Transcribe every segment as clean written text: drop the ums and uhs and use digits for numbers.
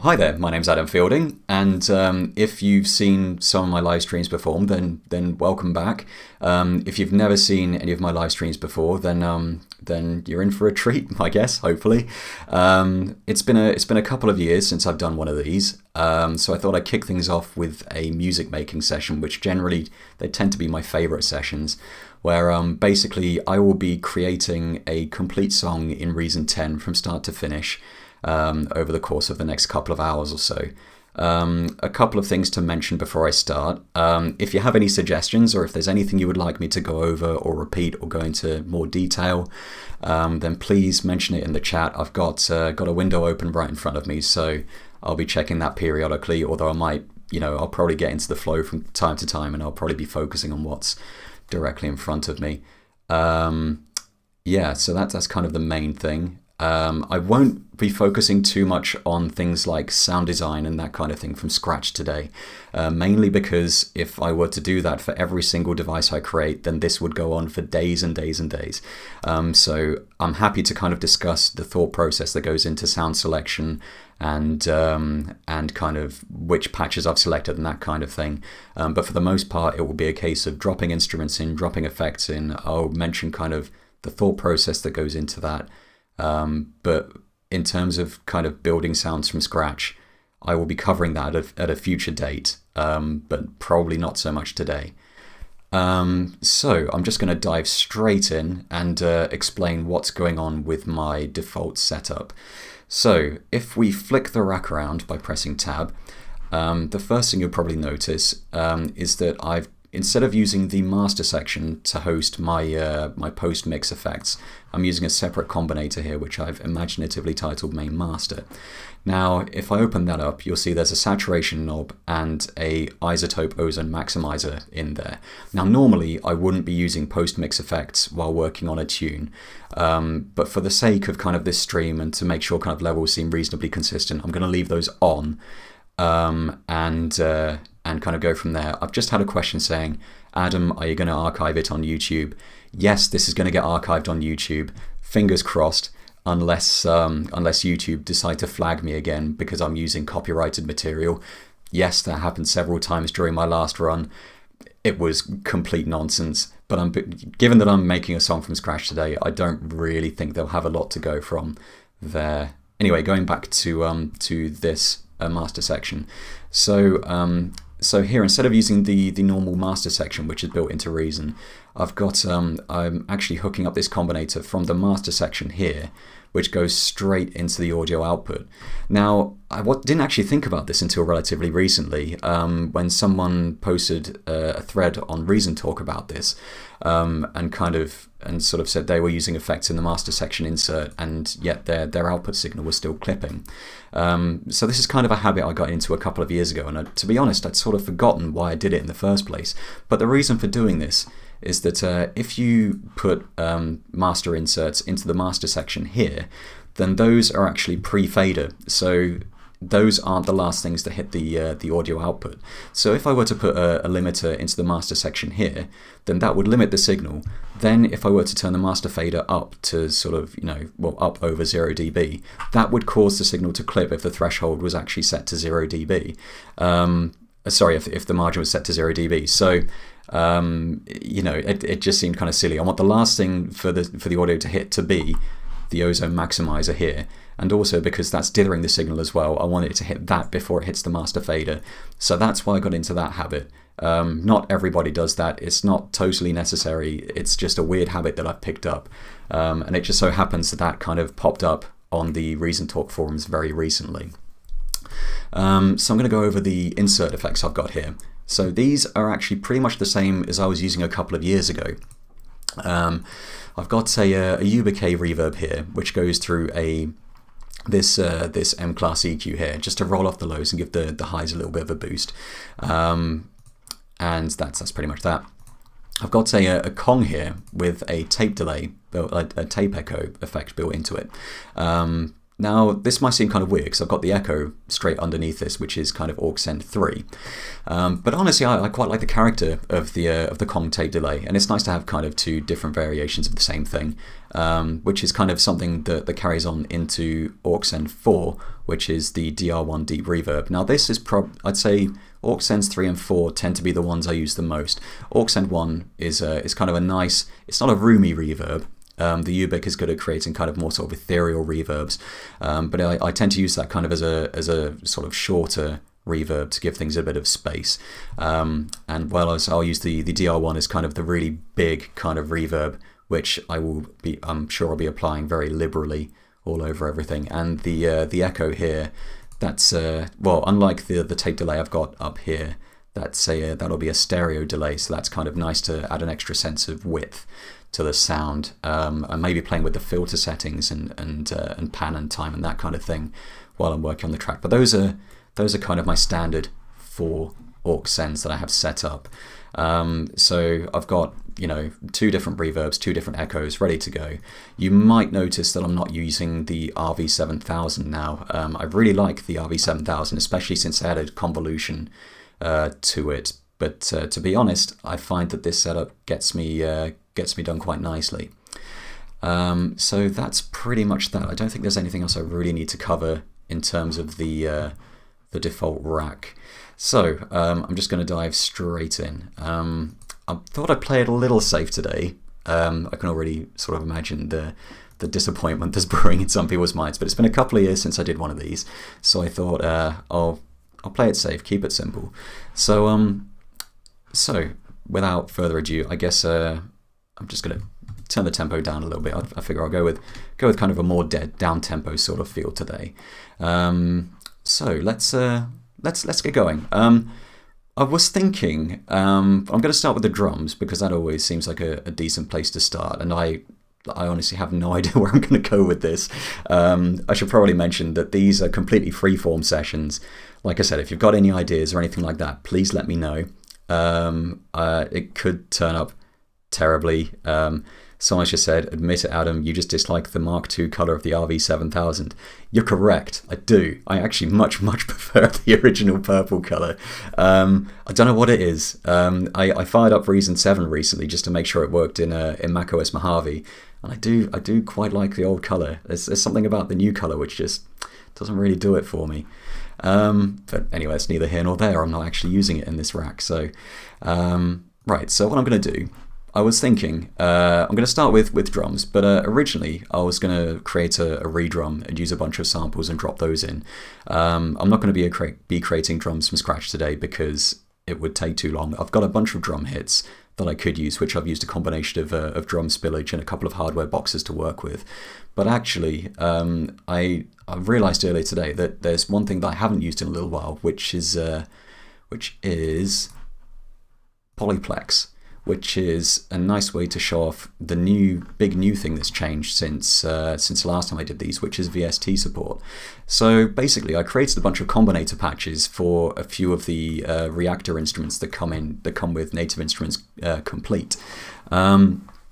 Hi there, my name's Adam Fielding, and if you've seen some of my live streams before, then welcome back. If you've never seen any of my live streams before, then you're in for a treat, I guess. Hopefully, it's been a couple of years since I've done one of these, so I thought I'd kick things off with a music making session, which generally they tend to be my favorite sessions, where basically I will be creating a complete song in Reason 10 from start to finish. Over the course of the next couple of hours or so. A couple of things to mention before I start. If you have any suggestions, or if there's anything you would like me to go over or repeat or go into more detail, then please mention it in the chat. I've got a window open right in front of me, so I'll be checking that periodically, although I might, I'll probably get into the flow from time to time, and I'll probably be focusing on what's directly in front of me. So that's kind of the main thing. I won't be focusing too much on things like sound design and that kind of thing from scratch today, mainly because if I were to do that for every single device I create, then this would go on for days and days and days. So I'm happy to kind of discuss the thought process that goes into sound selection and kind of which patches I've selected and that kind of thing. But for the most part, it will be a case of dropping instruments in, dropping effects in. I'll mention kind of the thought process that goes into that. But in terms of kind of building sounds from scratch, I will be covering that at a future date, but probably not so much today. So I'm just going to dive straight in and explain what's going on with my default setup. So if we flick the rack around by pressing tab, the first thing you'll probably notice is that instead of using the master section to host my my post-mix effects, I'm using a separate combinator here, which I've imaginatively titled Main Master. Now, if I open that up, you'll see there's a saturation knob and a isotope ozone maximizer in there. Now, normally I wouldn't be using post-mix effects while working on a tune, but for the sake of kind of this stream and to make sure kind of levels seem reasonably consistent, I'm going to leave those on. And kind of go from there. I've just had a question saying, Adam, are you going to archive it on YouTube? Yes, this is going to get archived on YouTube. Fingers crossed, unless YouTube decide to flag me again because I'm using copyrighted material. Yes, that happened several times during my last run. It was complete nonsense. But given that I'm making a song from scratch today, I don't really think they'll have a lot to go from there. Anyway, going back to this master section. So here, instead of using the normal master section, which is built into Reason, I'm actually hooking up this combinator from the master section here, which goes straight into the audio output. Now, I didn't actually think about this until relatively recently, when someone posted a thread on Reason Talk about this, and sort of said they were using effects in the master section insert, and yet their output signal was still clipping. So this is kind of a habit I got into a couple of years ago, and to be honest, I'd sort of forgotten why I did it in the first place. But the reason for doing this is that if you put master inserts into the master section here, then those are actually pre-fader. So those aren't the last things to hit the audio output. So if I were to put a limiter into the master section here, then that would limit the signal. Then if I were to turn the master fader up to sort of, up over 0 dB, that would cause the signal to clip if the threshold was actually set to 0 dB. If the margin was set to 0 dB. So, it just seemed kind of silly. I want the last thing for the audio to hit to be the ozone maximizer here. And also because that's dithering the signal as well, I want it to hit that before it hits the master fader. So that's why I got into that habit. Not everybody does that. It's not totally necessary. It's just a weird habit that I've picked up. And it just so happens that kind of popped up on the Reason Talk forums very recently. So I'm going to go over the insert effects I've got here. So these are actually pretty much the same as I was using a couple of years ago. I've got a UBK reverb here, which goes through this M-class EQ here, just to roll off the lows and give the highs a little bit of a boost. And that's pretty much that. I've got a Kong here with a tape delay, a tape echo effect built into it. Now, this might seem kind of weird because I've got the echo straight underneath this, which is kind of aux send 3. But honestly, I quite like the character of the comm tape delay, and it's nice to have kind of two different variations of the same thing, which is kind of something that carries on into aux send 4, which is the DR1 deep reverb. Now, this is I'd say aux sends 3 and 4 tend to be the ones I use the most. Aux send 1 is kind of a nice, it's not a roomy reverb. The Ubic is good at creating kind of more sort of ethereal reverbs, but I tend to use that kind of as a sort of shorter reverb to give things a bit of space. And I'll use the DR1 as kind of the really big kind of reverb, which I'm sure I'll be applying very liberally all over everything. And the echo here, that's unlike the tape delay I've got up here, that'll be a stereo delay, so that's kind of nice to add an extra sense of width to the sound, and maybe playing with the filter settings and pan and time and that kind of thing while I'm working on the track. But those are kind of my standard 4 aux sends that I have set up. So I've got 2 different reverbs, 2 different echoes ready to go. You might notice that I'm not using the RV7000 now. I really like the RV7000, especially since I added convolution to it. But to be honest, I find that this setup gets me done quite nicely. So that's pretty much that. I don't think there's anything else I really need to cover in terms of the default rack. So I'm just going to dive straight in. I thought I'd play it a little safe today. I can already sort of imagine the disappointment that's brewing in some people's minds, but it's been a couple of years since I did one of these, so I thought I'll play it safe, keep it simple. So without further ado, I guess I'm just going to turn the tempo down a little bit. I figure I'll go with kind of a more down tempo sort of feel today. So let's get going. I was thinking I'm going to start with the drums because that always seems like a decent place to start, and I honestly have no idea where I'm going to go with this. I should probably mention that these are completely freeform sessions. Like I said, if you've got any ideas or anything like that, please let me know. It could turn up terribly. Someone just said, admit it, Adam, you just dislike the Mark II colour of the RV7000. You're correct, I do. I actually much prefer the original purple colour. I don't know what it is. I fired up Reason 7 recently just to make sure it worked in macOS Mojave, and I do quite like the old colour. There's something about the new colour which just doesn't really do it for me. But anyway, it's neither here nor there. I'm not actually using it in this rack. So, right, so what I'm going to do, I was thinking, I'm going to start with drums, but originally I was going to create a redrum and use a bunch of samples and drop those in. I'm not going to be creating drums from scratch today because it would take too long. I've got a bunch of drum hits that I could use, which I've used a combination of drum spillage and a couple of hardware boxes to work with. But actually, I realized earlier today that there's one thing that I haven't used in a little while, which is Polyplex, which is a nice way to show off the big new thing that's changed since the last time I did these, which is VST support. So basically, I created a bunch of combinator patches for a few of the Reaktor instruments that come with Native Instruments complete.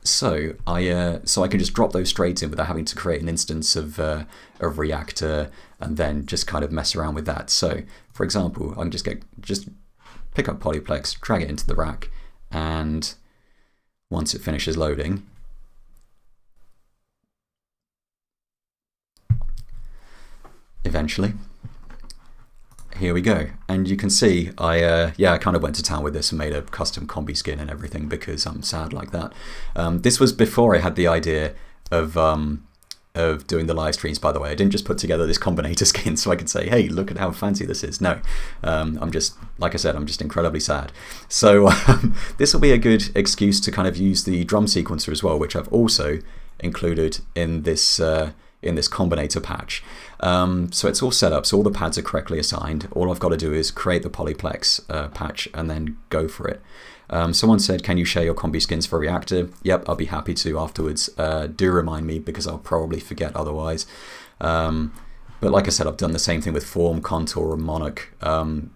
So I can just drop those straight in without having to create an instance of Reaktor and then just kind of mess around with that. So, for example, I can just pick up Polyplex, drag it into the rack, and once it finishes loading, eventually, here we go. And you can see I kind of went to town with this and made a custom combi skin and everything because I'm sad like that. This was before I had the idea of doing the live streams, by the way. I didn't just put together this combinator skin so I could say, hey, look at how fancy this is. No, I'm just, like I said, I'm just incredibly sad. So this will be a good excuse to kind of use the drum sequencer as well, which I've also included in this combinator patch. So it's all set up, so all the pads are correctly assigned. All I've got to do is create the Polyplex patch and then go for it. Someone said, can you share your combi skins for Reaktor? Yep, I'll be happy to afterwards. Do remind me because I'll probably forget otherwise. But like I said, I've done the same thing with Form, Contour, and Monarch.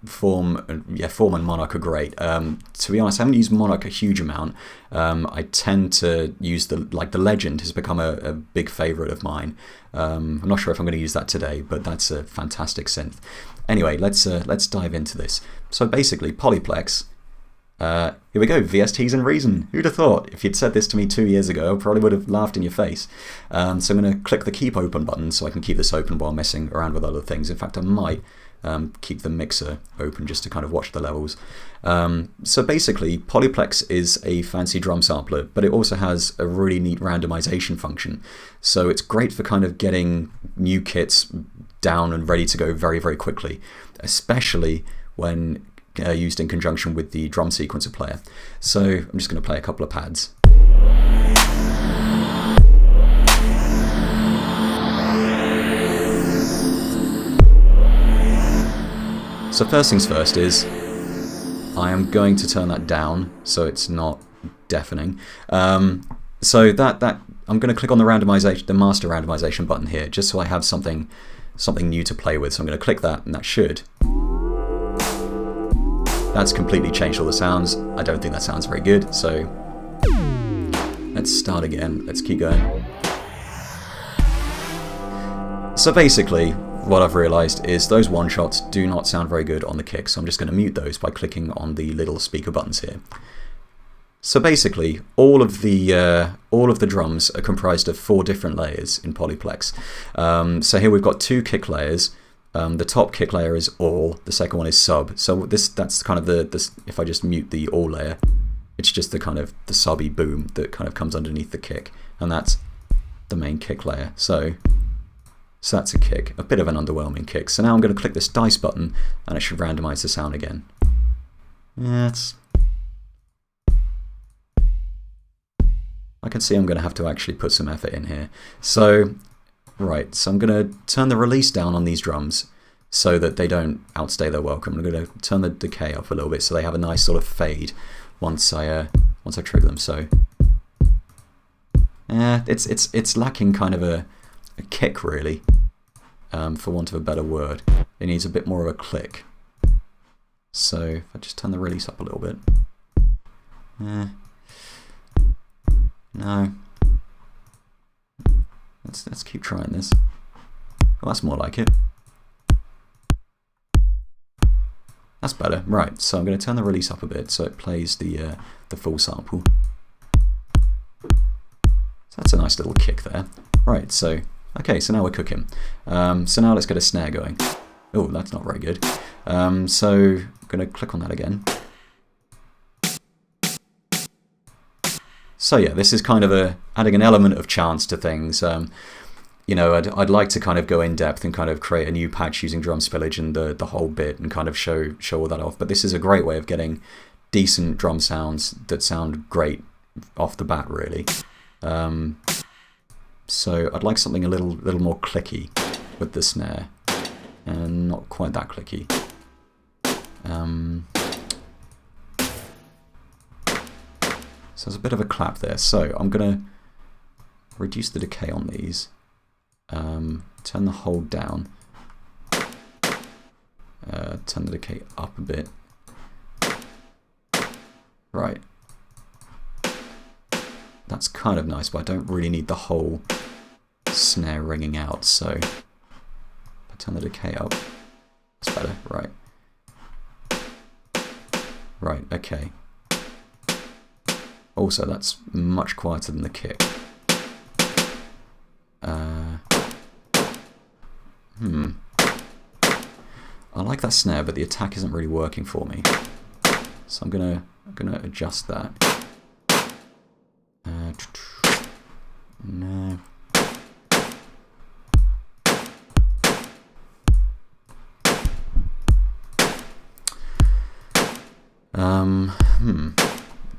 Form and Monarch are great. To be honest, I haven't used Monarch a huge amount. I tend to use the Legend has become a big favourite of mine. I'm not sure if I'm going to use that today, but that's a fantastic synth. Anyway, let's dive into this. So basically, Polyplex. Here we go, VSTs and Reason. Who'd have thought? If you'd said this to me 2 years ago, I probably would have laughed in your face. So I'm going to click the Keep Open button so I can keep this open while messing around with other things. In fact, I might keep the mixer open just to kind of watch the levels. So basically, Polyplex is a fancy drum sampler, but it also has a really neat randomization function. So it's great for kind of getting new kits down and ready to go very, very quickly, especially when used in conjunction with the drum sequencer player. So I'm just going to play a couple of pads. So first things first is I am going to turn that down so it's not deafening. So that I'm going to click on the randomization, the master randomization button here, just so I have something new to play with. So I'm going to click that, and that should. That's completely changed all the sounds. I don't think that sounds very good, so let's start again. Let's keep going. So basically, what I've realised is those one-shots do not sound very good on the kick, so I'm just going to mute those by clicking on the little speaker buttons here. So basically, all of the drums are comprised of 4 different layers in Polyplex. So here we've got 2 kick layers. The top kick layer is all, the second one is sub. So that's kind of the if I just mute the all layer, it's just the kind of the subby boom that kind of comes underneath the kick, and that's the main kick layer. So that's a kick, a bit of an underwhelming kick. So now I'm going to click this dice button, and it should randomize the sound again. Yeah, I can see I'm going to have to actually put some effort in here. So right, so I'm going to turn the release down on these drums so that they don't outstay their welcome. I'm going to turn the decay up a little bit so they have a nice sort of fade once I trigger them. So it's lacking kind of a kick, really, for want of a better word. It needs a bit more of a click. So if I just turn the release up a little bit. No. Let's keep trying this. Well, that's more like it. That's better. Right, so I'm going to turn the release up a bit so it plays the full sample. So that's a nice little kick there. Right, so okay, so now we're cooking. So now let's get a snare going. Oh, that's not very good. So I'm going to click on that again. So yeah, this is kind of adding an element of chance to things. You know, I'd like to kind of go in depth and kind of create a new patch using drum spillage and the whole bit and kind of show all that off. But this is a great way of getting decent drum sounds that sound great off the bat, really. So I'd like something a little more clicky with the snare, and not quite that clicky. So there's a bit of a clap there. So I'm going to reduce the decay on these, turn the hold down, turn the decay up a bit. Right. That's kind of nice, but I don't really need the whole snare ringing out. So if I turn the decay up, that's better. Right. Right, okay. Also, that's much quieter than the kick. I like that snare, but the attack isn't really working for me. So I'm gonna adjust that. No.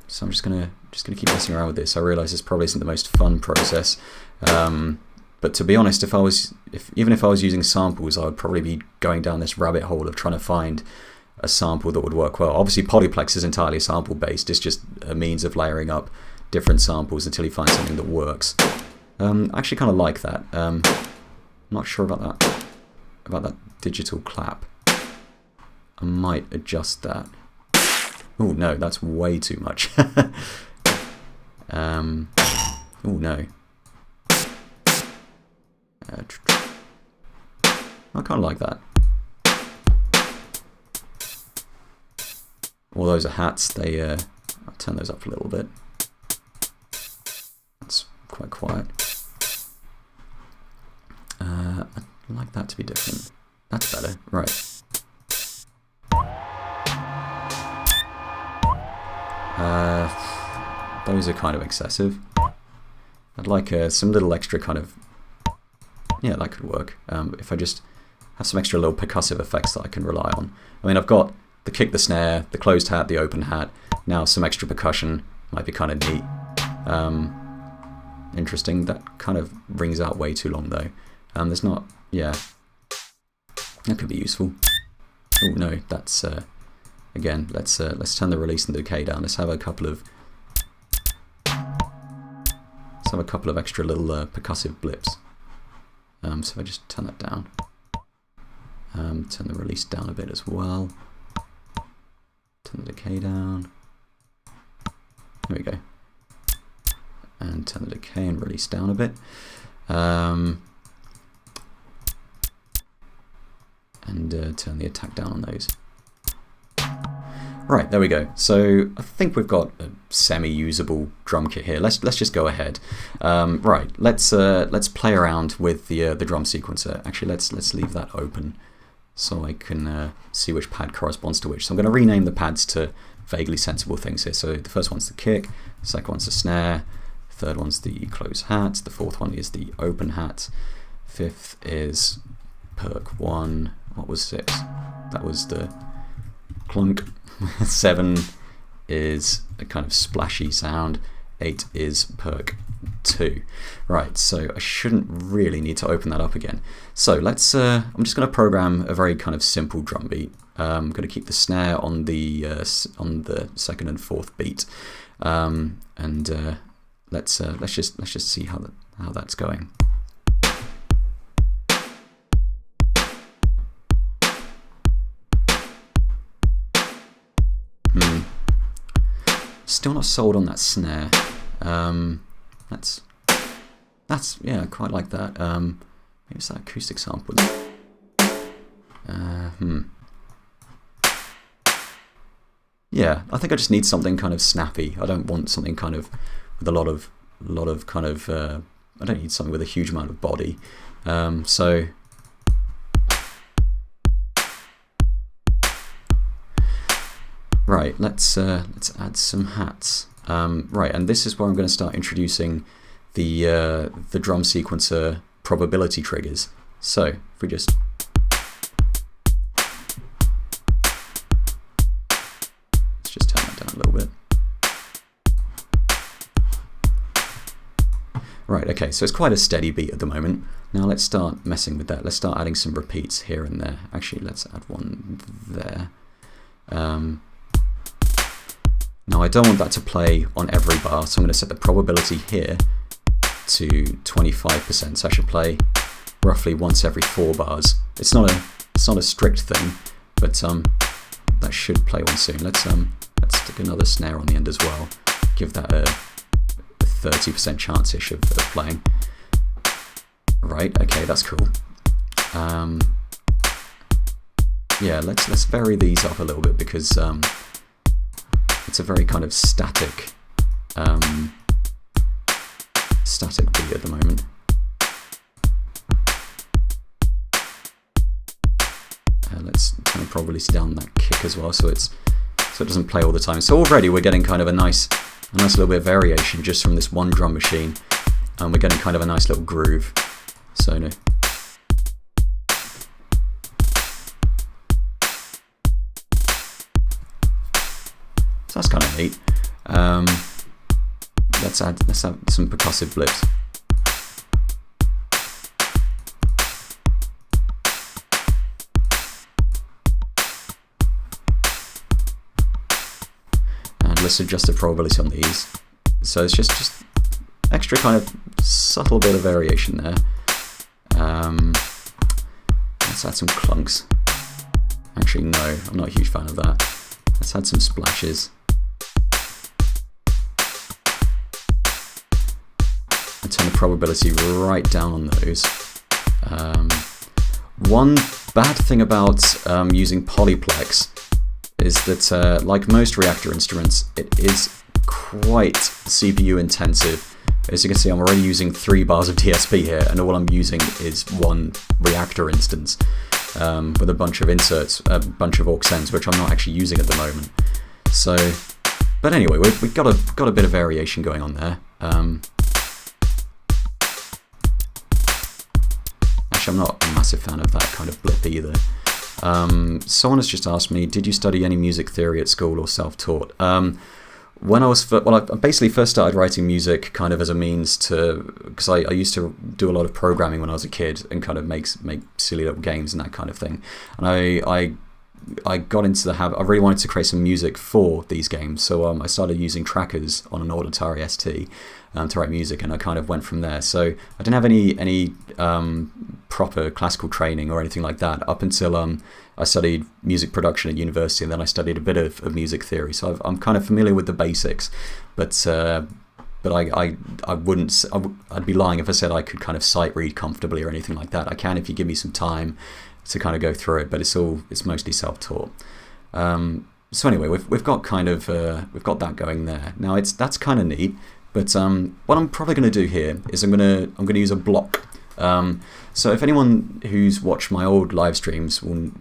So I'm just gonna keep messing around with this. I realise this probably isn't the most fun process, but to be honest, even if I was using samples, I would probably be going down this rabbit hole of trying to find a sample that would work well. Obviously, Polyplex is entirely sample based. It's just a means of layering up different samples until you find something that works. I actually kind of like that. Not sure about that. about that digital clap. I might adjust that. Oh no, that's way too much. Oh no. I kind of like that. All those are hats. I'll turn those up a little bit. That's quite quiet. I'd like that to be different. That's better. Right. Those are kind of excessive. I'd like some little extra kind of... Yeah, that could work. If I just have some extra little percussive effects that I can rely on. I mean, I've got the kick, the snare, the closed hat, the open hat. Now some extra percussion might be kind of neat. Interesting. That kind of rings out way too long though. There's not... Yeah. That could be useful. Oh no, that's... Again, let's turn the release and the decay down. Let's have a couple of extra little percussive blips. So if I just turn that down, turn the release down a bit as well. Turn the decay down. There we go. And turn the decay and release down a bit. And turn the attack down on those. Right, there we go. So I think we've got a semi-usable drum kit here. Let's just go ahead. Right, let's play around with the drum sequencer. Actually, let's leave that open so I can see which pad corresponds to which. So I'm going to rename the pads to vaguely sensible things here. So the first one's the kick, the second one's the snare, third one's the closed hat, the fourth one is the open hat, fifth is perk 1. What was 6? That was the clunk. 7 is a kind of splashy sound. 8 is perk 2. Right, so I shouldn't really need to open that up again. So let's. I'm just going to program a very kind of simple drum beat. I'm going to keep the snare on the second and fourth beat, and let's just see how that's going. Still not sold on that snare. That's yeah, I quite like that. Maybe it's that acoustic sample. Yeah, I think I just need something kind of snappy. I don't want something kind of with a lot of kind of. I don't need something with a huge amount of body. So. Right, let's add some hats. Right, and this is where I'm going to start introducing the drum sequencer probability triggers. So if we just turn that down a little bit. Right, okay, so it's quite a steady beat at the moment. Now let's start messing with that. Let's start adding some repeats here and there. Actually, let's add one there. Now I don't want that to play on every bar, so I'm going to set the probability here to 25%. So I should play roughly once every 4 bars. It's not a strict thing, but that should play one soon. Let's stick another snare on the end as well. Give that a 30% chance-ish of playing. Right, okay, that's cool. Yeah, let's vary these up a little bit because it's a very kind of static beat at the moment. Let's kind of probably down that kick as well, so it doesn't play all the time. So already we're getting kind of a nice little bit of variation just from this one drum machine, and we're getting kind of a nice little groove. So no. So that's kind of neat. Let's have some percussive blips. And let's adjust the probability on these. So it's just extra kind of subtle bit of variation there. Let's Let's add some clunks. Actually, no, I'm not a huge fan of that. Let's add some splashes. And turn the probability right down on those. One bad thing about using polyplex is that, like most Reaktor instruments, it is quite CPU intensive. As you can see, I'm already using 3 bars of DSP here, and all I'm using is one Reaktor instance with a bunch of inserts, a bunch of aux sends, which I'm not actually using at the moment. So, but anyway, we've got a bit of variation going on there. Actually, I'm not a massive fan of that kind of blip either. Someone has just asked me, did you study any music theory at school or self-taught? When I was, I basically first started writing music kind of as a means to, because I used to do a lot of programming when I was a kid and kind of make silly little games and that kind of thing. And I got into the habit, I really wanted to create some music for these games. So I started using trackers on an old Atari ST to write music, and I kind of went from there. So I didn't have any proper classical training or anything like that up until I studied music production at university, and then I studied a bit of music theory. So I'm kind of familiar with the basics, but I wouldn't. I'd be lying if I said I could kind of sight read comfortably or anything like that. I can if you give me some time to kind of go through it, but it's mostly self-taught. So anyway, we've got kind of we've got that going there. Now that's kind of neat. But what I'm probably going to do here is I'm going to use a block. So if anyone who's watched my old live streams will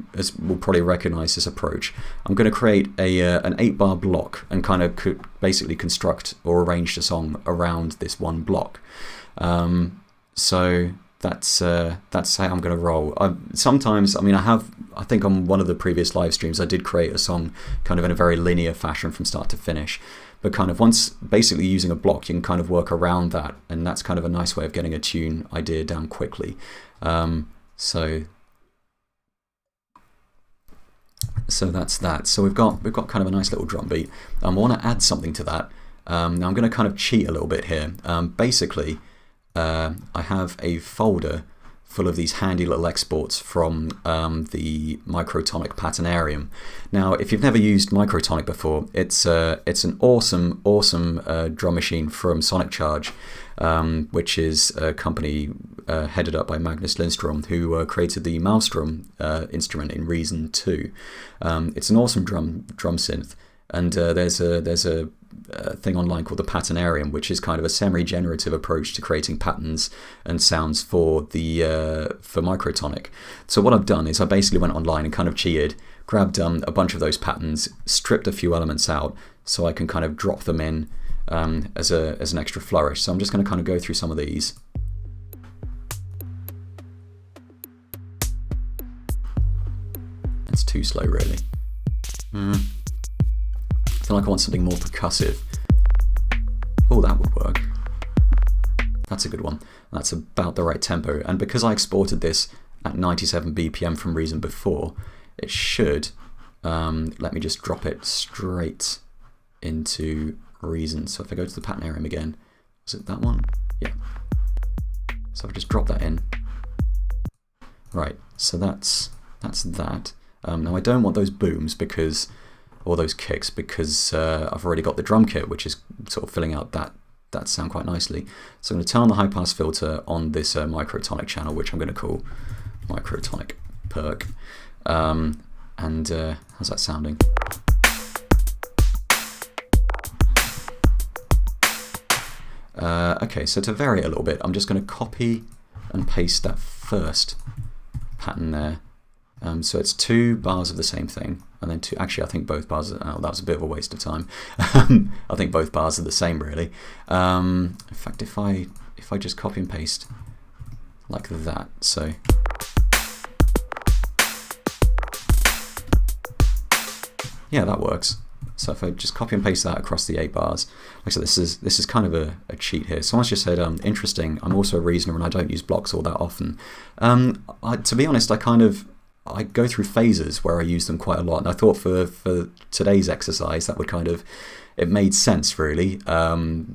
probably recognize this approach. I'm going to create an 8-bar block and kind of basically construct or arrange the song around this one block. So that's how I'm going to roll. Sometimes, I think on one of the previous live streams I did create a song kind of in a very linear fashion from start to finish. But kind of once basically using a block, you can kind of work around that, and that's kind of a nice way of getting a tune idea down quickly. So that's that. So we've got kind of a nice little drum beat. I want to add something to that. Now I'm going to kind of cheat a little bit here. Basically, I have a folder full of these handy little exports from the Microtonic Patternarium. Now, if you've never used Microtonic before, it's an awesome drum machine from Sonic Charge, which is a company headed up by Magnus Lindstrom, who created the Maelstrom instrument in Reason 2. It's an awesome drum synth, and there's a thing online called the Patternarium, which is kind of a semi-generative approach to creating patterns and sounds for Microtonic. So what I've done is I basically went online and kind of cheated, grabbed a bunch of those patterns, stripped a few elements out so I can kind of drop them in as an extra flourish. So I'm just going to kind of go through some of these. It's too slow, really. I feel like I want something more percussive. Oh, that would work. That's a good one. That's about the right tempo. And because I exported this at 97 BPM from Reason before, it should, let me just drop it straight into Reason. So if I go to the Patternarium again, is it that one? Yeah. So I've just dropped that in. Right, so that's that. Now I don't want those booms or those kicks because I've already got the drum kit, which is sort of filling out that sound quite nicely. So I'm going to turn on the high pass filter on this Microtonic channel, which I'm going to call Microtonic Perk. And how's that sounding? Okay, so to vary it a little bit, I'm just going to copy and paste that first pattern there. So it's 2 bars of the same thing, and then actually I think both bars, that was a bit of a waste of time. I think both bars are the same, really. In fact, if I just copy and paste like that, so. Yeah, that works. So if I just copy and paste that across the 8 bars, like I said, this is kind of a cheat here. Someone's just said, interesting, I'm also a reasoner and I don't use blocks all that often. To be honest, I kind of, I go through phases where I use them quite a lot, and I thought for today's exercise that would kind of, it made sense really,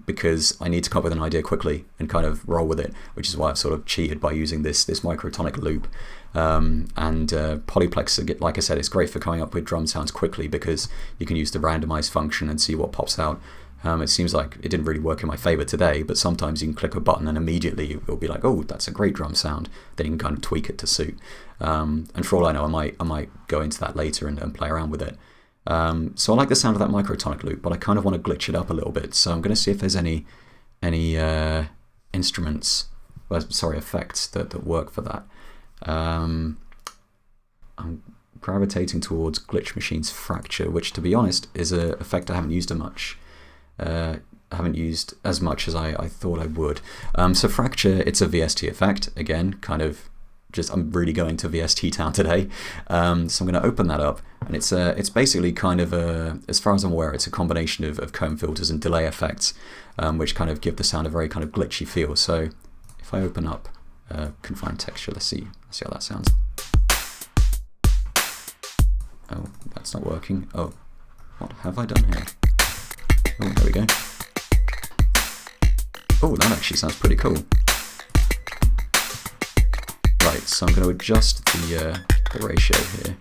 because I need to come up with an idea quickly and kind of roll with it, which is why I've sort of cheated by using this microtonic loop. And Polyplex, like I said, it's great for coming up with drum sounds quickly because you can use the randomize function and see what pops out. It seems like it didn't really work in my favor today, but sometimes you can click a button and immediately it'll be like, oh, that's a great drum sound. Then you can kind of tweak it to suit. And for all I know, I might go into that later and play around with it. So I like the sound of that microtonic loop, but I kind of want to glitch it up a little bit. So I'm going to see if there's any instruments, effects that work for that. I'm gravitating towards Glitchmachines Fracture, which, to be honest, is an effect I haven't used much. I haven't used as much as I thought I would. So Fracture, it's a VST effect. Again, kind of just, I'm really going to VST town today. So I'm going to open that up, and it's basically kind of as far as I'm aware, it's a combination of comb filters and delay effects, which kind of give the sound a very kind of glitchy feel. So if I open up confined texture, let's see how that sounds. Oh, that's not working. Oh, what have I done here? Oh, there we go. Oh, that actually sounds pretty cool. Right, so I'm going to adjust the ratio here.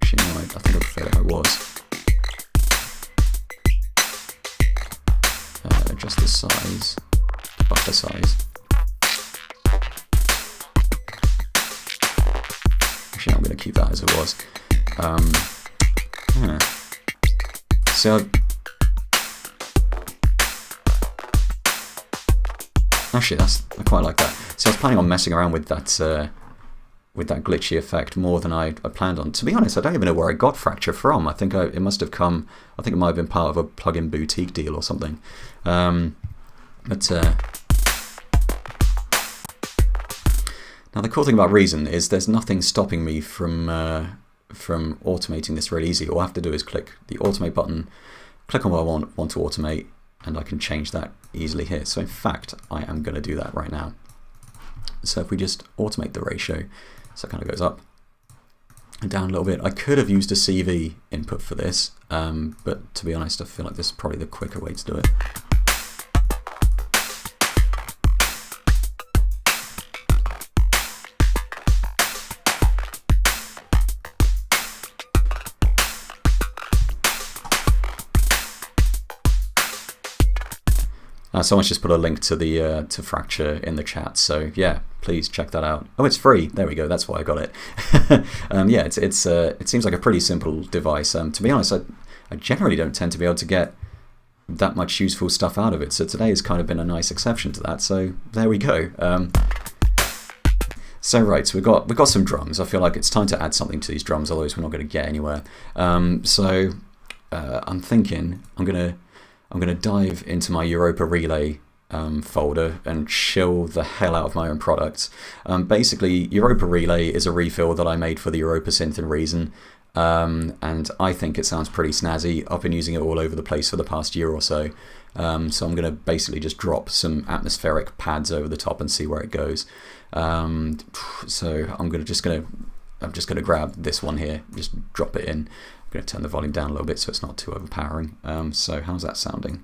Actually, no, I think I prefer it how it was. Adjust the size, the buffer size. Actually, I'm going to keep that as it was. Yeah. So actually, I quite like that. So I was planning on messing around with that glitchy effect more than I planned on. To be honest, I don't even know where I got Fracture from. I think it must have come. I think it might have been part of a plugin boutique deal or something. Now the cool thing about Reason is there's nothing stopping me from automating this really easy. All I have to do is click the automate button, click on what I want to automate, and I can change that easily here. So in fact, I am going to do that right now. So if we just automate the ratio, so it kind of goes up and down a little bit. I could have used a CV input for this, but to be honest, I feel like this is probably the quicker way to do it. Someone's just put a link to the to Fracture in the chat, so yeah, please check that out. Oh, it's free. There we go. That's why I got it. Yeah, it seems like a pretty simple device. To be honest, I generally don't tend to be able to get that much useful stuff out of it. So today has kind of been a nice exception to that. So there we go. So right, so we've got some drums. I feel like it's time to add something to these drums, otherwise we're not going to get anywhere. So I'm thinking I'm gonna dive into my Europa Relay folder and shill the hell out of my own products. Basically, Europa Relay is a refill that I made for the Europa synth in Reason, and I think it sounds pretty snazzy. I've been using it all over the place for the past year or so. So I'm gonna basically just drop some atmospheric pads over the top and see where it goes. So I'm just gonna grab this one here, just drop it in. I'm going to turn the volume down a little bit so it's not too overpowering. So how's that sounding?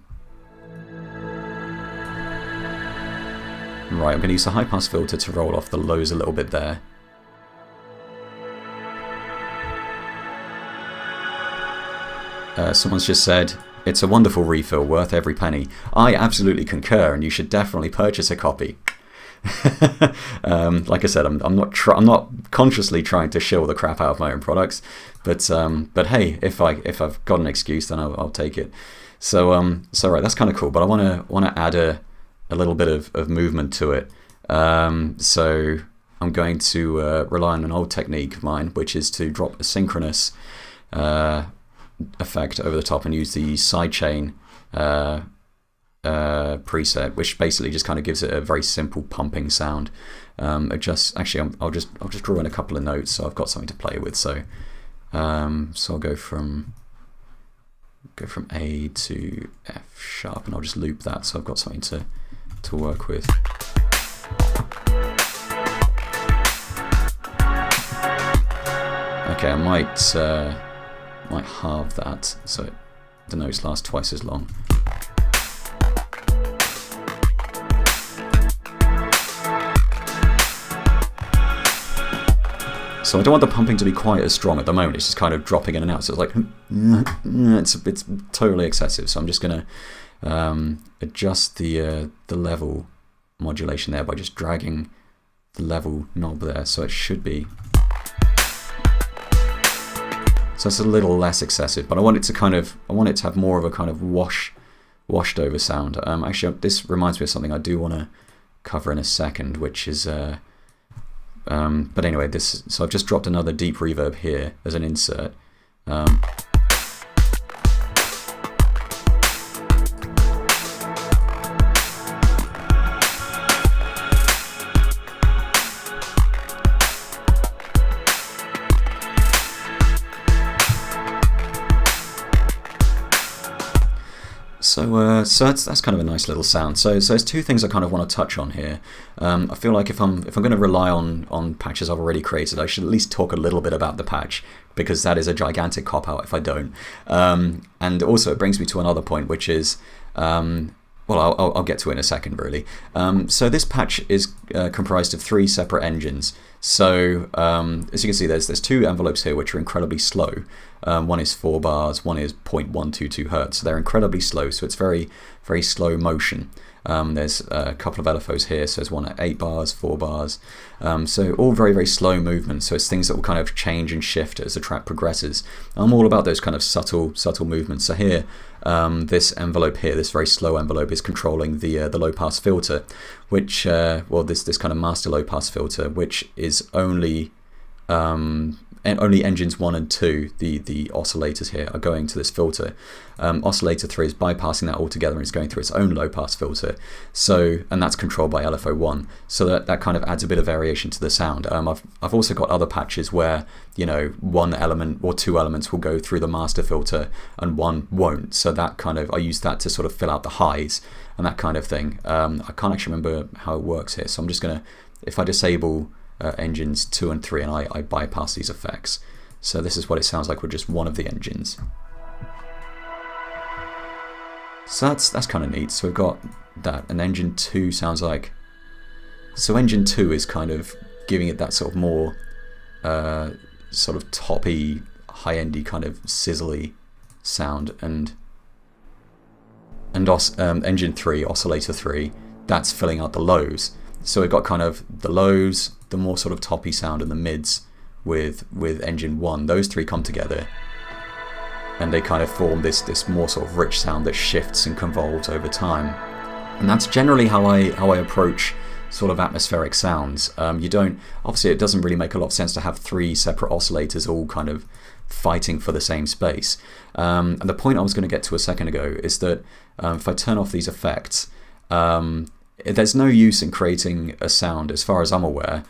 Right, I'm going to use the high pass filter to roll off the lows a little bit there. Someone's just said, it's a wonderful refill, worth every penny. I absolutely concur, and you should definitely purchase a copy. Like I said, I'm not consciously trying to shill the crap out of my own products, but hey, if I've got an excuse, then I'll take it. So right, that's kind of cool. But I want to add a little bit of movement to it. So I'm going to rely on an old technique of mine, which is to drop a synchronous effect over the top and use the sidechain preset, which basically just kind of gives it a very simple pumping sound. I'll just draw in a couple of notes, so I've got something to play with. So I'll go from A to F sharp, and I'll just loop that, so I've got something to work with. Okay, I might halve that so the notes last twice as long. So I don't want the pumping to be quite as strong at the moment. It's just kind of dropping in and out. So it's like it's totally excessive. So I'm just going to adjust the level modulation there by just dragging the level knob there. So it should be. So it's a little less excessive, but I want it to have more of a kind of washed over sound. Actually, this reminds me of something I do want to cover in a second, which is. But anyway, so I've just dropped another deep reverb here as an insert. So that's kind of a nice little sound. So there's two things I kind of want to touch on here. I feel like if I'm going to rely on patches I've already created, I should at least talk a little bit about the patch, because that is a gigantic cop out if I don't. And also it brings me to another point, which is well, I'll get to it in a second, really. So this patch is comprised of 3 separate engines. So as you can see, there's 2 envelopes here which are incredibly slow. One is 4 bars, one is 0.122 hertz. So they're incredibly slow, so it's very, very slow motion. There's a couple of LFOs here, so there's one at 8 bars, 4 bars. So all very, very slow movements. So it's things that will kind of change and shift as the track progresses. I'm all about those kind of subtle movements. So here, this envelope here, this very slow envelope, is controlling the low pass filter, which well, this kind of master low pass filter, which is only engines 1 and 2, the oscillators here, are going to this filter. Oscillator 3 is bypassing that altogether and is going through its own low pass filter. So, and that's controlled by LFO 1. So that kind of adds a bit of variation to the sound. I've also got other patches where, you know, 1 element or 2 elements will go through the master filter and 1 won't. So that kind of, I use that to sort of fill out the highs and that kind of thing. I can't actually remember how it works here. So I'm just gonna, if I disable engines 2 and 3 and I bypass these effects. So this is what it sounds like with just one of the engines. So that's kind of neat. So we've got that, and engine 2 sounds like, so engine 2 is kind of giving it that sort of more sort of toppy, high-endy kind of sizzly sound, and engine 3, oscillator 3, that's filling out the lows. So we've got kind of the lows, the more sort of toppy sound, and the mids with engine 1. Those 3 come together and they kind of form this more sort of rich sound that shifts and convolves over time. And that's generally how I approach sort of atmospheric sounds. You don't, obviously it doesn't really make a lot of sense to have 3 separate oscillators all kind of fighting for the same space. And the point I was going to get to a second ago is that if I turn off these effects, there's no use in creating a sound, as far as I'm aware,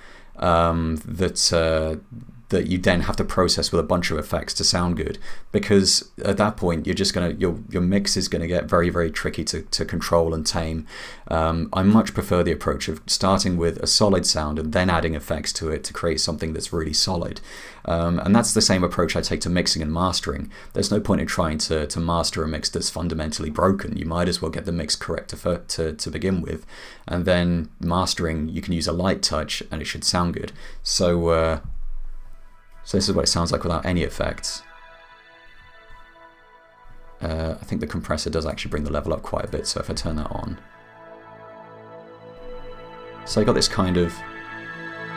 that you then have to process with a bunch of effects to sound good, because at that point you're just gonna, your mix is gonna get very, very tricky to control and tame. I much prefer the approach of starting with a solid sound and then adding effects to it to create something that's really solid. And that's the same approach I take to mixing and mastering. There's no point in trying to master a mix that's fundamentally broken. You might as well get the mix correct to begin with, and then mastering, you can use a light touch and it should sound good. So this is what it sounds like without any effects. I think the compressor does actually bring the level up quite a bit, so if I turn that on. So I got this kind of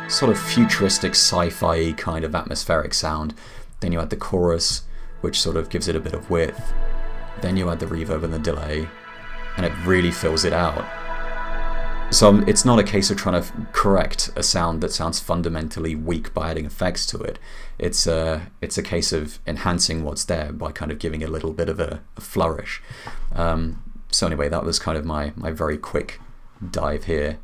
sort of futuristic sci-fi kind of atmospheric sound. Then you add the chorus, which sort of gives it a bit of width. Then you add the reverb and the delay, and it really fills it out. So it's not a case of trying to correct a sound that sounds fundamentally weak by adding effects to it. It's a case of enhancing what's there by kind of giving it a little bit of a flourish. So anyway, that was kind of my very quick dive here.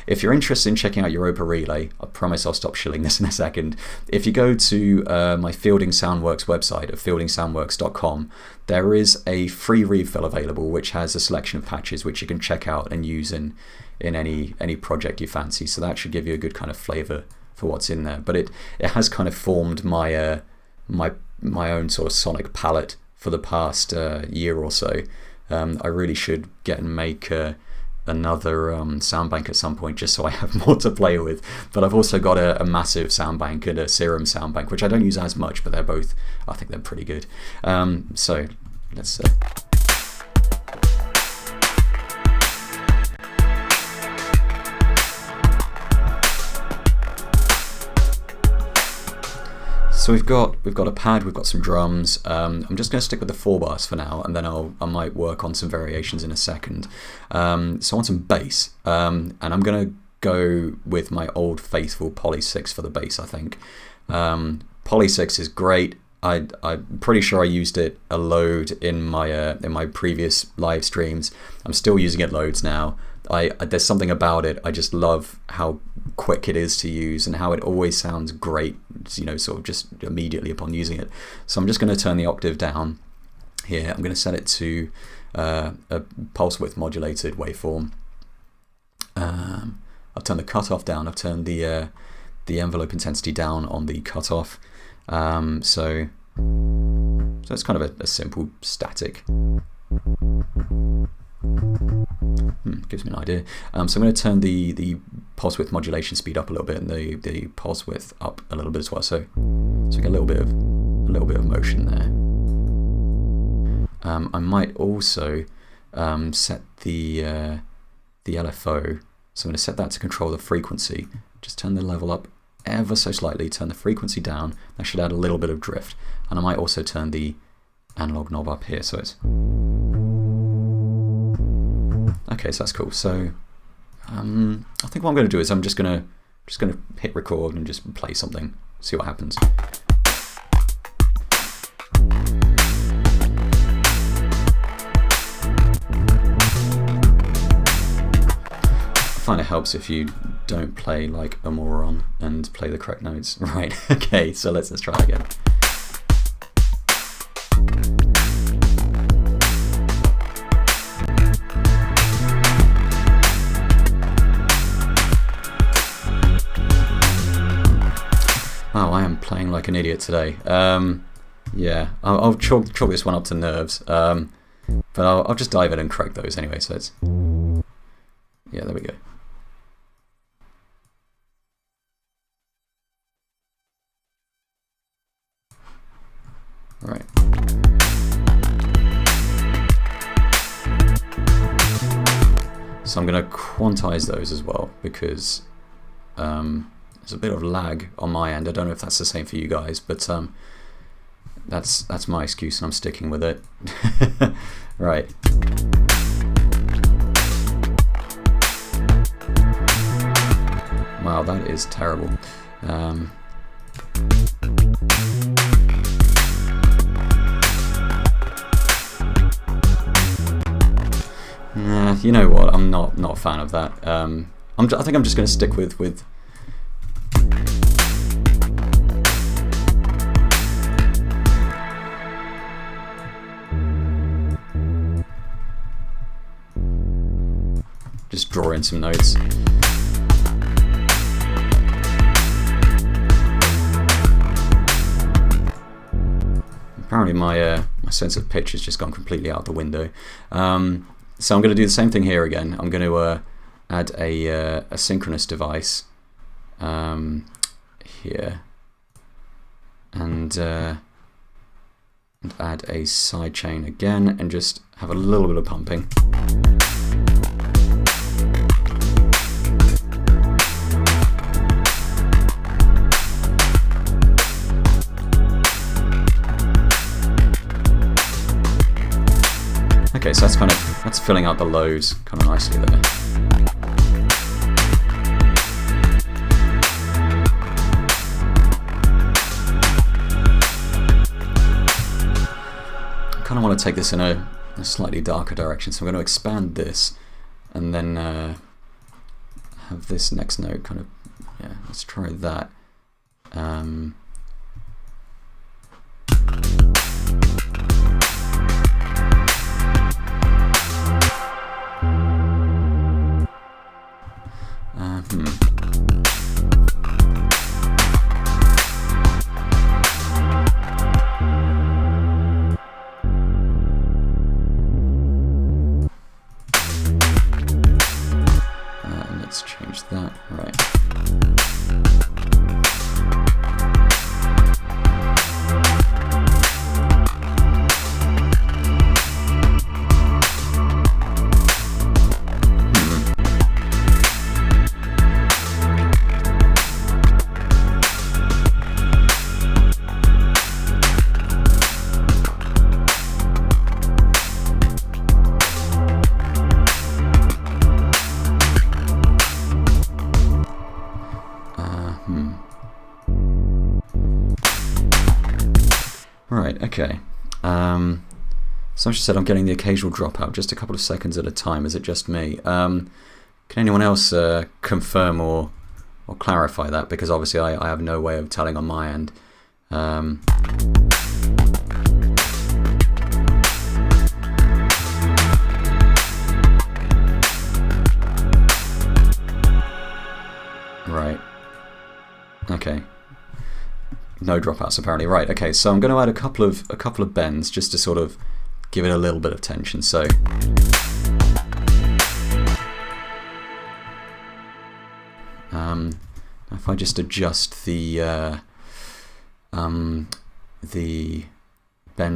If you're interested in checking out Europa Relay, I promise I'll stop shilling this in a second. If you go to my Fielding SoundWorks website at fieldingsoundworks.com, there is a free refill available which has a selection of patches which you can check out and use in any project you fancy. So that should give you a good kind of flavor what's in there. But it has kind of formed my my own sort of sonic palette for the past year or so. I really should get and make another sound bank at some point, just so I have more to play with. But I've also got a massive sound bank and a Serum sound bank, which I don't use as much, but they're both, I think they're pretty good. So let's So we've got a pad, we've got some drums. I'm just going to stick with the 4-bars for now, and then I might work on some variations in a second. So I want some bass, and I'm going to go with my old faithful Poly 6 for the bass, I think. Poly 6 is great. I'm pretty sure I used it a load in my previous live streams. I'm still using it loads now. There's something about it. I just love how quick it is to use and how it always sounds great, you know, sort of just immediately upon using it. So I'm just going to turn the octave down here. I'm going to set it to a pulse width modulated waveform. I've turned the cutoff down. I've turned the envelope intensity down on the cutoff. So it's kind of a simple static. Gives me an idea. So I'm going to turn the pulse width modulation speed up a little bit, and the pulse width up a little bit as well. So get a little bit of motion there. I might also set the LFO. So I'm going to set that to control the frequency. Just turn the level up ever so slightly. Turn the frequency down. That should add a little bit of drift. And I might also turn the analog knob up here, so it's. Okay, so that's cool. So I think what I'm going to do is I'm just going to hit record and just play something, see what happens. I find it helps if you don't play like a moron and play the correct notes. Right, okay, so let's try that again. Wow, I am playing like an idiot today. Yeah, I'll chalk this one up to nerves, but I'll just dive in and correct those anyway. So it's, yeah, there we go. Right. So I'm going to quantize those as well, because there's a bit of lag on my end. I don't know if that's the same for you guys, but that's my excuse and I'm sticking with it. Right. Wow, that is terrible. You know what? I'm not a fan of that. I think I'm just going to stick with. Just draw in some notes. Apparently my sense of pitch has just gone completely out the window. So I'm going to do the same thing here again. I'm going to add a synchronous device here, and add a sidechain again, and just have a little bit of pumping. Okay, so that's filling out the lows kind of nicely there. I kind of want to take this in a slightly darker direction, so I'm going to expand this and then have this next note kind of, yeah, let's try that. Right, okay. So I just said I'm getting the occasional dropout, just a couple of seconds at a time. Is it just me? Can anyone else confirm or clarify that? Because obviously I have no way of telling on my end. Right. Okay. No dropouts apparently. Right. Okay. So I'm going to add a couple of bends just to sort of give it a little bit of tension. So if I just adjust the bend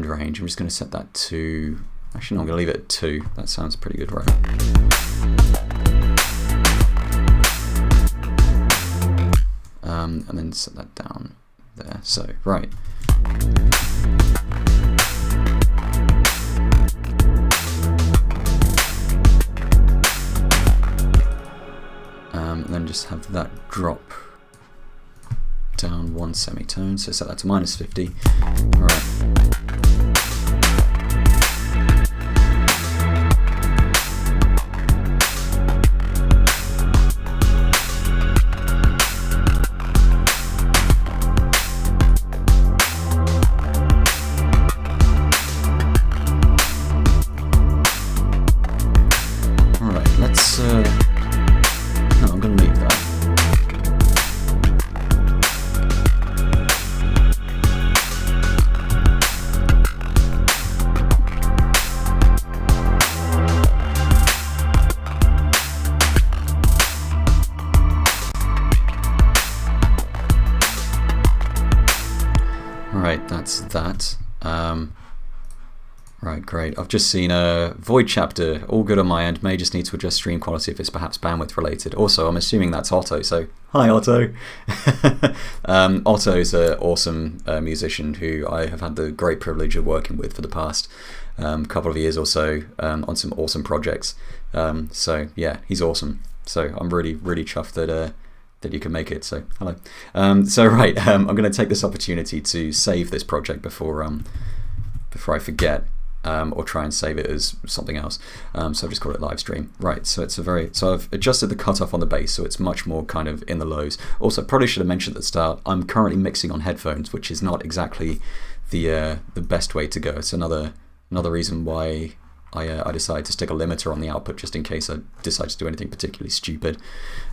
range, I'm just going to set that to, actually no, I'm going to leave it at 2. That sounds pretty good, right? And then set that down there. So right. And then just have that drop down 1 semitone, so set that to -50. Alright. Alright, let's no, I'm going to leave that. Alright, that's that. Right, great. I've just seen a void chapter, all good on my end, may just need to adjust stream quality if it's perhaps bandwidth related. Also, I'm assuming that's Otto, so hi Otto. Otto's an awesome musician who I have had the great privilege of working with for the past couple of years or so on some awesome projects. So yeah, he's awesome. So I'm really chuffed that you can make it, so hello. So right, I'm going to take this opportunity to save this project before I forget. Or try and save it as something else. So I've just called it live stream. Right, so it's so I've adjusted the cutoff on the bass, so it's much more kind of in the lows. Also, probably should have mentioned at the start, I'm currently mixing on headphones, which is not exactly the best way to go. It's another reason why I decided to stick a limiter on the output, just in case I decide to do anything particularly stupid.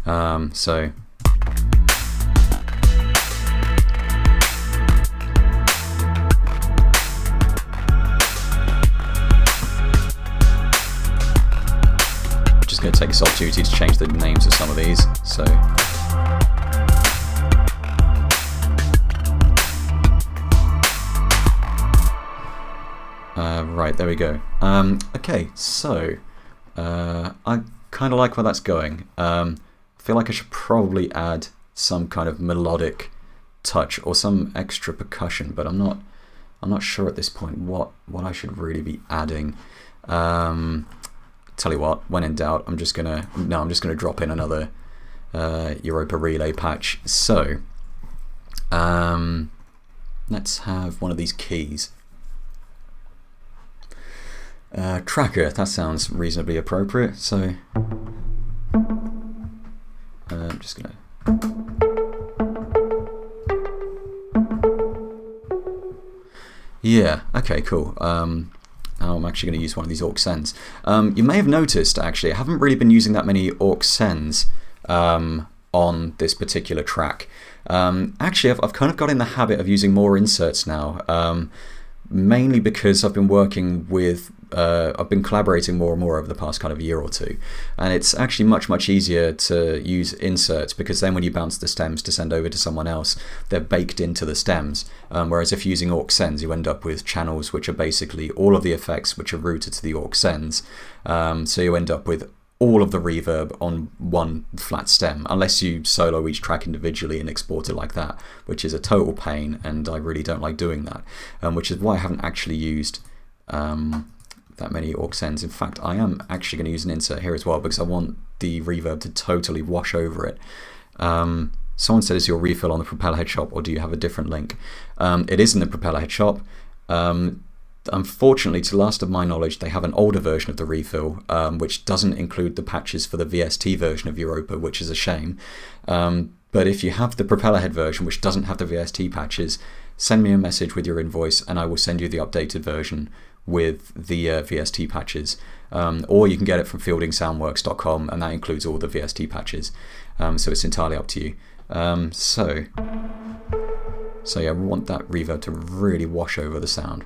So. Just going to take this opportunity to change the names of some of these. So right, there we go. Okay, so I kind of like where that's going. I feel like I should probably add some kind of melodic touch or some extra percussion, but I'm not sure at this point what I should really be adding. Tell you what, when in doubt, I'm just gonna drop in another Europa Relay patch. So let's have one of these keys. Tracker, that sounds reasonably appropriate. So I'm just gonna. Yeah. Okay. Cool. I'm actually going to use one of these aux sends. You may have noticed, actually, I haven't really been using that many aux sends on this particular track. Actually, I've kind of got in the habit of using more inserts now, mainly because I've been working with, I've been collaborating more and more over the past kind of year or two. And it's actually much easier to use inserts, because then when you bounce the stems to send over to someone else, they're baked into the stems. Whereas if you're using aux sends, you end up with channels which are basically all of the effects which are routed to the aux sends. So you end up with all of the reverb on one flat stem, unless you solo each track individually and export it like that, which is a total pain, and I really don't like doing that, which is why I haven't actually used that many aux sends. In fact, I am actually going to use an insert here as well, because I want the reverb to totally wash over it. Someone said, is your refill on the Propeller Head shop, or do you have a different link? It is in the Propeller Head shop. Unfortunately, to the last of my knowledge, they have an older version of the ReFill, which doesn't include the patches for the VST version of Europa, which is a shame. But if you have the propeller head version, which doesn't have the VST patches, send me a message with your invoice and I will send you the updated version with the VST patches. Or you can get it from fieldingsoundworks.com, and that includes all the VST patches. So it's entirely up to you. So yeah, we want that reverb to really wash over the sound.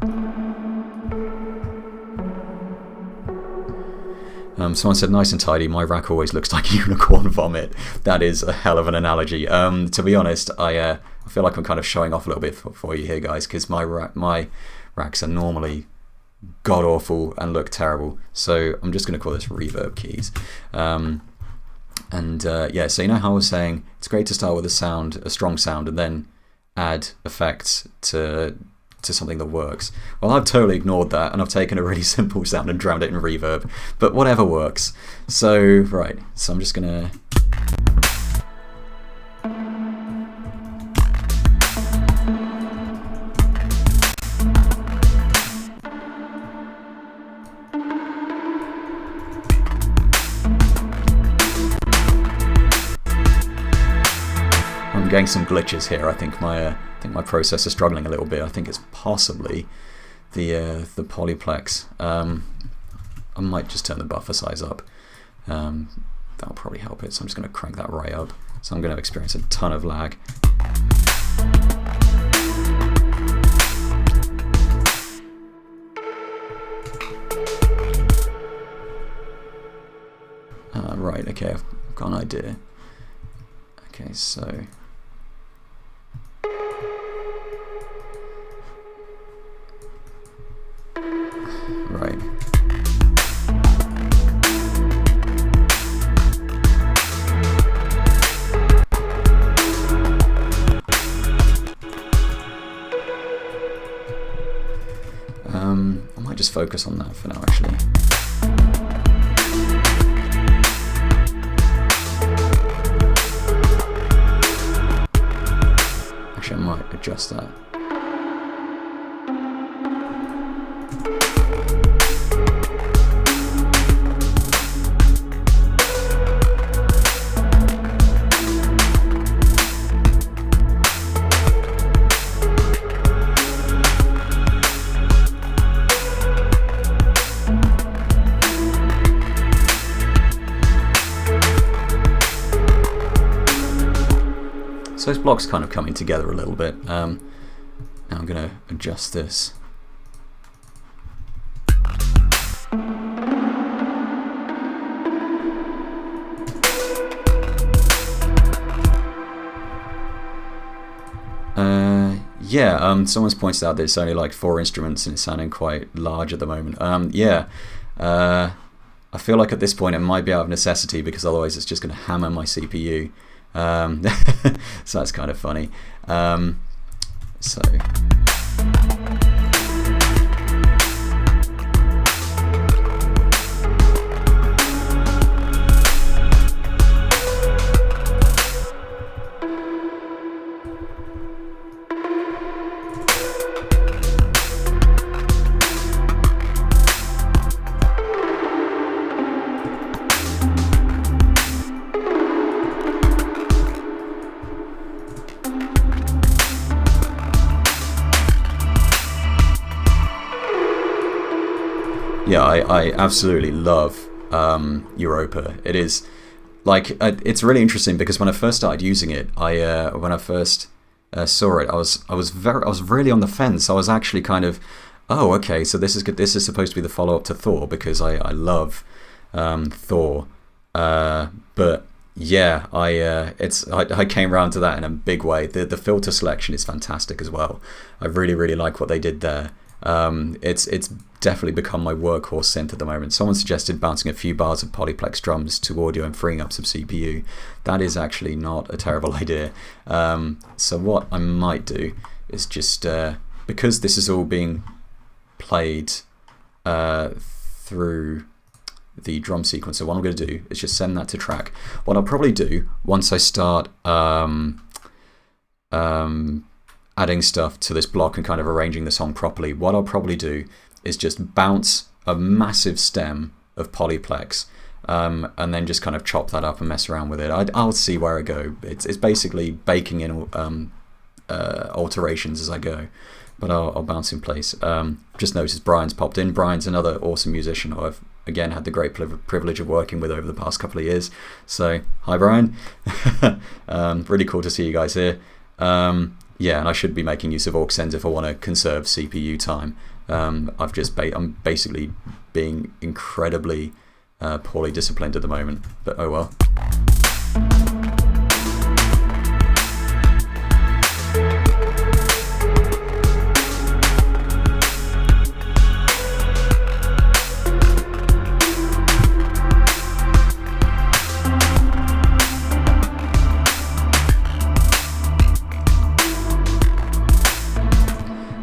Someone said, nice and tidy, my rack always looks like unicorn vomit. That is a hell of an analogy. To be honest, I feel like I'm kind of showing off a little bit for you here, guys, because my racks are normally god-awful and look terrible. So I'm just going to call this reverb keys. Yeah, so you know how I was saying, it's great to start with a strong sound, and then add effects to something that works. Well, I've totally ignored that, and I've taken a really simple sound and drowned it in reverb, but whatever works. So, right, so I'm just gonna... I'm getting some glitches here. I think my processor's struggling a little bit. I think it's possibly the polyplex. I might just turn the buffer size up. That'll probably help it. So I'm just going to crank that right up. So I'm going to experience a ton of lag. Right. Okay, I've got an idea. Okay, so. Right. I might just focus on that for now, actually. Actually, I might adjust that. So those blocks kind of coming together a little bit. Now I'm going to adjust this. Yeah, someone's pointed out that it's only like 4 instruments and it's sounding quite large at the moment. Yeah, I feel like at this point it might be out of necessity, because otherwise it's just going to hammer my CPU. So that's kind of funny. Yeah, I absolutely love Europa. It is like it's really interesting, because when I first started using it, when I first saw it, I was really on the fence. I was actually kind of, oh, okay, so this is good. This is supposed to be the follow-up to Thor, because I love Thor. But yeah, I came around to that in a big way. The filter selection is fantastic as well. I really like what they did there. It's definitely become my workhorse synth at the moment. Someone suggested bouncing a few bars of polyplex drums to audio and freeing up some CPU. That is actually not a terrible idea. So what I might do is just, because this is all being played through the drum sequencer, what I'm going to do is just send that to track. What I'll probably do once I start adding adding stuff to this block and kind of arranging the song properly, what I'll probably do is just bounce a massive stem of polyplex and then just kind of chop that up and mess around with it. I'll see where I go. It's basically baking in alterations as I go, but I'll bounce in place. Just noticed Brian's popped in. Brian's another awesome musician who I've again had the great privilege of working with over the past couple of years. So hi Brian. Really cool to see you guys here. Yeah, and I should be making use of aux sends if I want to conserve CPU time. I'm basically being incredibly poorly disciplined at the moment, but oh well.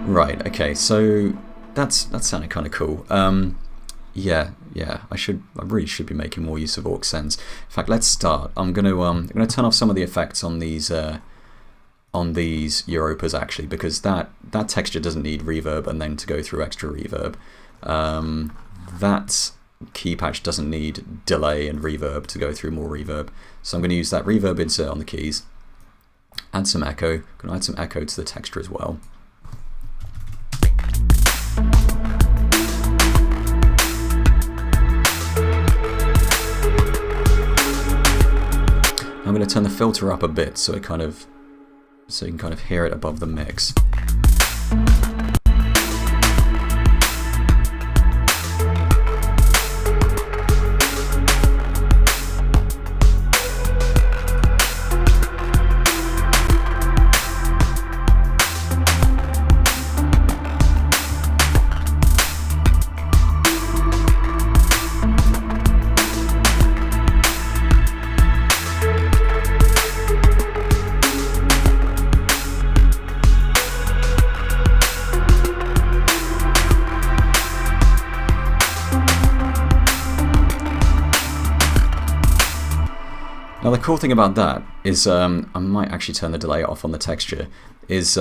Right, okay, so that sounded kind of cool. Yeah, I really should be making more use of aux sends. In fact, let's start. I'm gonna turn off some of the effects on these Europas actually, because that texture doesn't need reverb and then to go through extra reverb. That key patch doesn't need delay and reverb to go through more reverb. So I'm going to use that reverb insert on the keys. Add some echo. I'm going to add some echo to the texture as well. I'm going to turn the filter up a bit so you can kind of hear it above the mix. Now the cool thing about that is I might actually turn the delay off on the texture, is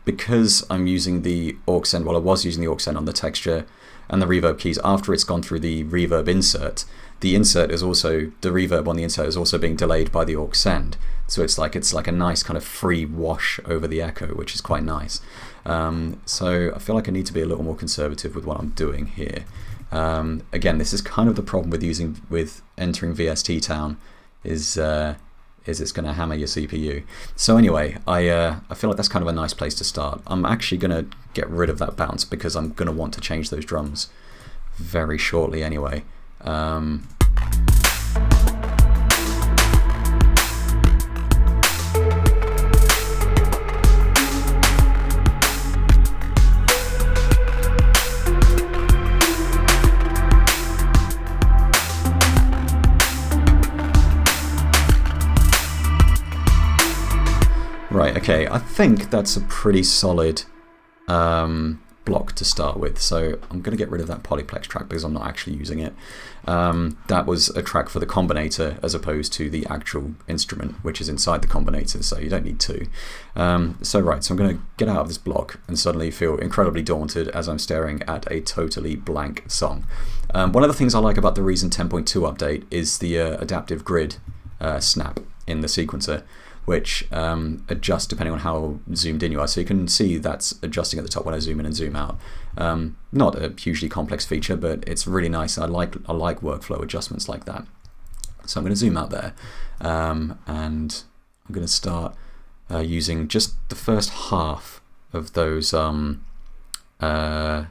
because I'm using the aux send, well I was using the aux send on the texture and the reverb keys after it's gone through the reverb insert, the reverb on the insert is also being delayed by the aux send. So it's like a nice kind of free wash over the echo, which is quite nice. So I feel like I need to be a little more conservative with what I'm doing here. Again, this is kind of the problem with entering VST Town, is it's going to hammer your CPU. So anyway, I feel like that's kind of a nice place to start. I'm actually going to get rid of that bounce because I'm going to want to change those drums very shortly anyway. Right, okay, I think that's a pretty solid block to start with, so I'm going to get rid of that polyplex track because I'm not actually using it. That was a track for the combinator as opposed to the actual instrument, which is inside the combinator, so you don't need two. So I'm going to get out of this block and suddenly feel incredibly daunted as I'm staring at a totally blank song. One of the things I like about the Reason 10.2 update is the adaptive grid snap in the sequencer, which adjusts depending on how zoomed in you are. So you can see that's adjusting at the top when I zoom in and zoom out. Not a hugely complex feature, but it's really nice. I like workflow adjustments like that. So I'm going to zoom out there, and I'm going to start using just the first half of those of that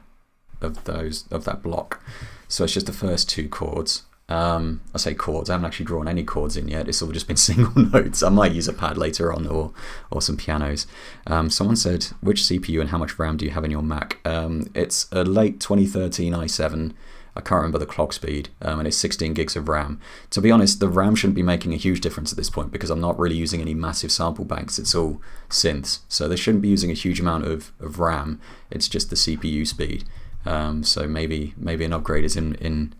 block. So it's just the first two chords. I say chords, I haven't actually drawn any chords in yet, it's all just been single notes. I might use a pad later on or some pianos. Someone said, which CPU and how much RAM do you have in your Mac? It's a late 2013 i7, I can't remember the clock speed, and it's 16 gigs of RAM. To be honest, the RAM shouldn't be making a huge difference at this point because I'm not really using any massive sample banks, it's all synths. So they shouldn't be using a huge amount of RAM, it's just the CPU speed. So maybe an upgrade is in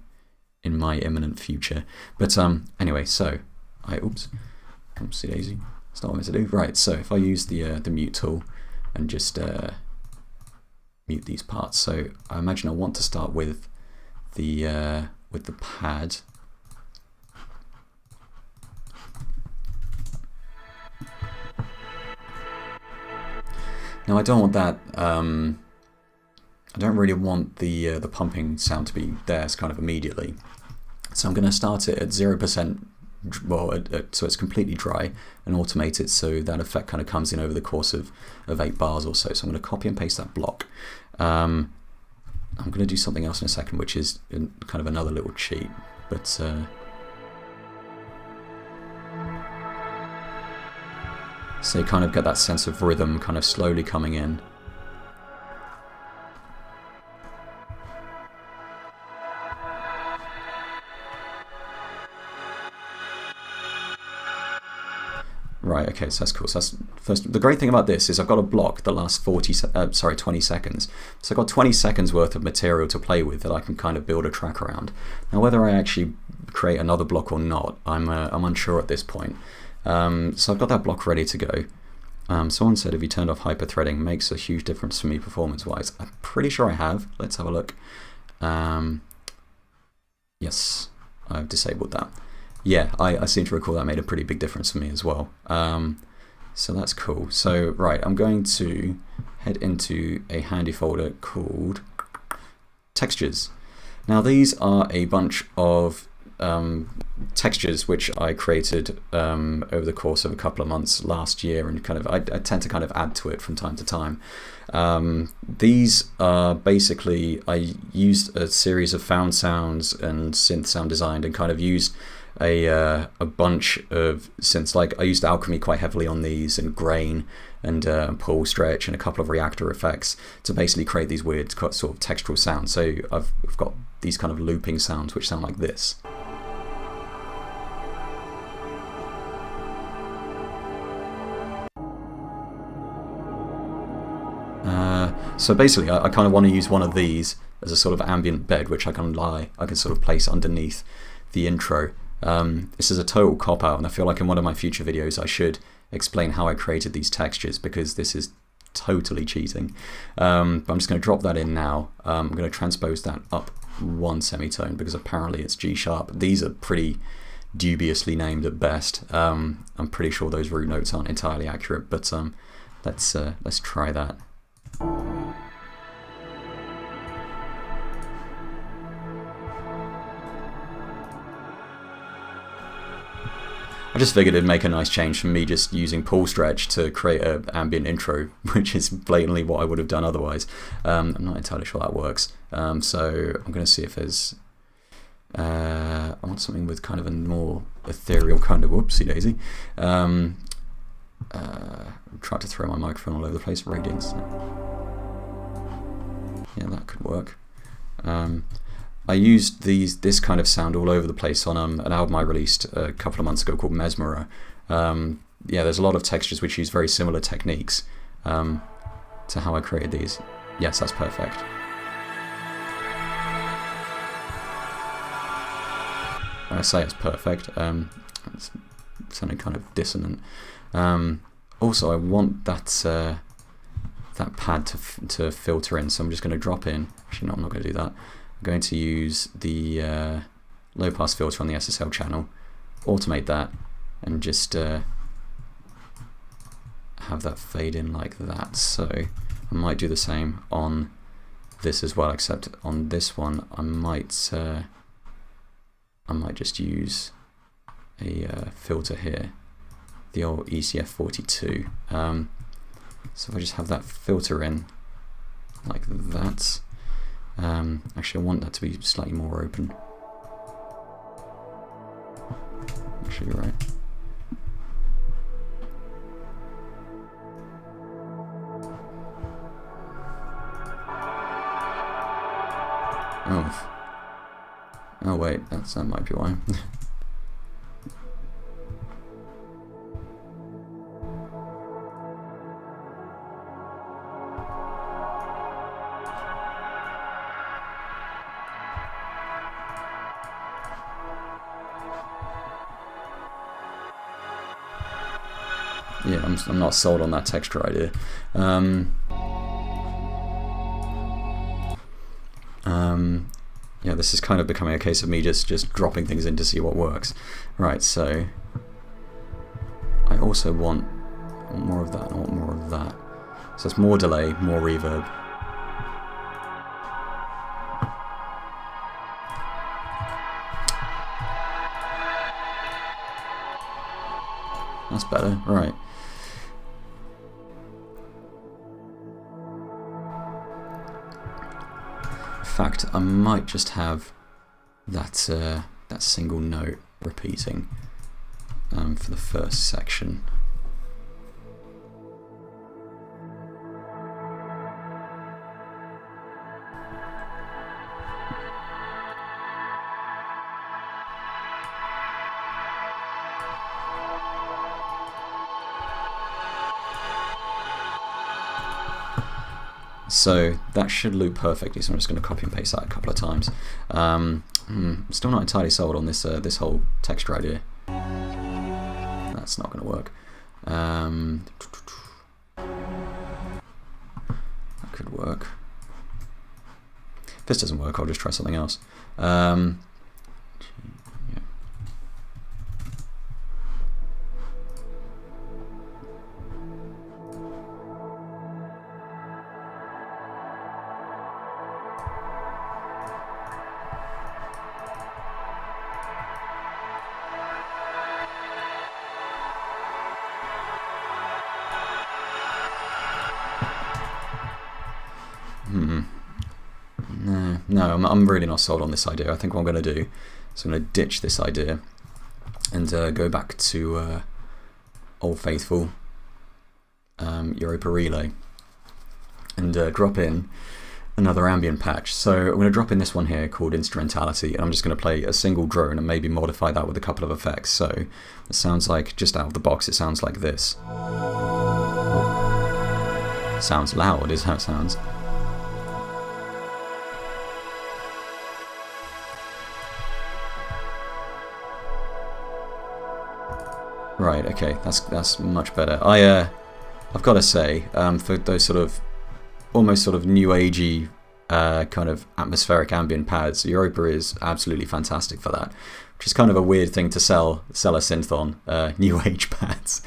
my imminent future. But anyway, so oopsie daisy, that's not what I meant to do. Right, so if I use the mute tool and just mute these parts. So I imagine I want to start with the pad. Now I don't want that. I don't really want the pumping sound to be there kind of immediately. So I'm going to start it at 0%, well, so it's completely dry, and automate it so that effect kind of comes in over the course of 8 bars or so. So I'm going to copy and paste that block. I'm going to do something else in a second, which is kind of another little cheat, but so you kind of get that sense of rhythm kind of slowly coming in. Right, okay, so that's cool. So that's first. The great thing about this is I've got a block that lasts 20 seconds. So I've got 20 seconds worth of material to play with that I can kind of build a track around. Now, whether I actually create another block or not, I'm unsure at this point. So I've got that block ready to go. Someone said if you turned off hyper-threading, makes a huge difference for me performance-wise. I'm pretty sure I have. Let's have a look. Yes, I've disabled that. Yeah, I seem to recall that made a pretty big difference for me as well. So that's cool. So right, I'm going to head into a handy folder called Textures. Now these are a bunch of textures which I created over the course of a couple of months last year, and kind of I tend to kind of add to it from time to time. These are basically, I used a series of found sounds and synth sound design and kind of used a bunch of synths. Like I used Alchemy quite heavily on these, and Grain and Pull Stretch and a couple of Reaktor effects to basically create these weird sort of textural sounds. So I've got these kind of looping sounds which sound like this. So basically I kind of want to use one of these as a sort of ambient bed which I can sort of place underneath the intro. This is a total cop-out, and I feel like in one of my future videos I should explain how I created these textures, because this is totally cheating. But I'm just going to drop that in now. I'm going to transpose that up 1 semitone because apparently it's G sharp. These are pretty dubiously named at best. I'm pretty sure those root notes aren't entirely accurate, but let's try that. I just figured it'd make a nice change from me just using Pull Stretch to create an ambient intro, which is blatantly what I would have done otherwise. I'm not entirely sure that works. So I'm going to see if there's... I want something with kind of a more ethereal kind of... Whoopsie daisy. Tried to throw my microphone all over the place. Radiance. Yeah, that could work. I used this kind of sound all over the place on an album I released a couple of months ago called Mesmerer. Yeah, there's a lot of textures which use very similar techniques to how I created these. Yes, that's perfect. When I say it's perfect, it's sounding kind of dissonant. Also, I want that pad to filter in, so I'm just going to drop in. Actually, no, I'm not going to do that. I'm going to use the low pass filter on the SSL channel, automate that, and just have that fade in like that. So I might do the same on this as well, except on this one I might just use a filter here, the old ECF42. So if I just have that filter in like that. Actually, I want that to be slightly more open. Actually, you're right. Oh wait, that might be why. yeah, I'm not sold on that texture idea. Yeah, this is kind of becoming a case of me just dropping things in to see what works. Right, so I also want more of that, I want more of that. So it's more delay, more reverb. That's better, right. In fact, I might just have that that single note repeating for the first section. So that should loop perfectly, so I'm just going to copy and paste that a couple of times. I'm still not entirely sold on this this whole texture idea. That's not going to work. That could work. If this doesn't work, I'll just try something else. Yeah. No, I'm really not sold on this idea. I think what I'm going to do is I'm going to ditch this idea and go back to Old Faithful Europa Relay and drop in another ambient patch. So I'm going to drop in this one here called Instrumentality, and I'm just going to play a single drone and maybe modify that with a couple of effects. So it sounds like, just out of the box, it sounds like this. Sounds loud, is how it sounds. Right, okay, that's much better. I've got to say, for those sort of almost sort of new agey kind of atmospheric ambient pads, Europa is absolutely fantastic for that. Which is kind of a weird thing to sell a synth on, new age pads.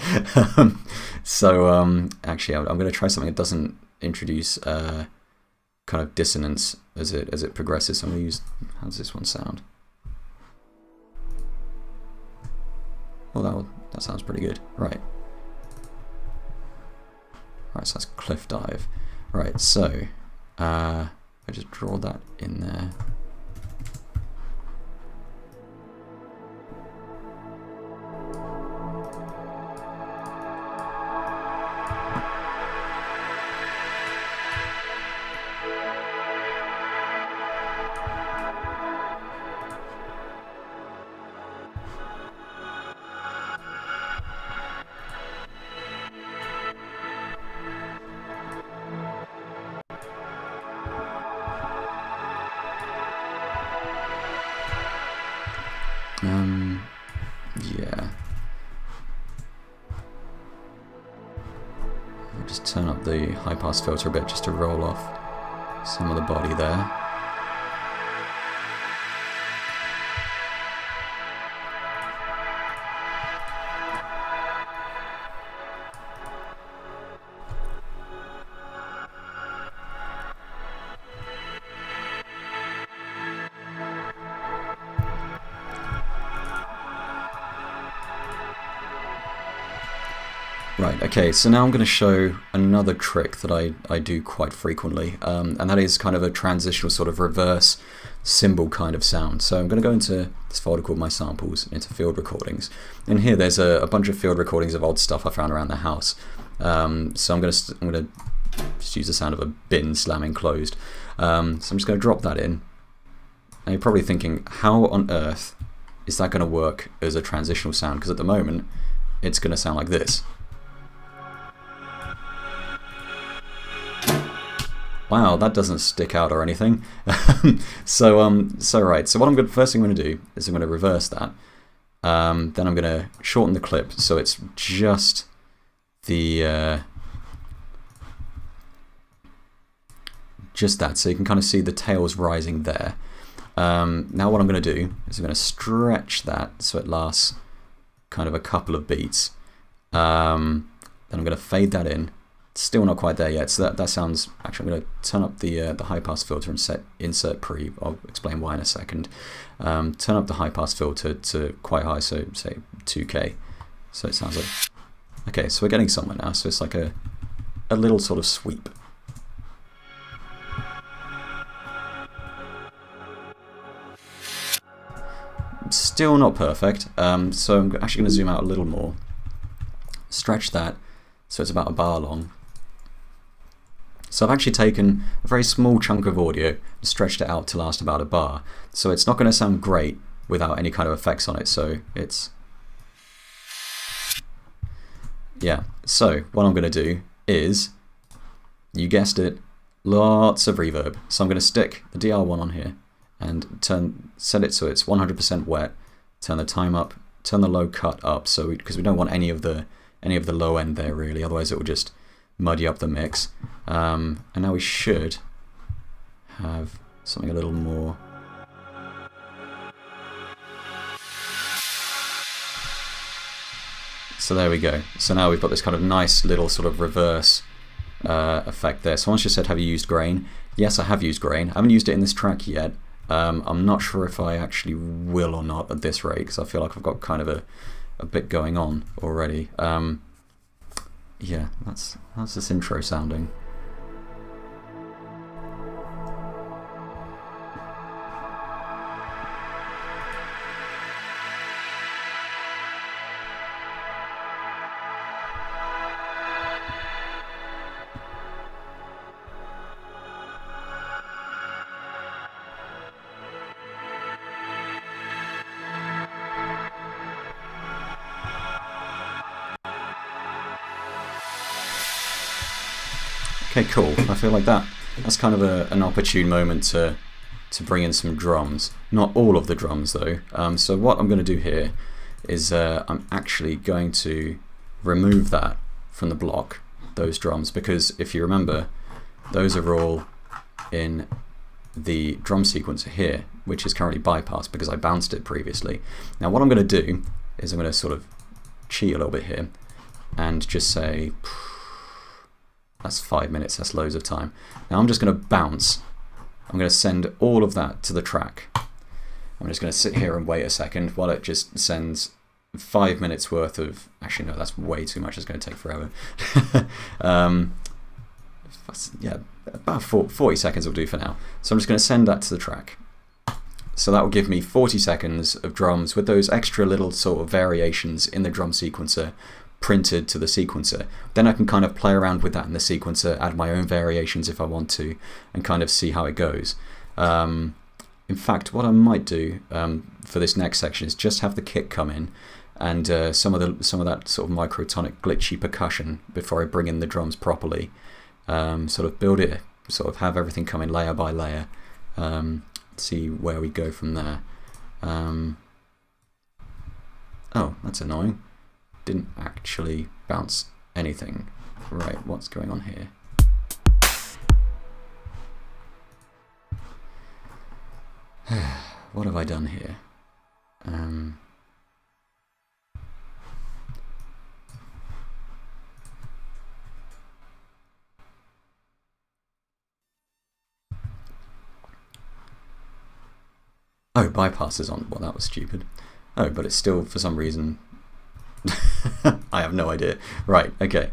So actually, I'm going to try something that doesn't introduce kind of dissonance as it progresses. So I'm going to use, how does this one sound? Well, that sounds pretty good. Right. Right, so that's Cliff Dive. Right, so I just draw that in there. Yeah. I'll just turn up the high pass filter a bit just to roll off some of the body there. Right, okay, so now I'm going to show another trick that I do quite frequently, and that is kind of a transitional sort of reverse cymbal kind of sound. So I'm going to go into this folder called My Samples, into field recordings. In here there's a bunch of field recordings of odd stuff I found around the house. So I'm going to just use the sound of a bin slamming closed. So I'm just going to drop that in. And you're probably thinking, how on earth is that going to work as a transitional sound? Because at the moment it's going to sound like this. Wow, that doesn't stick out or anything. So right. So what first thing I'm going to do is I'm going to reverse that. Then I'm going to shorten the clip so it's just the just that, so you can kind of see the tails rising there. Now what I'm going to do is I'm going to stretch that so it lasts kind of a couple of beats. Then I'm going to fade that in. Still not quite there yet, so that sounds... Actually, I'm going to turn up the high-pass filter and set insert pre. I'll explain why in a second. Turn up the high-pass filter to quite high, so say 2K. So it sounds like... Okay, so we're getting somewhere now, so it's like a little sort of sweep. Still not perfect, so I'm actually going to zoom out a little more. Stretch that so it's about a bar long. So I've actually taken a very small chunk of audio and stretched it out to last about a bar. So it's not going to sound great without any kind of effects on it. So it's... Yeah, so what I'm going to do is, you guessed it, lots of reverb. So I'm going to stick the DR1 on here and set it so it's 100% wet, turn the time up, turn the low cut up, so because we don't want any of the low end there really, otherwise it will just muddy up the mix. And now we should have something a little more. So there we go. So now we've got this kind of nice little sort of reverse effect there. Someone just said, have you used grain? Yes, I have used grain. I haven't used it in this track yet. I'm not sure if I actually will or not at this rate, because I feel like I've got kind of a bit going on already. Yeah, that's this intro sounding. Okay, cool. I feel like that's kind of an opportune moment to bring in some drums. Not all of the drums though. So what I'm going to do here is I'm actually going to remove that from the block, those drums, because if you remember, those are all in the drum sequencer here, which is currently bypassed because I bounced it previously. Now what I'm going to do is I'm going to sort of cheat a little bit here and just say... That's 5 minutes, that's loads of time. Now I'm just going to bounce. I'm going to send all of that to the track. I'm just going to sit here and wait a second while it just sends 5 minutes worth of... Actually, no, that's way too much. It's going to take forever. Yeah, about 40 seconds will do for now. So I'm just going to send that to the track. So that will give me 40 seconds of drums with those extra little sort of variations in the drum sequencer printed to the sequencer. Then I can kind of play around with that in the sequencer, add my own variations if I want to, and kind of see how it goes. In fact, what I might do for this next section is just have the kick come in and some of that sort of microtonic glitchy percussion before I bring in the drums properly. Sort of build it, sort of have everything come in layer by layer. See where we go from there. Oh, that's annoying. Didn't actually bounce anything. Right, what's going on here? What have I done here? Oh, bypass is on. Well, that was stupid. Oh, but it's still, for some reason... I have no idea. Right, okay.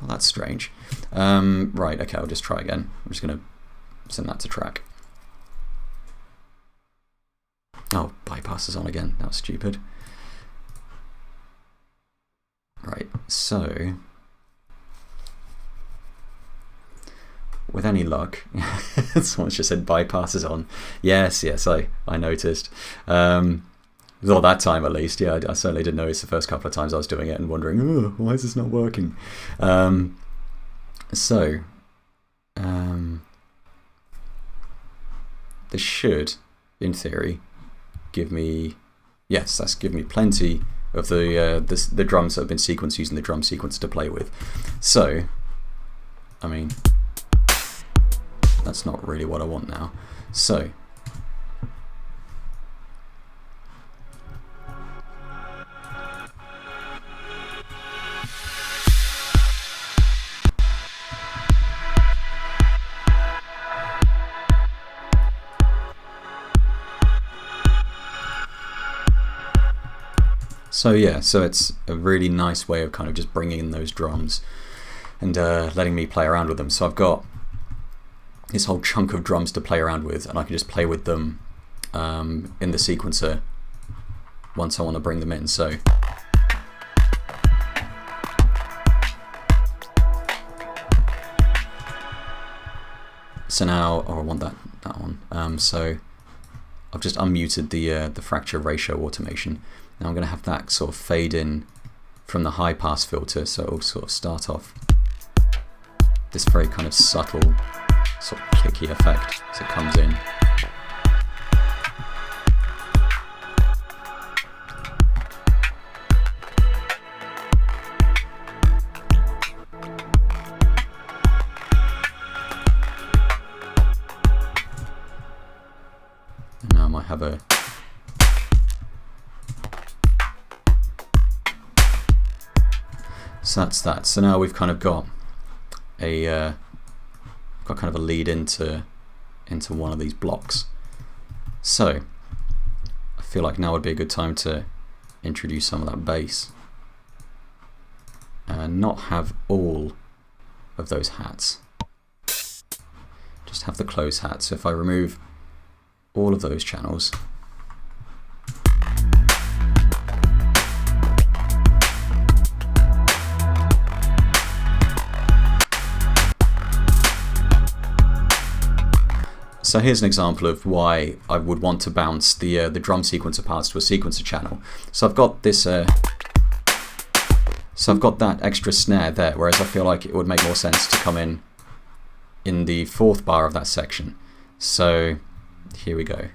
Well, that's strange. Right, okay, I'll just try again. I'm just going to send that to track. Oh, bypass is on again. That was stupid. Right, so... with any luck, someone's just said bypass is on. Yes, I noticed. Well, that time at least, yeah, I certainly did notice the first couple of times I was doing it and wondering, oh, why is this not working? This should, in theory, give me, yes, that's given me plenty of the drums that have been sequenced using the drum sequencer to play with. So, I mean, that's not really what I want now. So, yeah, so it's a really nice way of kind of just bringing in those drums and letting me play around with them. So I've got this whole chunk of drums to play around with, and I can just play with them in the sequencer once I want to bring them in. So now, I want that one. So I've just unmuted the fracture ratio automation. Now I'm going to have that sort of fade in from the high pass filter, so it'll sort of start off this very kind of subtle sort of clicky effect as it comes in. And now I might have a So that's that. So now we've kind of got a kind of a lead into one of these blocks. So I feel like now would be a good time to introduce some of that bass and not have all of those hats. Just have the close hat. So if I remove all of those channels, so here's an example of why I would want to bounce the drum sequencer parts to a sequencer channel. So I've got this, so I've got that extra snare there, whereas I feel like it would make more sense to come in the fourth bar of that section. So here we go.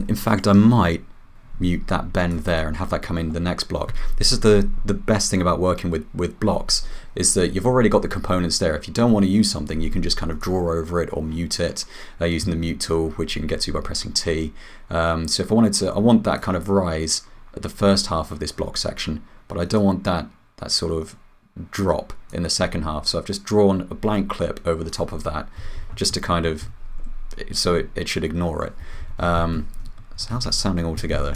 In fact, I might mute that bend there and have that come in the next block. This is the best thing about working with blocks, is that you've already got the components there. If you don't want to use something, you can just kind of draw over it or mute it using the mute tool, which you can get to by pressing T. So if I wanted to, I want that kind of rise at the first half of this block section, but I don't want that sort of drop in the second half. So I've just drawn a blank clip over the top of that, just to kind of, so it should ignore it. So how's that sounding all together?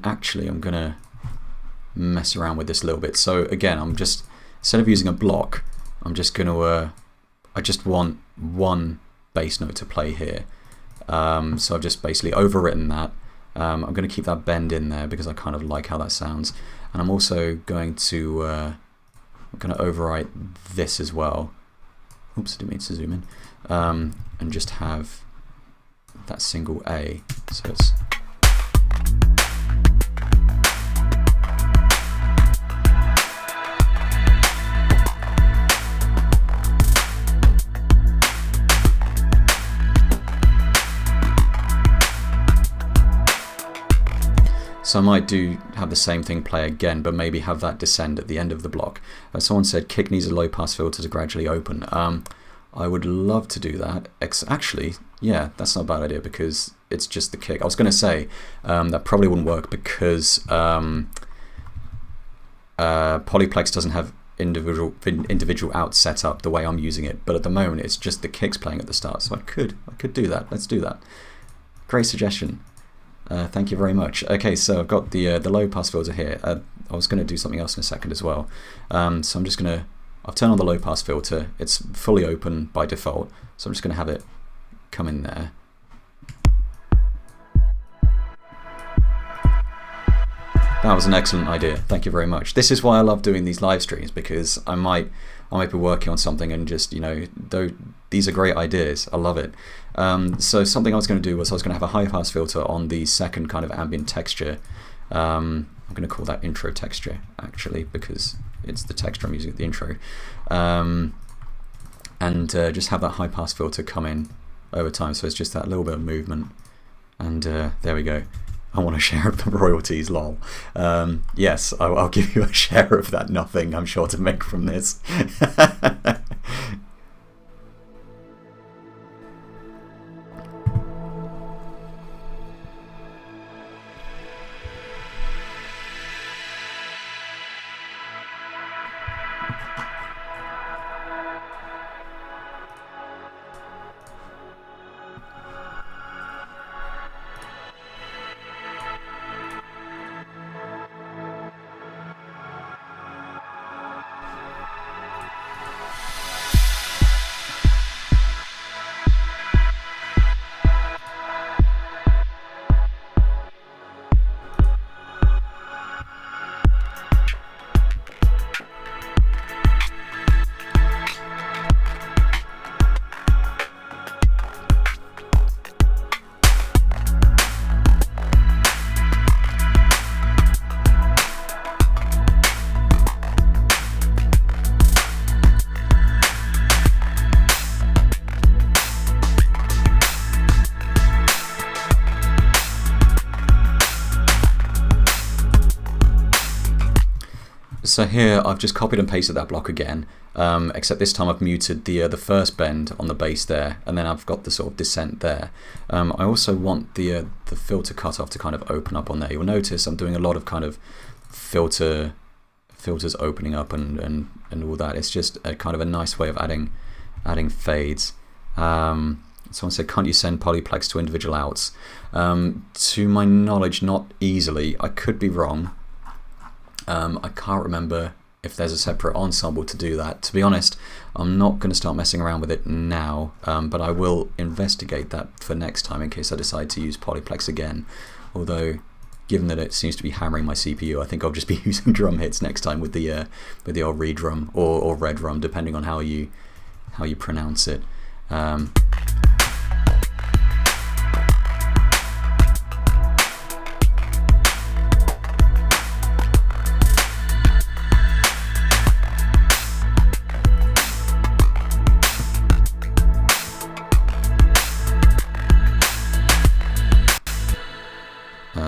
Actually, I'm gonna mess around with this a little bit. So again, I'm just, instead of using a block, I'm just gonna I just want one bass note to play here. So I've just basically overwritten that. I'm going to keep that bend in there because I kind of like how that sounds, and I'm also going to overwrite this as well. Oops, I didn't mean to zoom in. And just have that single A. So it's So I might have the same thing play again, but maybe have that descend at the end of the block. Someone said kick needs a low pass filter to gradually open. I would love to do that. Actually, yeah, that's not a bad idea because it's just the kick. I was going to say that probably wouldn't work because Polyplex doesn't have individual outs set up the way I'm using it, but at the moment it's just the kicks playing at the start, so I could do that. Let's do that. Great suggestion. Thank you very much. Okay, so I've got the low pass filter here. I was going to do something else in a second as well. So I'm just going to, I've turned on the low pass filter. It's fully open by default, so I'm just going to have it come in there. That was an excellent idea. Thank you very much. This is why I love doing these live streams, because I might be working on something and just, these are great ideas. I love it. So something I was going to do was I was going to have a high pass filter on the second kind of ambient texture. I'm going to call that intro texture actually, because it's the texture I'm using at the intro. And just have that high pass filter come in over time. So it's just that little bit of movement. And there we go. I want a share of the royalties, lol. Yes, I'll give you a share of that nothing I'm sure to make from this. So here I've just copied and pasted that block again, except this time I've muted the first bend on the bass there, and then I've got the sort of descent there. I also want the filter cutoff to kind of open up on there. You'll notice I'm doing a lot of kind of filters opening up and all that. It's just a kind of a nice way of adding fades. Someone said, can't you send Polyplex to individual outs? To my knowledge, not easily. I could be wrong. I can't remember if there's a separate ensemble to do that. To be honest, I'm not going to start messing around with it now, but I will investigate that for next time in case I decide to use Polyplex again. Although, given that it seems to be hammering my CPU, I think I'll just be using drum hits next time with the old redrum or red drum, depending on how you pronounce it.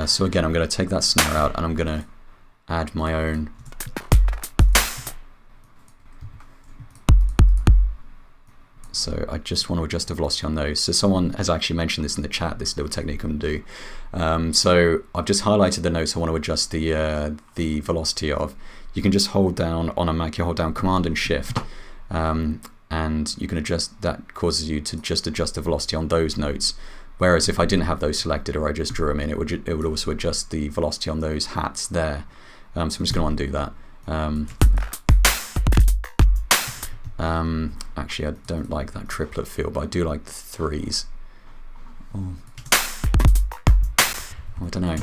So again, I'm going to take that snare out and I'm going to add my own. So I just want to adjust the velocity on those. So someone has actually mentioned this in the chat, this little technique I'm going to do. So I've just highlighted the notes I want to adjust the velocity of. You can just hold down on a Mac, you hold down Command and Shift, and you can adjust, that causes you to just adjust the velocity on those notes. Whereas if I didn't have those selected or I just drew them in, it would also adjust the velocity on those hats there. So I'm just going to undo that. Actually, I don't like that triplet feel, but I do like the threes. Oh, I don't know.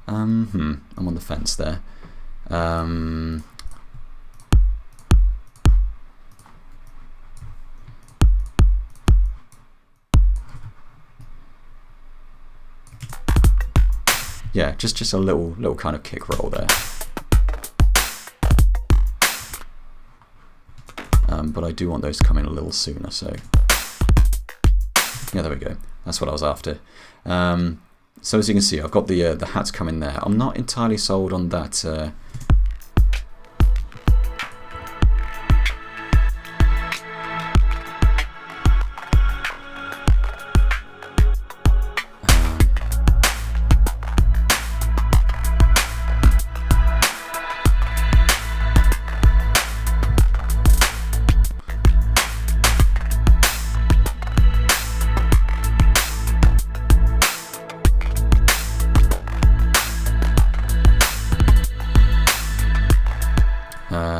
I'm on the fence there. Yeah, just a little kind of kick roll there. But I do want those to come in a little sooner, so yeah, there we go. That's what I was after. So as you can see, I've got the hats coming there. I'm not entirely sold on that.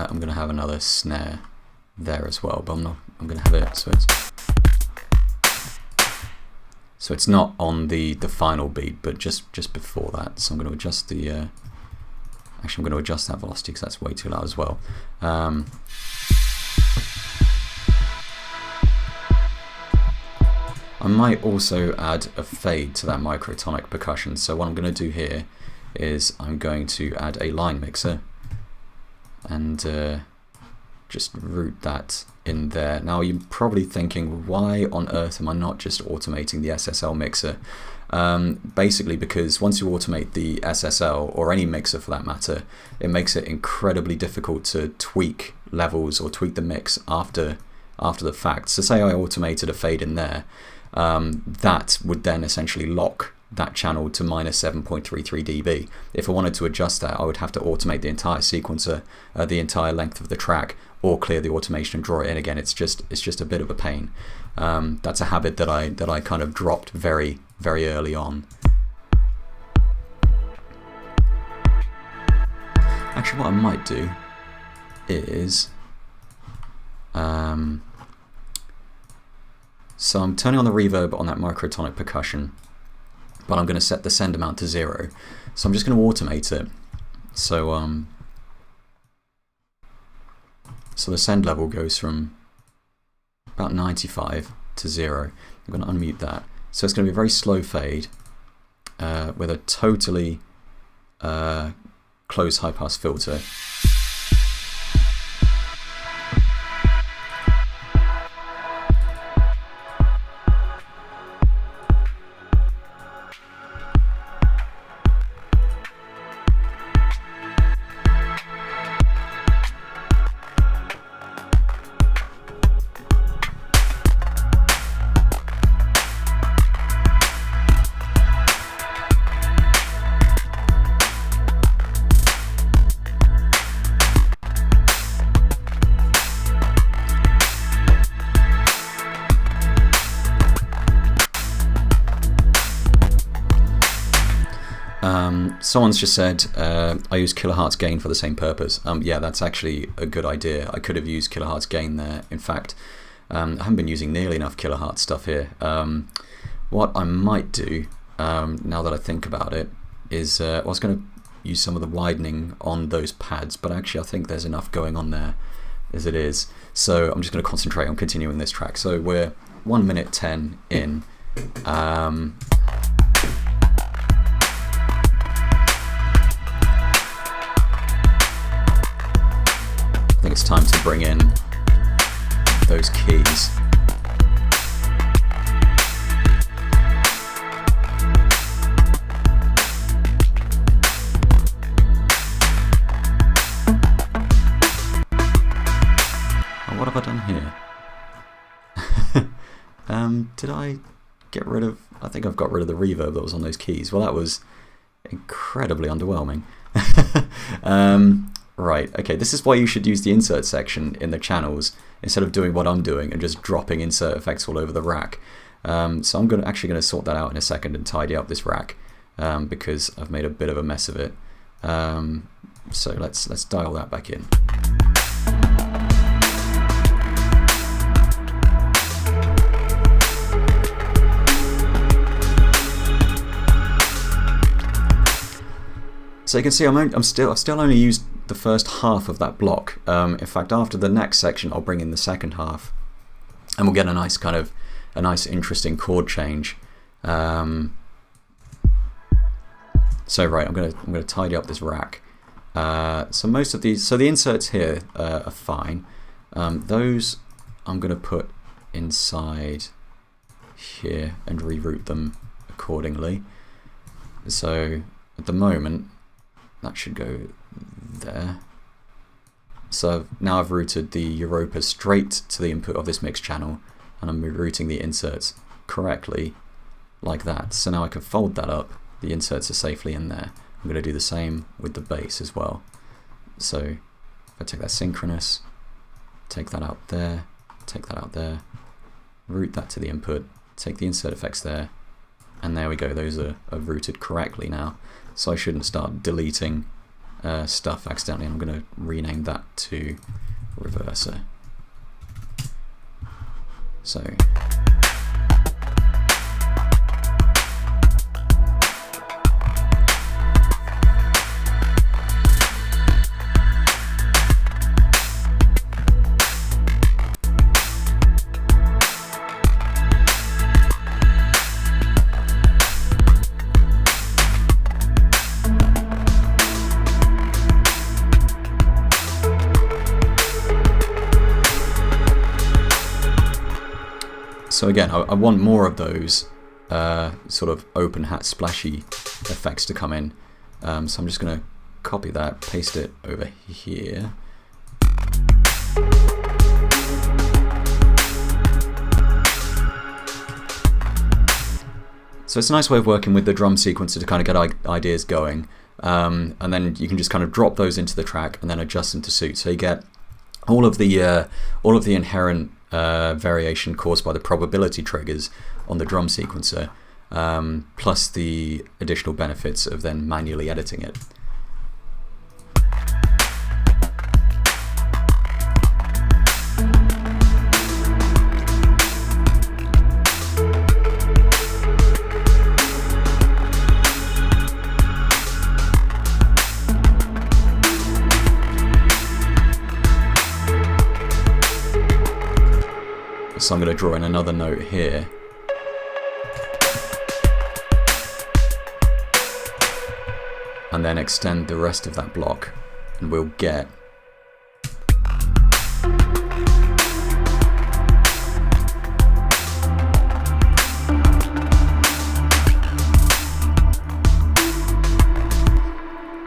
I'm going to have another snare there as well, but I'm going to have it so it's not on the final beat, but just before that. So I'm going to adjust the actually I'm going to adjust that velocity because that's way too loud as well. I might also add a fade to that microtonic percussion. So what I'm going to do here is I'm going to add a line mixer and just route that in there. Now you're probably thinking, why on earth am I not just automating the SSL mixer? Basically because once you automate the SSL, or any mixer for that matter, it makes it incredibly difficult to tweak levels or tweak the mix after the fact. So say I automated a fade in there, that would then essentially lock that channel to minus 7.33 dB. If I wanted to adjust that, I would have to automate the entire sequencer, the entire length of the track, or clear the automation and draw it in again. It's just a bit of a pain. That's a habit that I kind of dropped very early on. Actually, what I might do is so I'm turning on the reverb on that microtonic percussion, but I'm going to set the send amount to 0. So I'm just going to automate it. So so the send level goes from about 95 to 0. I'm going to unmute that. So it's going to be a very slow fade with a totally closed high pass filter. Someone's just said, I use kilohertz gain for the same purpose. Yeah, that's actually a good idea. I could have used kilohertz gain there. In fact, I haven't been using nearly enough kilohertz stuff here. What I might do, now that I think about it, is I was going to use some of the widening on those pads, but actually I think there's enough going on there as it is. So I'm just going to concentrate on continuing this track. So we're 1 minute 10 in. I think it's time to bring in those keys. Oh, what have I done here? Did I get rid of... I think I've got rid of the reverb that was on those keys. Well, that was incredibly underwhelming. Right, okay, this is why you should use the insert section in the channels instead of doing what I'm doing and just dropping insert effects all over the rack. So I'm actually going to sort that out in a second and tidy up this rack because I've made a bit of a mess of it. So let's dial that back in. So you can see I've still only used the first half of that block. In fact, after the next section, I'll bring in the second half, and we'll get a nice interesting chord change. So right, I'm gonna tidy up this rack. So most of these, so the inserts here are fine. Those I'm gonna put inside here and reroute them accordingly. So at the moment that should go there. So now I've routed the Europa straight to the input of this mix channel, and I'm routing the inserts correctly like that. So now I can fold that up, the inserts are safely in there. I'm going to do the same with the bass as well. So if I take that synchronous, take that out there, take that out there, route that to the input, take the insert effects there, and there we go, those are routed correctly now. So I shouldn't start deleting stuff accidentally. I'm going to rename that to reverser. So So again, I want more of those sort of open hat splashy effects to come in. So I'm just going to copy that, paste it over here. So it's a nice way of working with the drum sequencer to kind of get ideas going. And then you can just kind of drop those into the track and then adjust them to suit. So you get all of the inherent variation caused by the probability triggers on the drum sequencer, plus the additional benefits of then manually editing it. So I'm going to draw in another note here. And then extend the rest of that block, and we'll get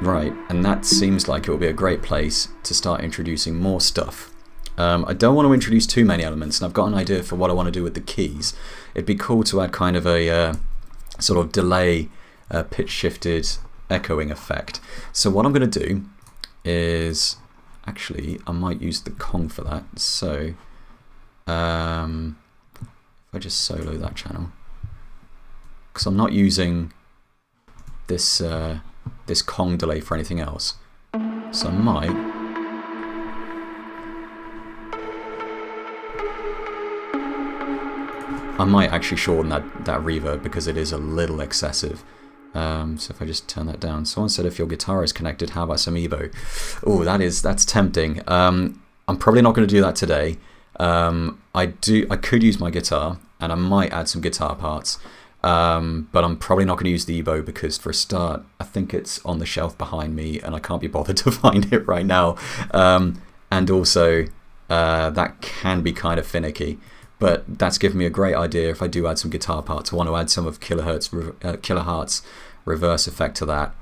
right, and that seems like it will be a great place to start introducing more stuff. I don't want to introduce too many elements, and I've got an idea for what I want to do with the keys. It'd be cool to add kind of a sort of delay, pitch shifted echoing effect. So what I'm going to do is, actually I might use the Kong for that. So if I just solo that channel, because I'm not using this this Kong delay for anything else, so I might actually shorten that reverb because it is a little excessive. So if I just turn that down. Someone said if your guitar is connected, how about some EBO? Oh, that's tempting. I'm probably not going to do that today. I could use my guitar, and I might add some guitar parts, but I'm probably not going to use the EBO because, for a start, I think it's on the shelf behind me, and I can't be bothered to find it right now. And also, that can be kind of finicky. But that's given me a great idea. If I do add some guitar parts, I want to add some of Kiloheart's reverse effect to that.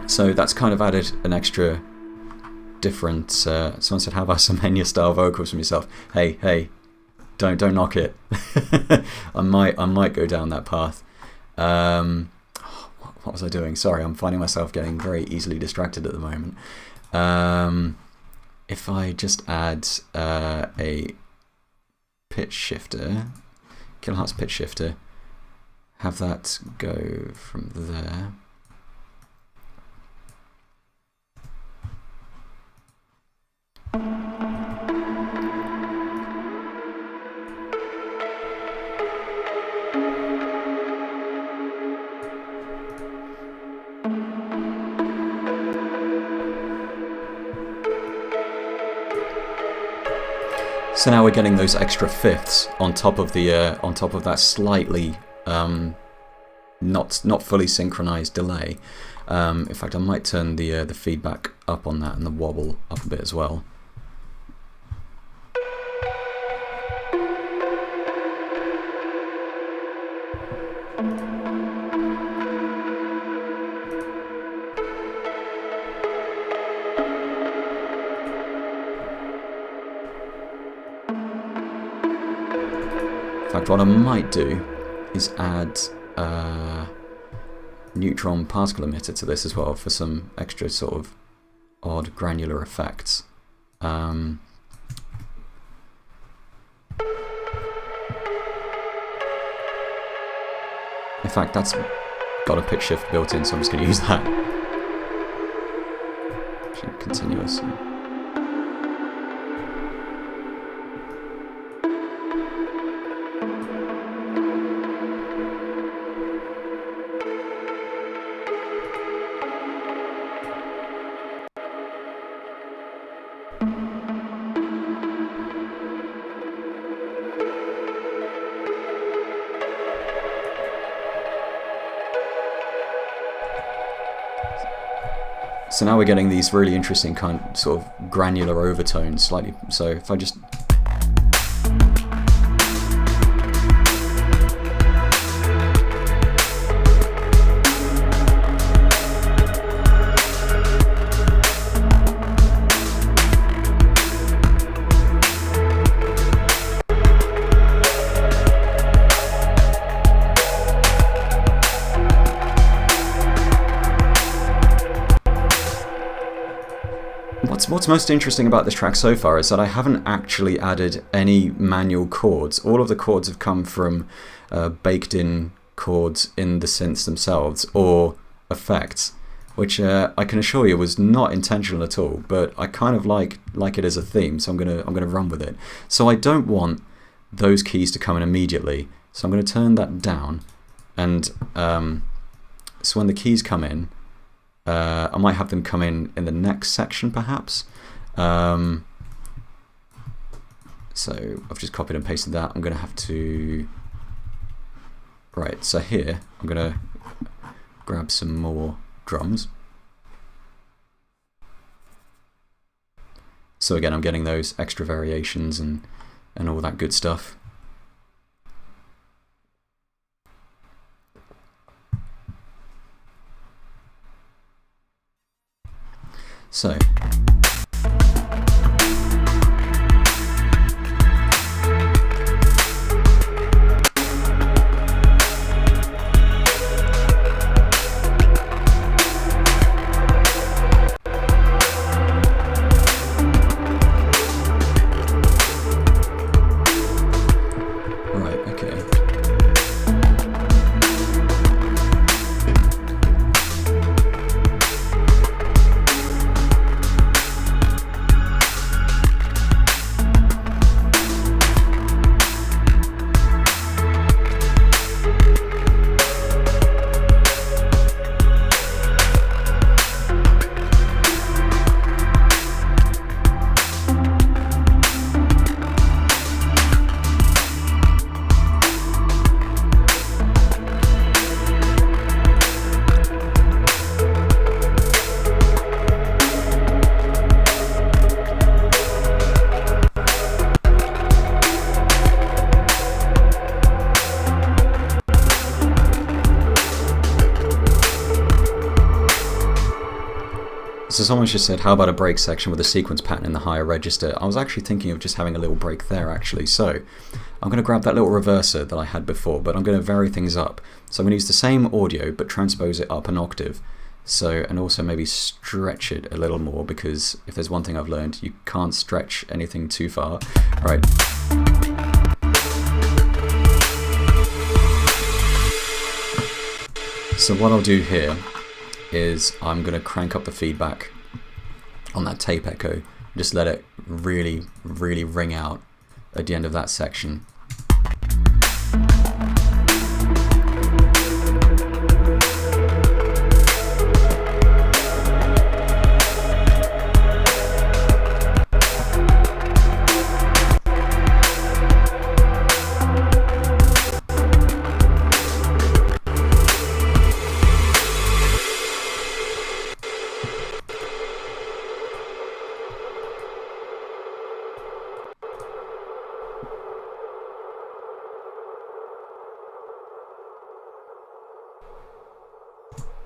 So that's kind of added an extra different. Someone said, "How about some Enya style vocals from yourself?" Hey. Don't knock it. I might go down that path. What was I doing? Sorry, I'm finding myself getting very easily distracted at the moment. If I just add a pitch shifter, Kiloheart's pitch shifter, have that go from there. So now we're getting those extra fifths on top of the that slightly not fully synchronized delay. In fact, I might turn the feedback up on that and the wobble up a bit as well. In fact, what I might do is add neutron particle emitter to this as well for some extra sort of odd granular effects. In fact, that's got a pitch shift built in, so I'm just going to use that. Actually, continuous. So now we're getting these really interesting sort of granular overtones slightly. So if I just What's most interesting about this track so far is that I haven't actually added any manual chords. All of the chords have come from baked in chords in the synths themselves or effects, which I can assure you was not intentional at all, but I kind of like it as a theme, so I'm gonna run with it. So I don't want those keys to come in immediately, so I'm going to turn that down, and so when the keys come in, I might have them come in the next section perhaps. So I've just copied and pasted that. I'm going to have to... Right, so here I'm going to grab some more drums. So again, I'm getting those extra variations and all that good stuff. So someone just said, how about a break section with a sequence pattern in the higher register? I was actually thinking of just having a little break there actually. So I'm going to grab that little reverser that I had before, but I'm going to vary things up. So I'm going to use the same audio but transpose it up an octave. So, and also maybe stretch it a little more, because if there's one thing I've learned, you can't stretch anything too far. All right. So what I'll do here is I'm going to crank up the feedback on that tape echo, just let it really, really ring out at the end of that section.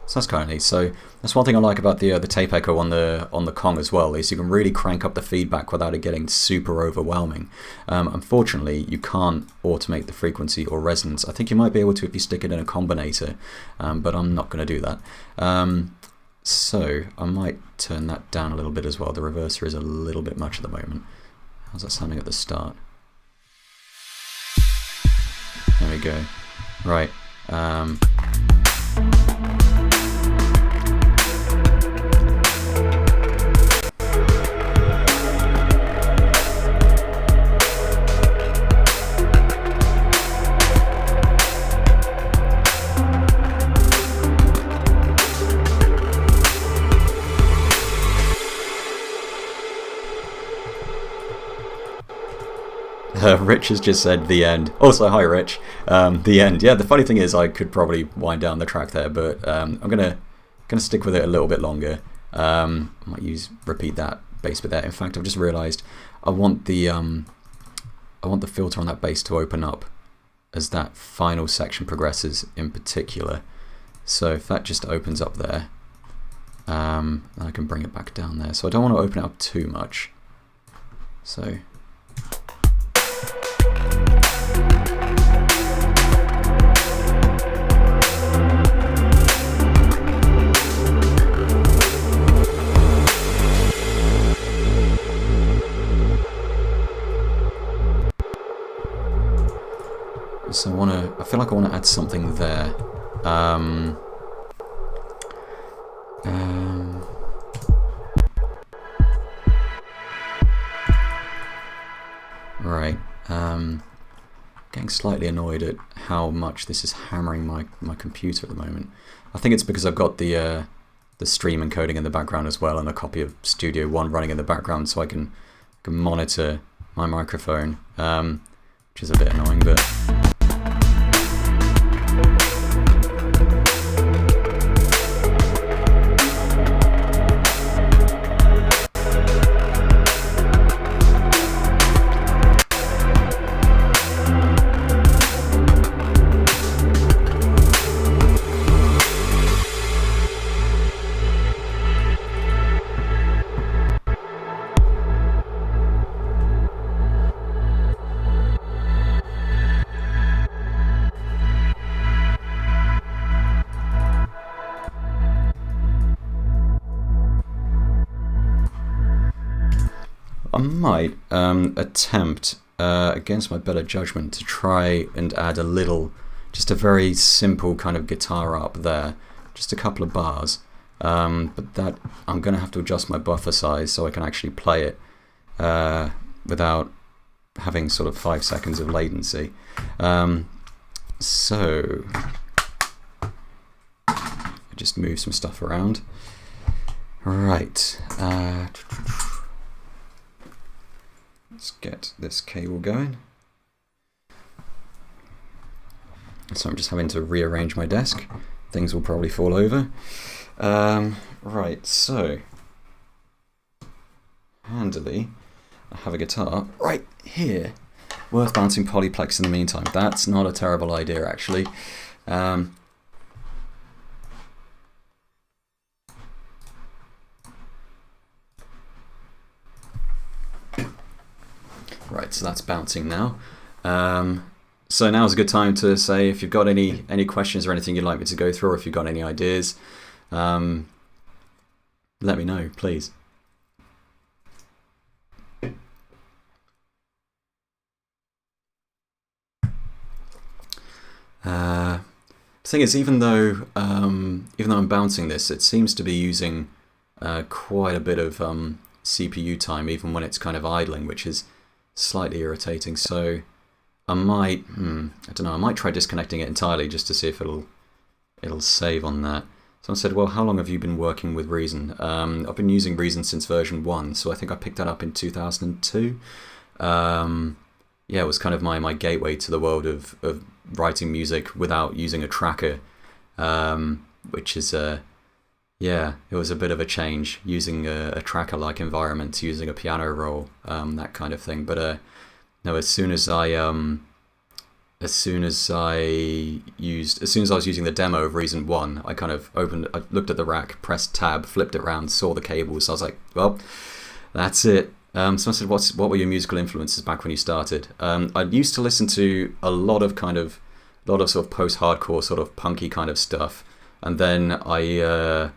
So that's kind of neat. So that's one thing I like about the tape echo on the Kong as well, is you can really crank up the feedback without it getting super overwhelming. Unfortunately, you can't automate the frequency or resonance. I think you might be able to if you stick it in a combinator, but I'm not going to do that. So I might turn that down a little bit as well. The reverser is a little bit much at the moment. How's that sounding at the start? There we go. Right. Rich has just said the end. Also, hi Rich. The end. Yeah, the funny thing is I could probably wind down the track there, but I'm gonna stick with it a little bit longer. I might repeat that bass bit there. In fact, I've just realised I want the filter on that bass to open up as that final section progresses in particular. So if that just opens up there, then I can bring it back down there. So I don't want to open it up too much. So. So I feel like I want to add something there. Right. Getting slightly annoyed at how much this is hammering my computer at the moment. I think it's because I've got the stream encoding in the background as well, and a copy of Studio One running in the background, so I can monitor my microphone, which is a bit annoying, but. I might attempt, against my better judgment, to try and add just a very simple kind of guitar up there, just a couple of bars, but that I'm going to have to adjust my buffer size so I can actually play it without having sort of 5 seconds of latency. So I just move some stuff around. Right. Let's get this cable going. So I'm just having to rearrange my desk. Things will probably fall over. Right, so handily, I have a guitar right here. Worth bouncing polyplex in the meantime. That's not a terrible idea, actually. Right, so that's bouncing now. So now's a good time to say if you've got any questions or anything you'd like me to go through, or if you've got any ideas, let me know, please. The thing is, even though I'm bouncing this, it seems to be using quite a bit of CPU time, even when it's kind of idling, which is slightly irritating. So I might, I don't know, I might try disconnecting it entirely just to see if it'll save on that. Someone said, well, how long have you been working with Reason? I've been using Reason since version 1, so I think I picked that up in 2002. Yeah, it was kind of my gateway to the world of writing music without using a tracker, which is, yeah, it was a bit of a change, using a tracker-like environment to using a piano roll, that kind of thing. But no, as soon as I as soon as I was using the demo of Reason 1, I kind of I looked at the rack, pressed tab, flipped it around, saw the cables. I was like, well, that's it. So I said, what were your musical influences back when you started? I used to listen to a lot of sort of post-hardcore, sort of punky kind of stuff, and then I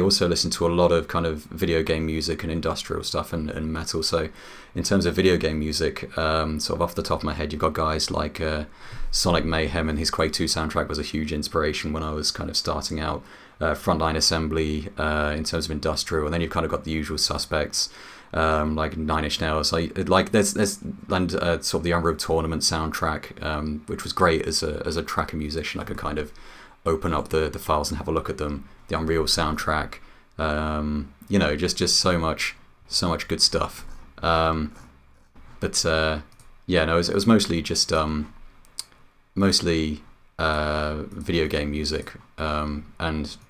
also listened to a lot of kind of video game music and industrial stuff and metal. So in terms of video game music, sort of off the top of my head, you've got guys like Sonic Mayhem, and his Quake 2 soundtrack was a huge inspiration when I was kind of starting out. Frontline Assembly in terms of industrial, and then you've kind of got the usual suspects like Nine Inch Nails. There's sort of the Unreal Tournament soundtrack, which was great as a tracker musician. I could kind of open up the files and have a look at them. The Unreal soundtrack, just so much good stuff. It was mostly just video game music and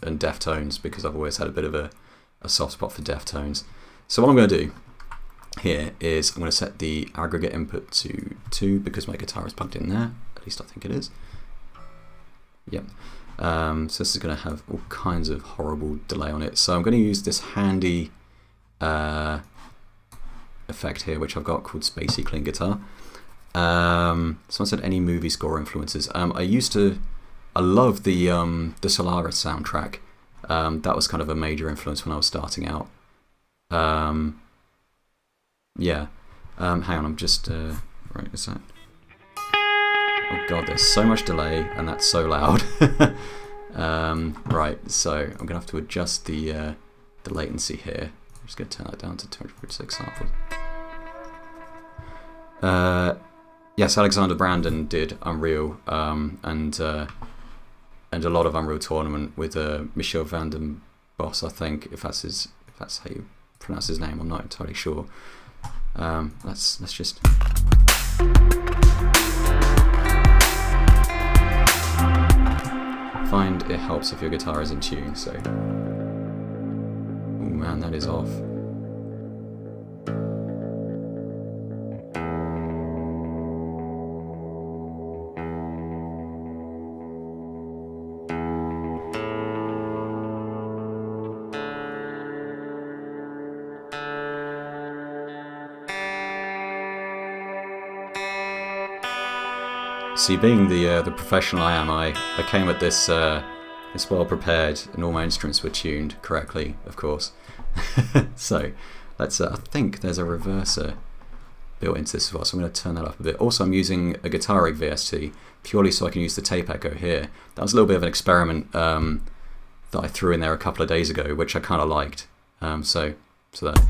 Deftones, because I've always had a bit of a soft spot for Deftones. So what I'm going to do here is I'm going to set the aggregate input to 2 because my guitar is plugged in there. At least I think it is. Yep. So this is going to have all kinds of horrible delay on it. So I'm going to use this handy effect here, which I've got called Spacey Clean Guitar. Someone said any movie score influences. I love the Solaris soundtrack. That was kind of a major influence when I was starting out. Hang on, I'm just right. Is that? Oh god, there's so much delay, and that's so loud. Right, so I'm gonna have to adjust the latency here. I'm just gonna turn that down to 256 samples. Yes, Alexander Brandon did Unreal, and a lot of Unreal Tournament with Michel van den Bos, I think, if that's how you pronounce his name. I'm not entirely sure. Let's just find it helps if your guitar is in tune. So, oh man, that is off. See, being the professional I am, I came at this well prepared, and all my instruments were tuned correctly, of course. So let's. I think there's a reverser built into this as well, so I'm going to turn that up a bit. Also, I'm using a Guitar Rig VST purely so I can use the tape echo here. That was a little bit of an experiment that I threw in there a couple of days ago, which I kind of liked. So that.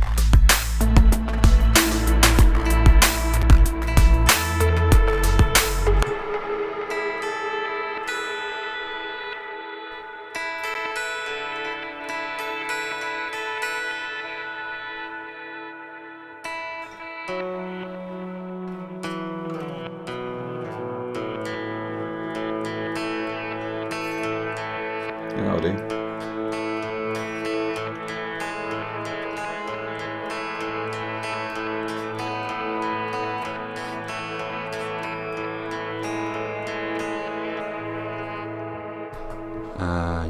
That'll do.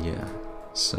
Yeah, so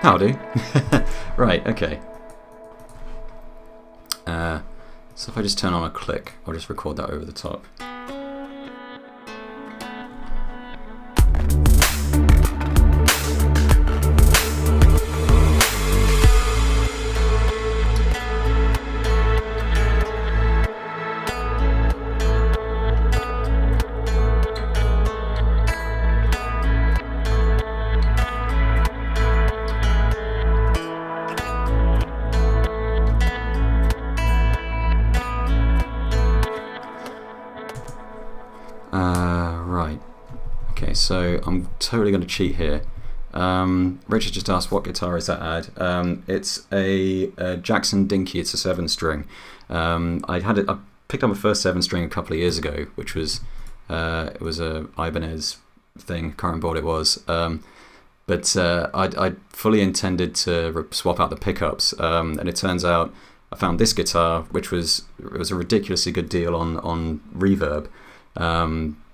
Howdy. Right, okay. So if I just turn on a click, I'll just record that over the top. Right. Okay, so I'm totally going to cheat here. Richard just asked, what guitar is that ad? It's a Jackson Dinky. It's a 7-string. I picked up my first 7-string a couple of years ago, which was it was a Ibanez thing. Can't remember what it was. But I fully intended to swap out the pickups, and it turns out I found this guitar, which was a ridiculously good deal on Reverb.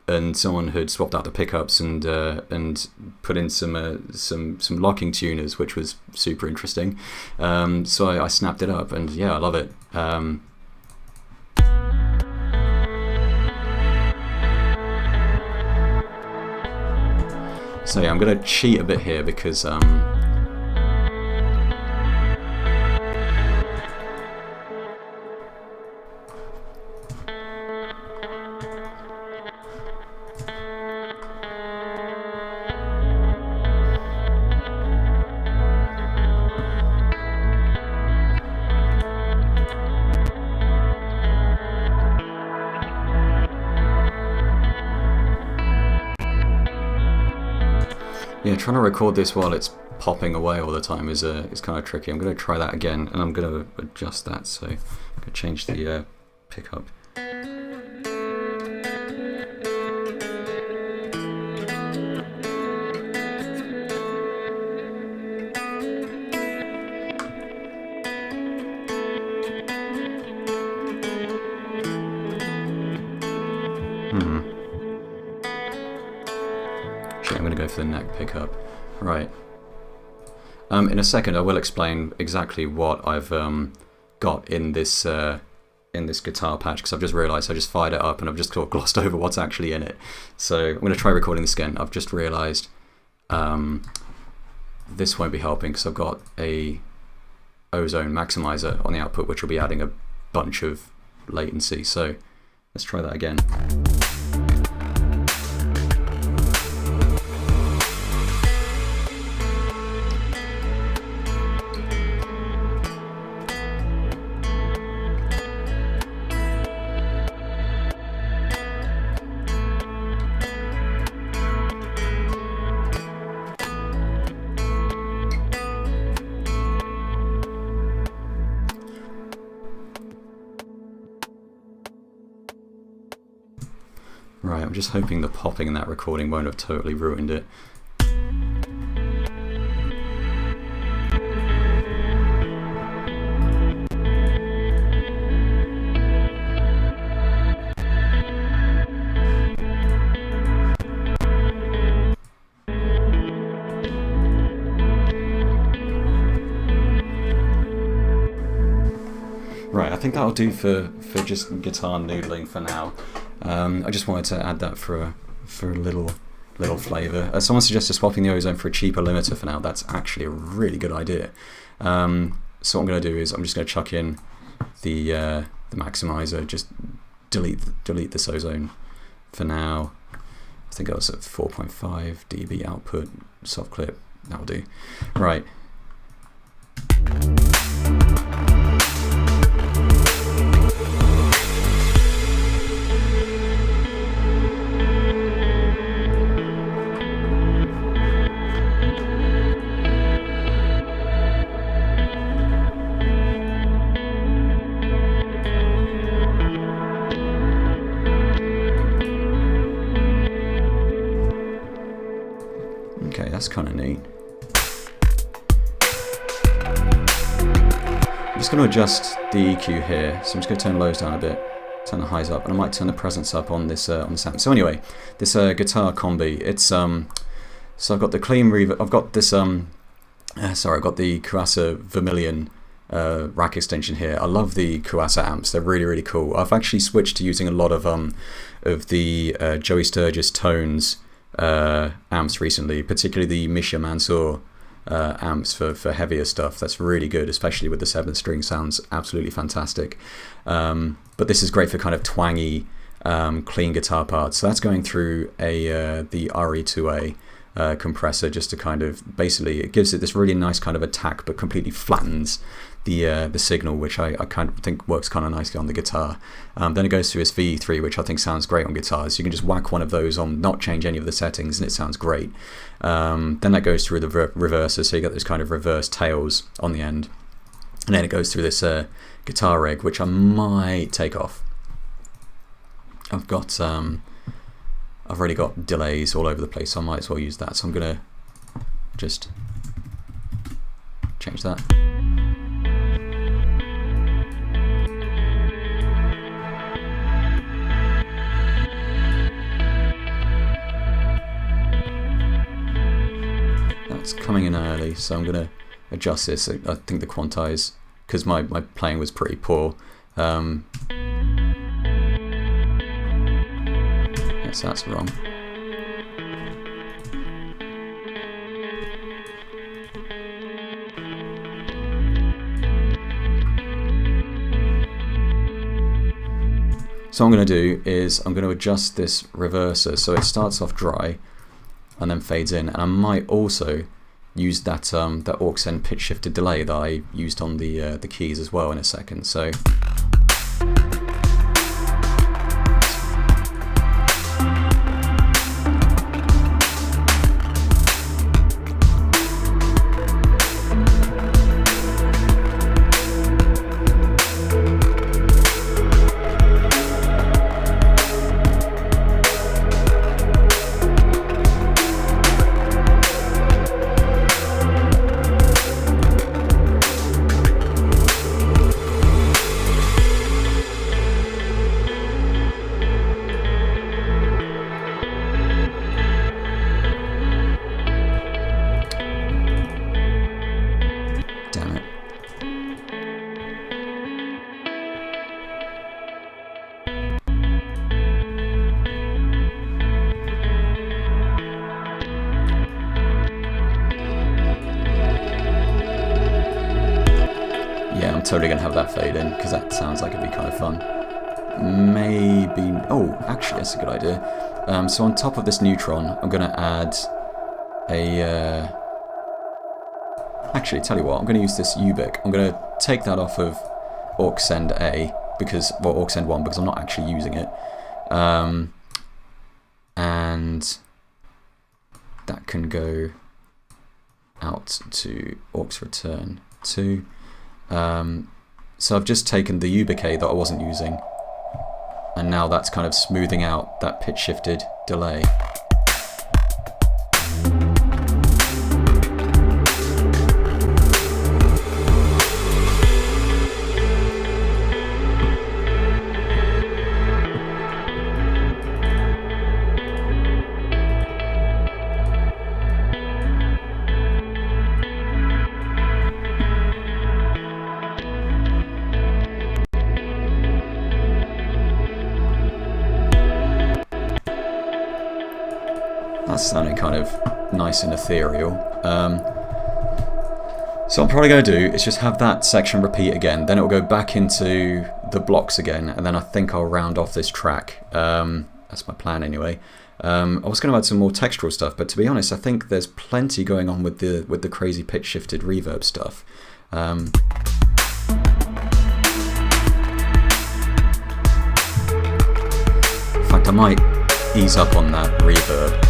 And someone had swapped out the pickups and put in some locking tuners, which was super interesting. So I snapped it up, and yeah, I love it. So yeah, I'm going to cheat a bit here because yeah, trying to record this while it's popping away all the time is kind of tricky. I'm going to try that again, and I'm going to adjust that. So I'm going to change the pickup. I'm going to go for the neck pickup. Right. In a second, I will explain exactly what I've got in this guitar patch, because I've just realised I just fired it up and I've just sort of glossed over what's actually in it. So I'm going to try recording this again. I've just realised this won't be helping because I've got a ozone maximizer on the output, which will be adding a bunch of latency. So let's try that again. Right, I'm just hoping the popping in that recording won't have totally ruined it. Right, I think that'll do for just guitar noodling for now. I just wanted to add that for a little flavour. Someone suggested swapping the ozone for a cheaper limiter for now. That's actually a really good idea. So what I'm going to do is I'm just going to chuck in the maximizer. Just delete this ozone for now. I think I was at 4.5 dB output soft clip. That'll do. Right. Okay, that's kind of neat. I'm just going to adjust the EQ here, so I'm just going to turn lows down a bit, turn the highs up, and I might turn the presence up on this on the sound. So anyway, this guitar combi, it's so I've got the clean reverb. I've got this Sorry, I've got the Kuasa Vermilion rack extension here. I love the Kuasa amps. They're really, really cool. I've actually switched to using a lot of the Joey Sturgis Tones amps recently, particularly the Misha Mansour amps for heavier stuff. That's really good, especially with the 7th string. Sounds absolutely fantastic. But this is great for kind of twangy, clean guitar parts. So that's going through the RE2A compressor, just to kind of, basically it gives it this really nice kind of attack, but completely flattens the signal, which I kind of think works kind of nicely on the guitar. Then it goes through its VE3, which I think sounds great on guitars. You can just whack one of those on, not change any of the settings, and it sounds great. Then that goes through the reverser, so you get those kind of reverse tails on the end. And then it goes through this guitar rig, which I might take off. I've already got delays all over the place, so I might as well use that. So I'm gonna just change that. That's coming in early, so I'm gonna adjust this. I think the quantize, because my playing was pretty poor. Yes, that's wrong. So what I'm going to do is I'm going to adjust this reverser so it starts off dry and then fades in, and I might also use that that aux end pitch shifted delay that I used on the keys as well in a second. So totally gonna have that fade in because that sounds like it'd be kind of fun. Maybe, oh, actually that's a good idea. So on top of this neutron, I'm gonna add a. Actually, tell you what, I'm gonna use this Ubik. I'm gonna take that off of aux end A because, well, aux end 1 because I'm not actually using it, and that can go out to aux return 2. So I've just taken the Ubik that I wasn't using, and now that's kind of smoothing out that pitch shifted delay. That's sounding kind of nice and ethereal. So what I'm probably going to do is just have that section repeat again, then it will go back into the blocks again, and then I think I'll round off this track. That's my plan anyway. I was going to add some more textural stuff, but to be honest, I think there's plenty going on with the crazy pitch shifted reverb stuff. In fact, I might ease up on that reverb.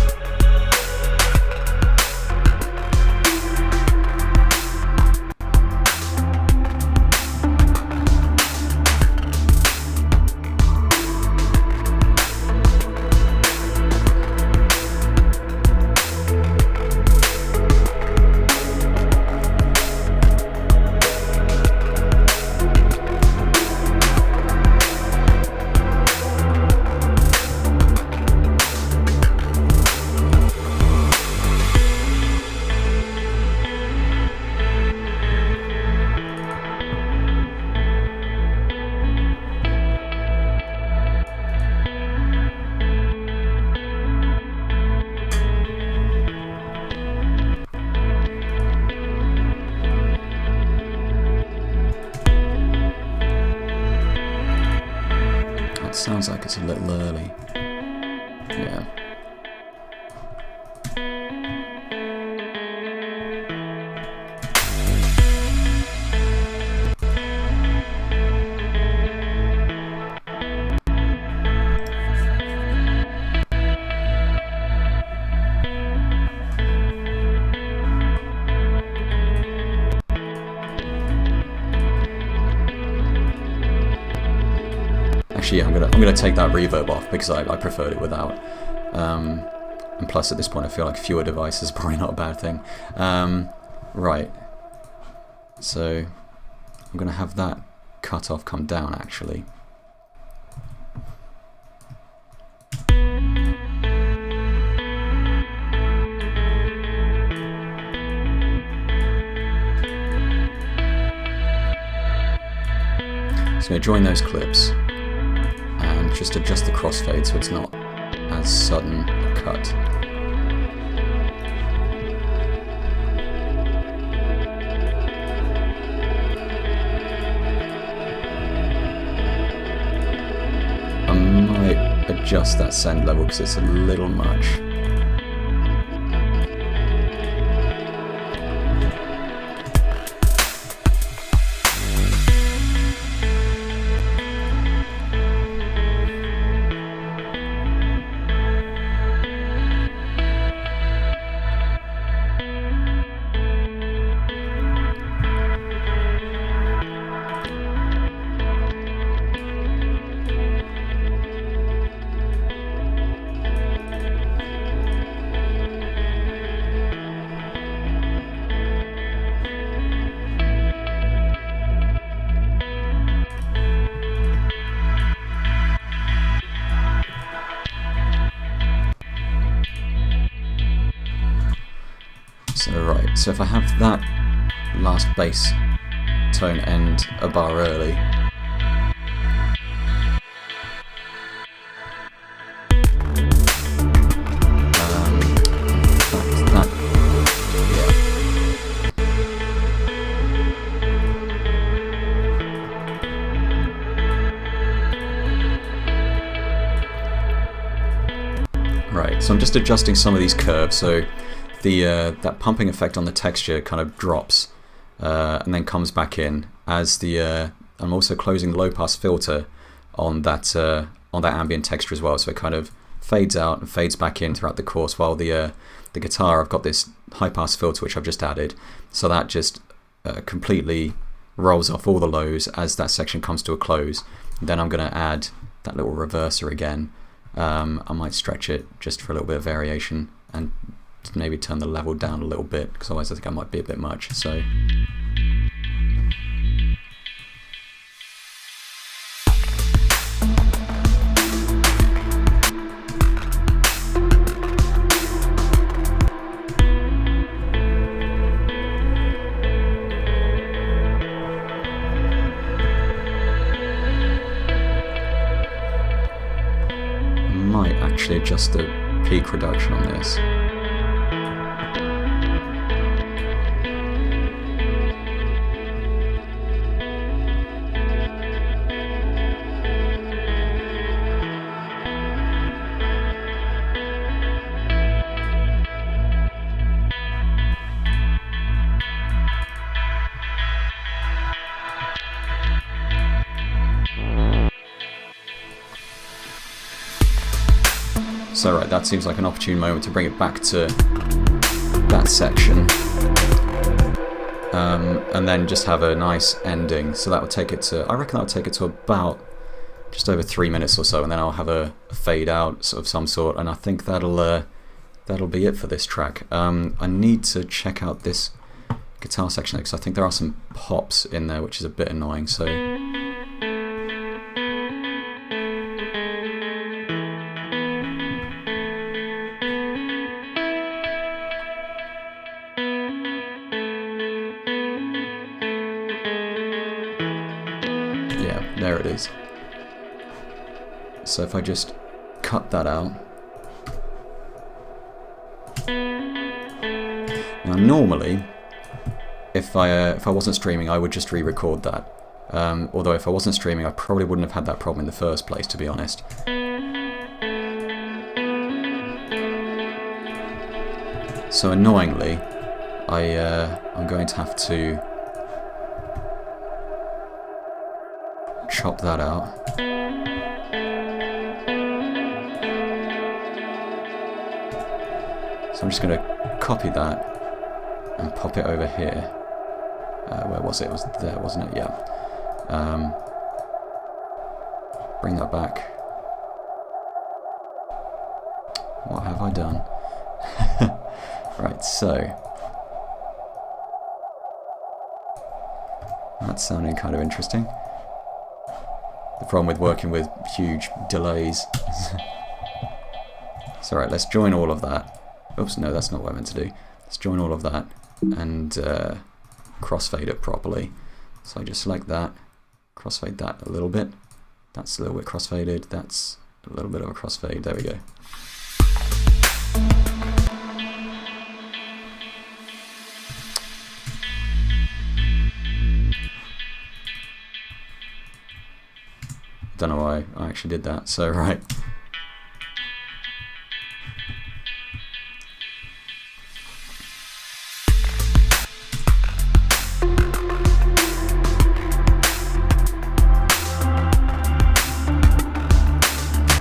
sounds like it's a little early. Yeah. Actually, yeah, I'm gonna take that reverb off because I preferred it without. And plus, at this point, I feel like fewer devices is probably not a bad thing. Right. So I'm gonna have that cutoff come down actually. So I'm gonna join those clips. Just adjust the crossfade so it's not as sudden a cut. I might adjust that send level because it's a little much. So if I have that last bass tone end a bar early, Right, so I'm just adjusting some of these curves. So that pumping effect on the texture kind of drops and then comes back in as I'm also closing the low pass filter on that ambient texture as well, so it kind of fades out and fades back in throughout the course, while the guitar, I've got this high pass filter which I've just added, so that just completely rolls off all the lows as that section comes to a close. Then I'm going to add that little reverser again. I might stretch it just for a little bit of variation and maybe turn the level down a little bit, because otherwise I think I might be a bit much. So I might actually adjust the peak reduction on this. So right, that seems like an opportune moment to bring it back to that section, and then just have a nice ending. So that will take it to, I reckon that will take it to about just over 3 minutes or so, and then I'll have a fade out of some sort, and I think that'll be it for this track. I need to check out this guitar section because I think there are some pops in there, which is a bit annoying. So there it is. So if I just cut that out. Now normally, if I wasn't streaming, I would just re-record that Although if I wasn't streaming, I probably wouldn't have had that problem in the first place, to be honest. So annoyingly, I'm going to have to chop that out. So I'm just going to copy that and pop it over here. Where was it? It was there, wasn't it? Yeah. Bring that back. What have I done? Right, so that's sounding kind of interesting. The problem with working with huge delays. It's alright, let's join all of that. Oops, no, that's not what I meant to do. Let's join all of that and crossfade it properly. So I just select that, crossfade that a little bit. That's a little bit crossfaded. That's a little bit of a crossfade. There we go. Don't know why I actually did that. So right.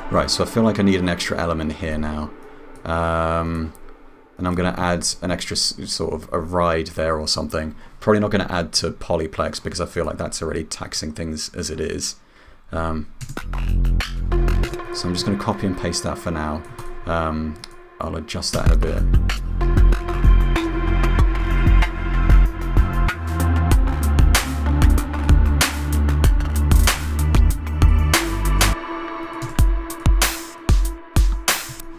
Right, so I feel like I need an extra element here now. And I'm going to add an extra sort of a ride there or something. Probably not going to add to Polyplex because I feel like that's already taxing things as it is. So I'm just going to copy and paste that for now. I'll adjust that in a bit.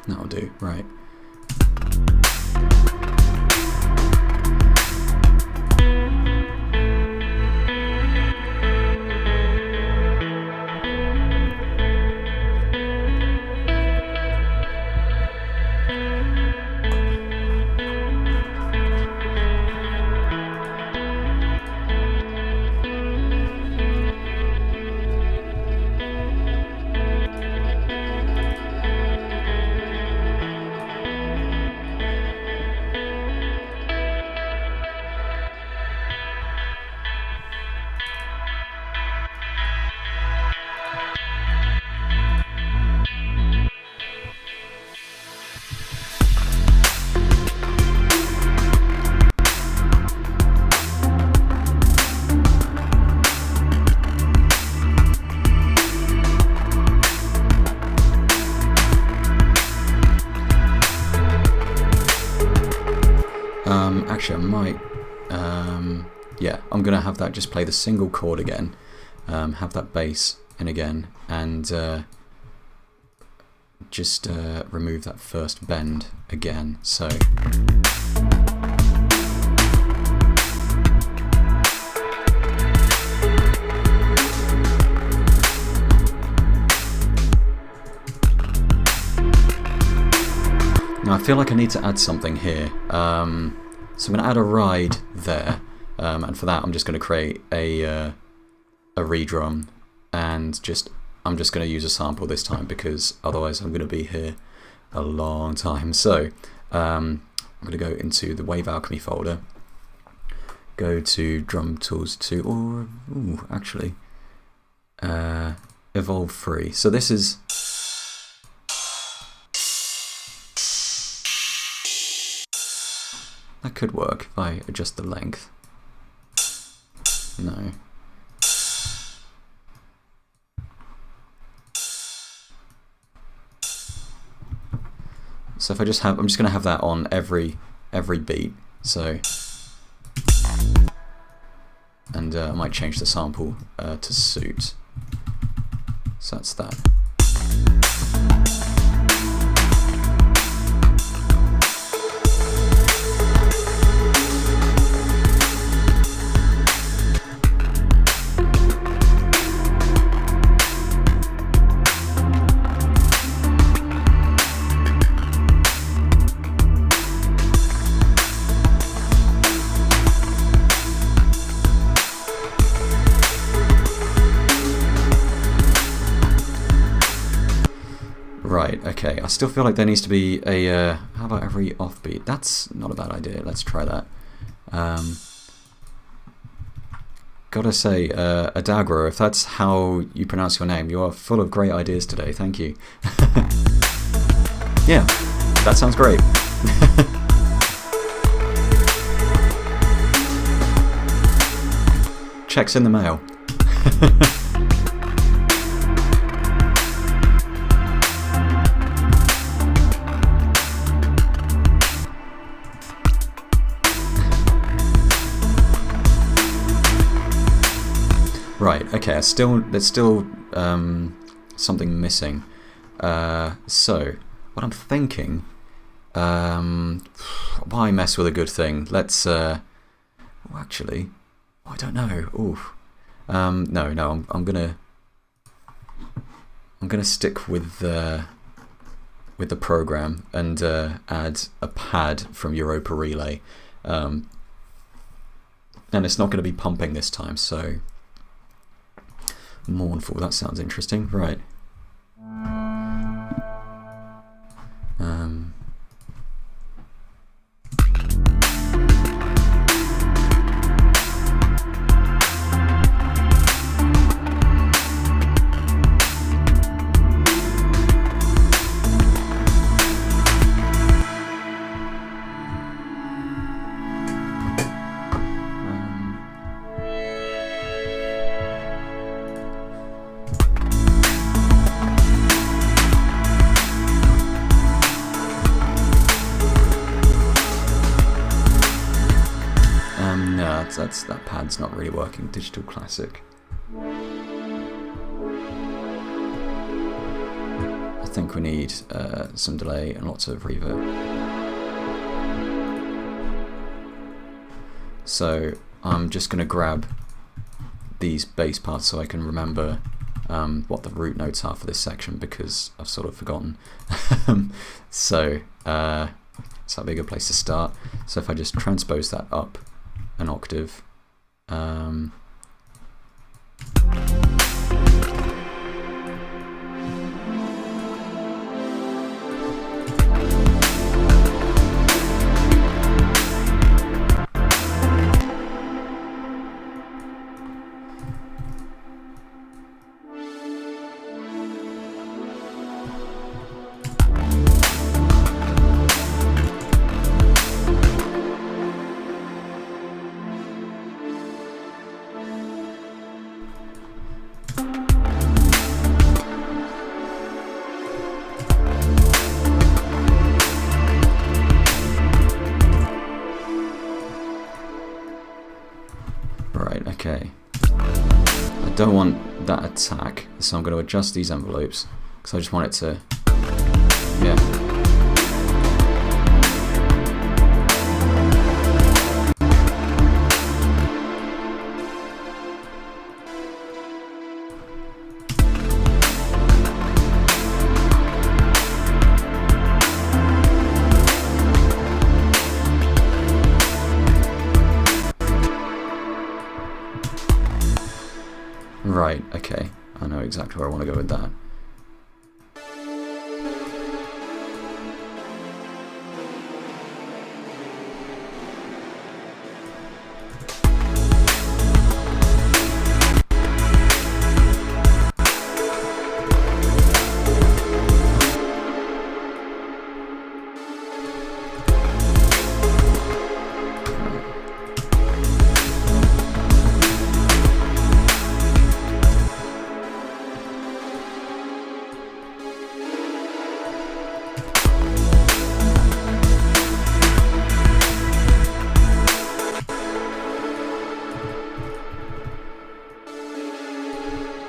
That'll do, right. Actually, I might, yeah, I'm going to have that just play the single chord again, have that bass in again, and just remove that first bend again, so... Now I feel like I need to add something here. So I'm going to add a ride there, and for that I'm just going to create a redrum, and I'm just going to use a sample this time because otherwise I'm going to be here a long time. So I'm going to go into the Wave Alchemy folder, go to Drum Tools 2, or actually Evolve 3. So this is... That could work if I adjust the length. No. So if I just have, I'm just going to have that on every beat. So, and I might change the sample to suit. So that's that. still feel like there needs to be a, how about every offbeat? That's not a bad idea, let's try that. Gotta say, Adagro, if that's how you pronounce your name, you are full of great ideas today, thank you. Yeah, that sounds great. Checks in the mail. Right, okay, there's still something missing. So, what I'm thinking, why mess with a good thing? Let's, actually, I don't know. Ooh, no, I'm gonna stick with the program and add a pad from Europa Relay, and it's not going to be pumping this time. So. Mournful, that sounds interesting. Right. That pad's not really working. Digital Classic. I think we need some delay and lots of reverb. So I'm just going to grab these bass parts so I can remember what the root notes are for this section, because I've sort of forgotten. So that'd be a good place to start. So if I just transpose that up an octave. Okay, I don't want that attack, so I'm going to adjust these envelopes because I just want it to, yeah. Right, okay, I know exactly where I want to go with that.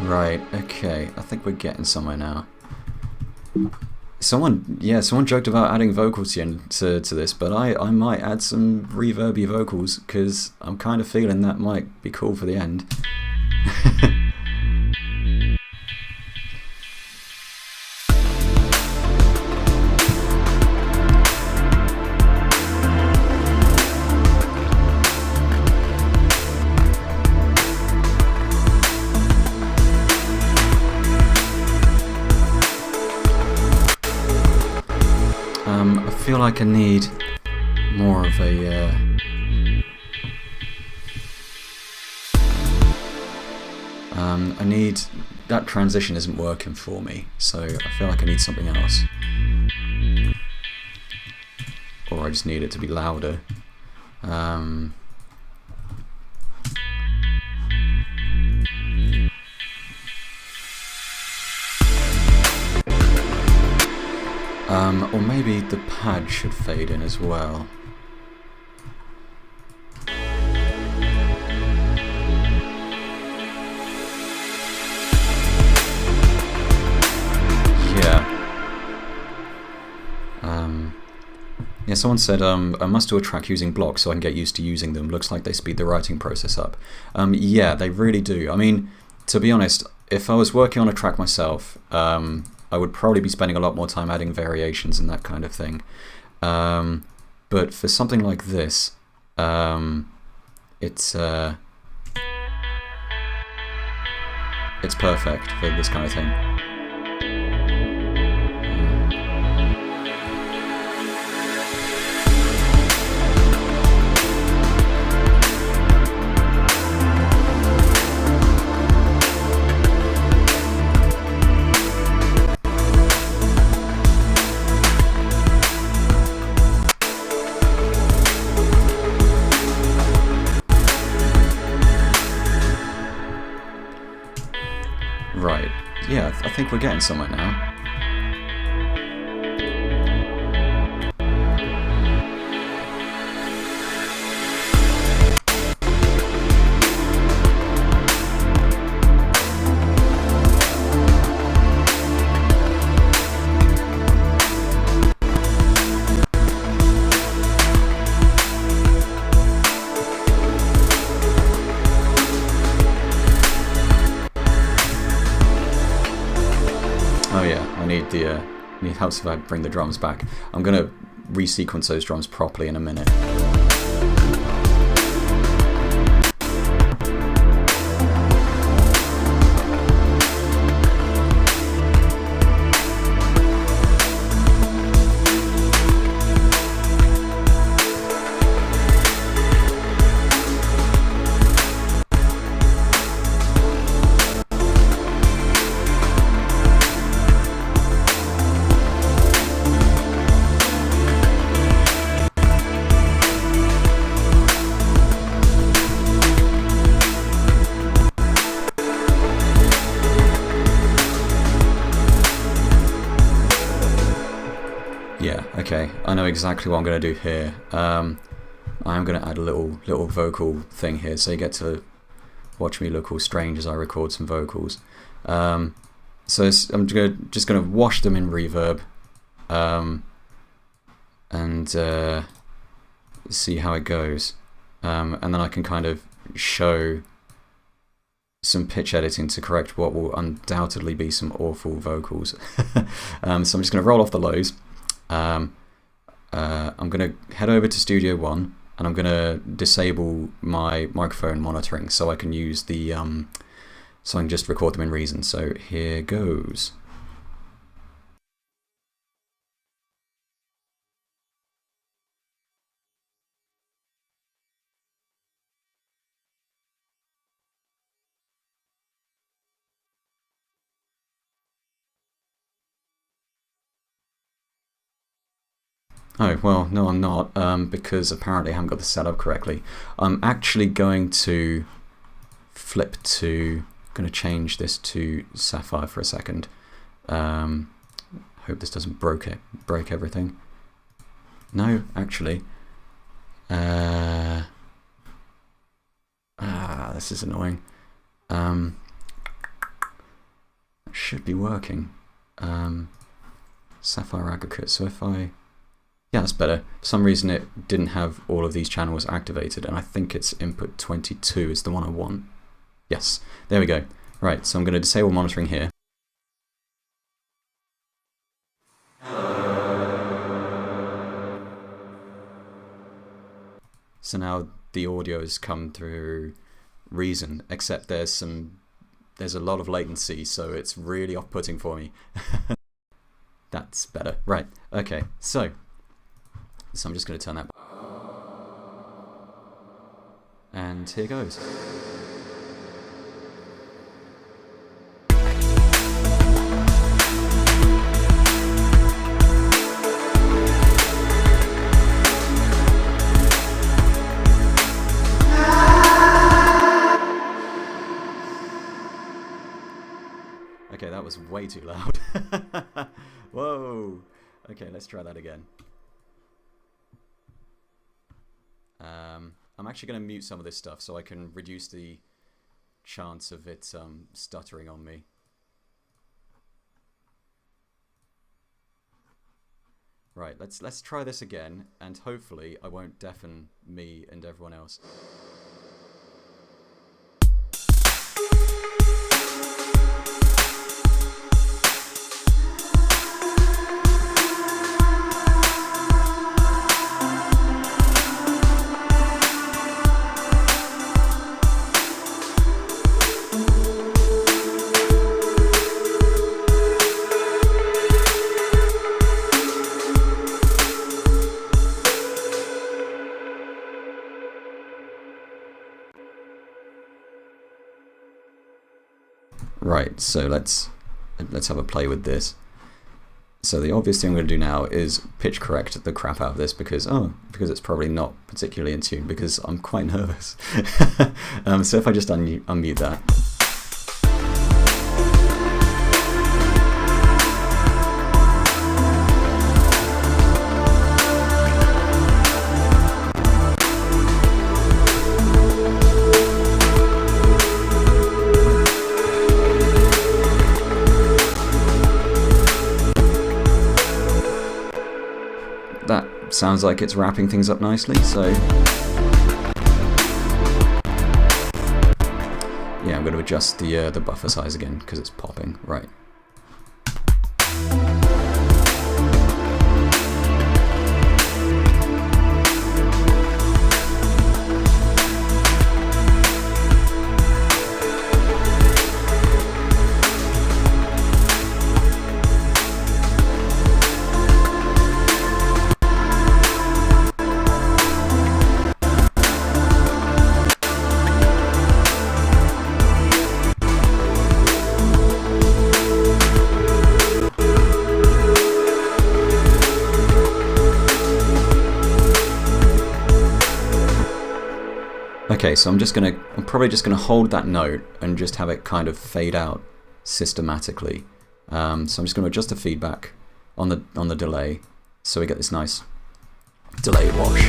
Right, okay, I think we're getting somewhere now. Someone joked about adding vocals to this, but I might add some reverby vocals, because I'm kind of feeling that might be cool for the end. like I need more of a... I need... That transition isn't working for me, so I feel like I need something else. Or I just need it to be louder. Or maybe the pad should fade in as well. Yeah, someone said, I must do a track using blocks so I can get used to using them. Looks like they speed the writing process up. Yeah, they really do. I mean, to be honest, if I was working on a track myself, I would probably be spending a lot more time adding variations and that kind of thing. But for something like this, it's perfect for this kind of thing. Right, yeah, I think we're getting somewhere now. Oh yeah, I need help if I bring the drums back. I'm going to resequence those drums properly in a minute. Yeah, okay, I know exactly what I'm going to do here. I'm going to add a little vocal thing here, so you get to watch me look all strange as I record some vocals. So I'm just going to wash them in reverb and see how it goes. And then I can kind of show some pitch editing to correct what will undoubtedly be some awful vocals. So I'm just going to roll off the lows. I'm going to head over to Studio One and I'm going to disable my microphone monitoring so I can use the so I can just record them in Reason. So here goes. Oh, well, no I'm not, because apparently I haven't got this set up correctly. I'm actually going to change this to Sapphire for a second. Hope this doesn't break everything. No, actually. This is annoying. It should be working. Sapphire aggregate, so if I... Yeah, that's better. For some reason it didn't have all of these channels activated, and I think it's input 22 is the one I want. Yes, there we go. Right, so I'm going to disable monitoring here. So now the audio has come through Reason, except there's a lot of latency, so it's really off-putting for me. That's better. Right, okay, so So I'm just going to turn that. And here goes. Okay, that was way too loud. Whoa. Okay, let's try that again. I'm actually going to mute some of this stuff so I can reduce the chance of it stuttering on me. Right, let's try this again, and hopefully I won't deafen me and everyone else. Right, so let's have a play with this. So the obvious thing I'm going to do now is pitch correct the crap out of this because it's probably not particularly in tune because I'm quite nervous. So if I just unmute that. Sounds like it's wrapping things up nicely, so yeah, I'm going to adjust the buffer size again because it's popping. Right. Okay, so I'm probably just gonna hold that note and just have it kind of fade out systematically. So I'm just gonna adjust the feedback on the delay so we get this nice delay wash.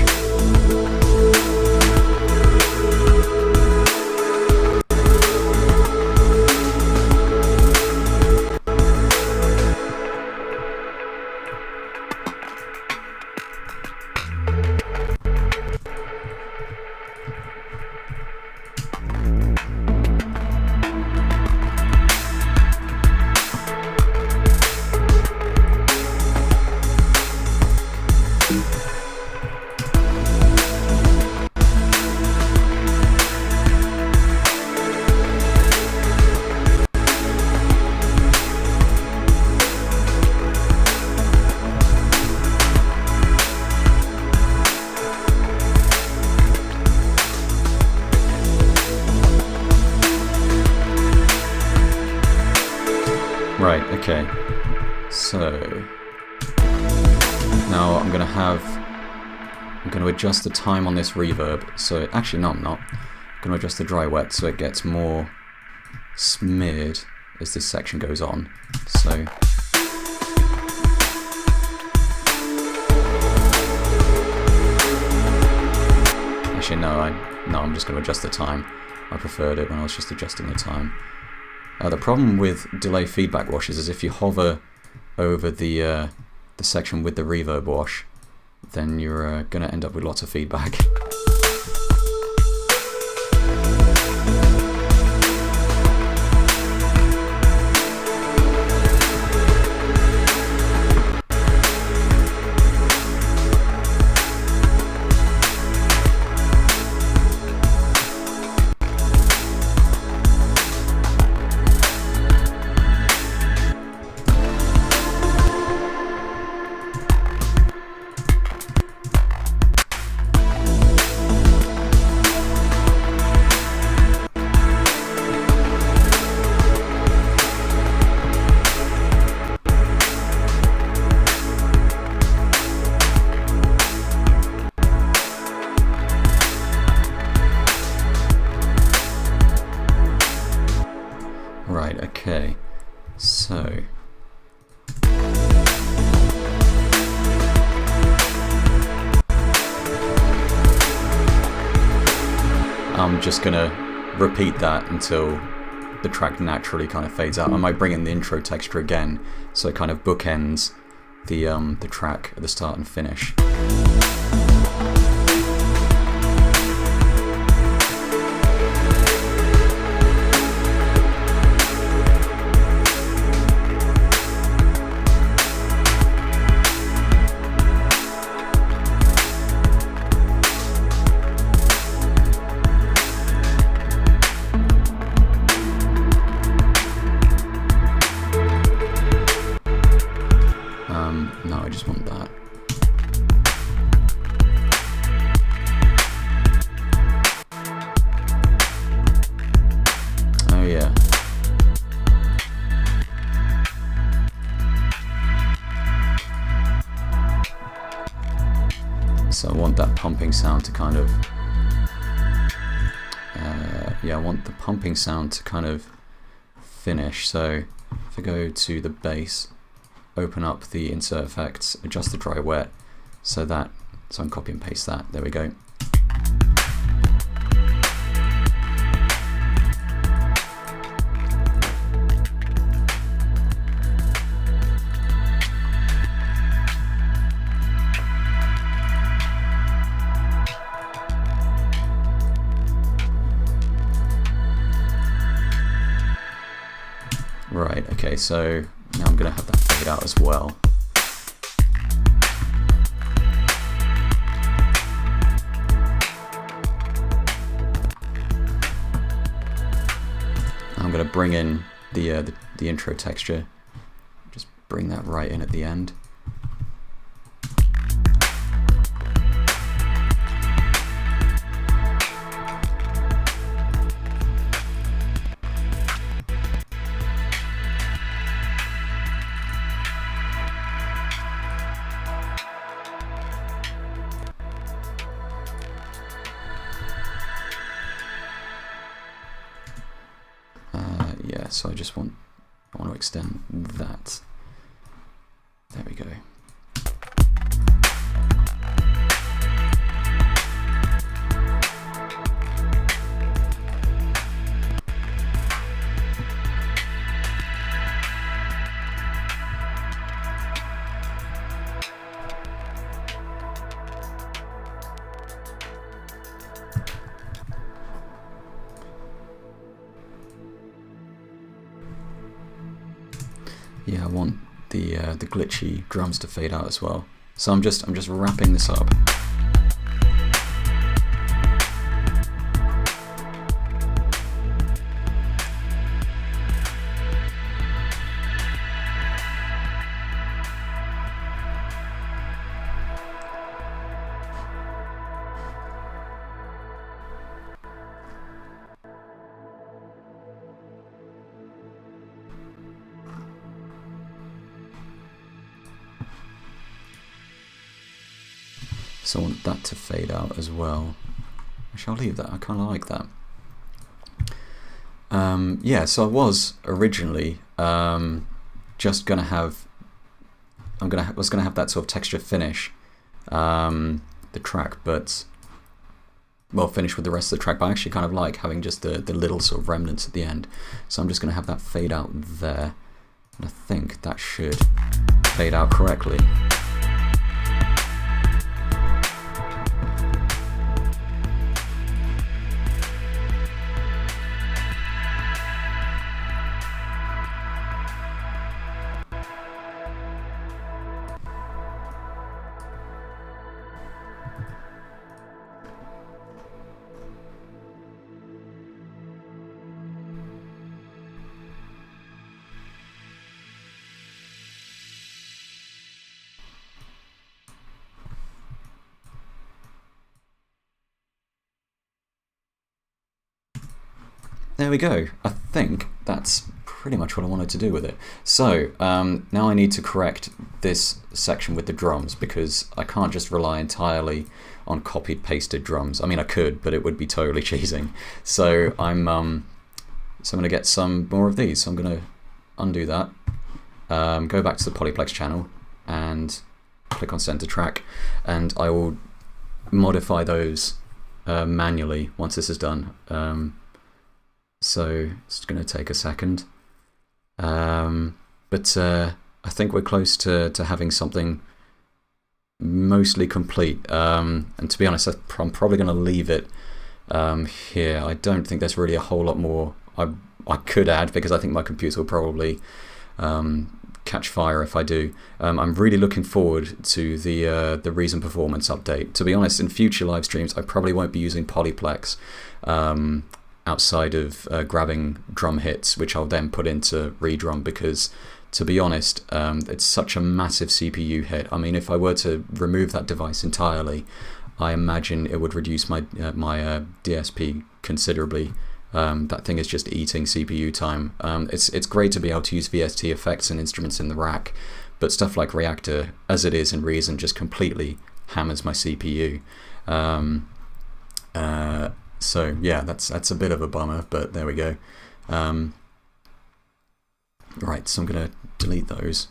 Right, okay, so now I'm going to adjust the time on this reverb, so actually no I'm not, I'm going to adjust the dry wet so it gets more smeared as this section goes on, so actually no, I'm just going to adjust the time. I preferred it when I was just adjusting the time. The problem with delay feedback washes is if you hover over the section with the reverb wash, then you're going to end up with lots of feedback. I'm just going to repeat that until the track naturally kind of fades out. I might bring in the intro texture again, so it kind of bookends the track at the start and finish. No, I just want that. Oh yeah. So I want that pumping sound to kind of yeah, I want the pumping sound to kind of finish. So if I go to the bass, open up the insert effects, adjust the dry wet, so I can copy and paste that. There we go. Right, okay, so now I'm going to have that fade out as well. I'm going to bring in the intro texture, just bring that right in at the end. Yeah, so I want to extend that. There we go. Yeah, I want the glitchy drums to fade out as well. So I'm just wrapping this up. So I want that to fade out as well. I shall leave that. I kind of like that. Yeah, so I was originally just gonna have was gonna have that sort of texture finish the track, but well, finish with the rest of the track. But I actually kind of like having just the little sort of remnants at the end. So I'm just gonna have that fade out there, and I think that should fade out correctly. There we go. I think that's pretty much what I wanted to do with it. So now I need to correct this section with the drums, because I can't just rely entirely on copied pasted drums. I mean, I could, but it would be totally cheesing. So I'm going to get some more of these. So I'm going to undo that, go back to the Polyplex channel and click on center track, and I will modify those manually once this is done. So it's going to take a second. But I think we're close to having something mostly complete. And to be honest, I'm probably going to leave it here. I don't think there's really a whole lot more I could add, because I think my computer will probably catch fire if I do. I'm really looking forward to the Reason Performance update. To be honest, in future live streams, I probably won't be using Polyplex outside of grabbing drum hits, which I'll then put into redrum, because to be honest, it's such a massive CPU hit. I mean, if I were to remove that device entirely, I imagine it would reduce my DSP considerably. That thing is just eating CPU time. It's great to be able to use VST effects and instruments in the rack, but stuff like Reaktor, as it is in Reason, just completely hammers my CPU. So yeah, that's a bit of a bummer, but there we go. Right, so I'm going to delete those.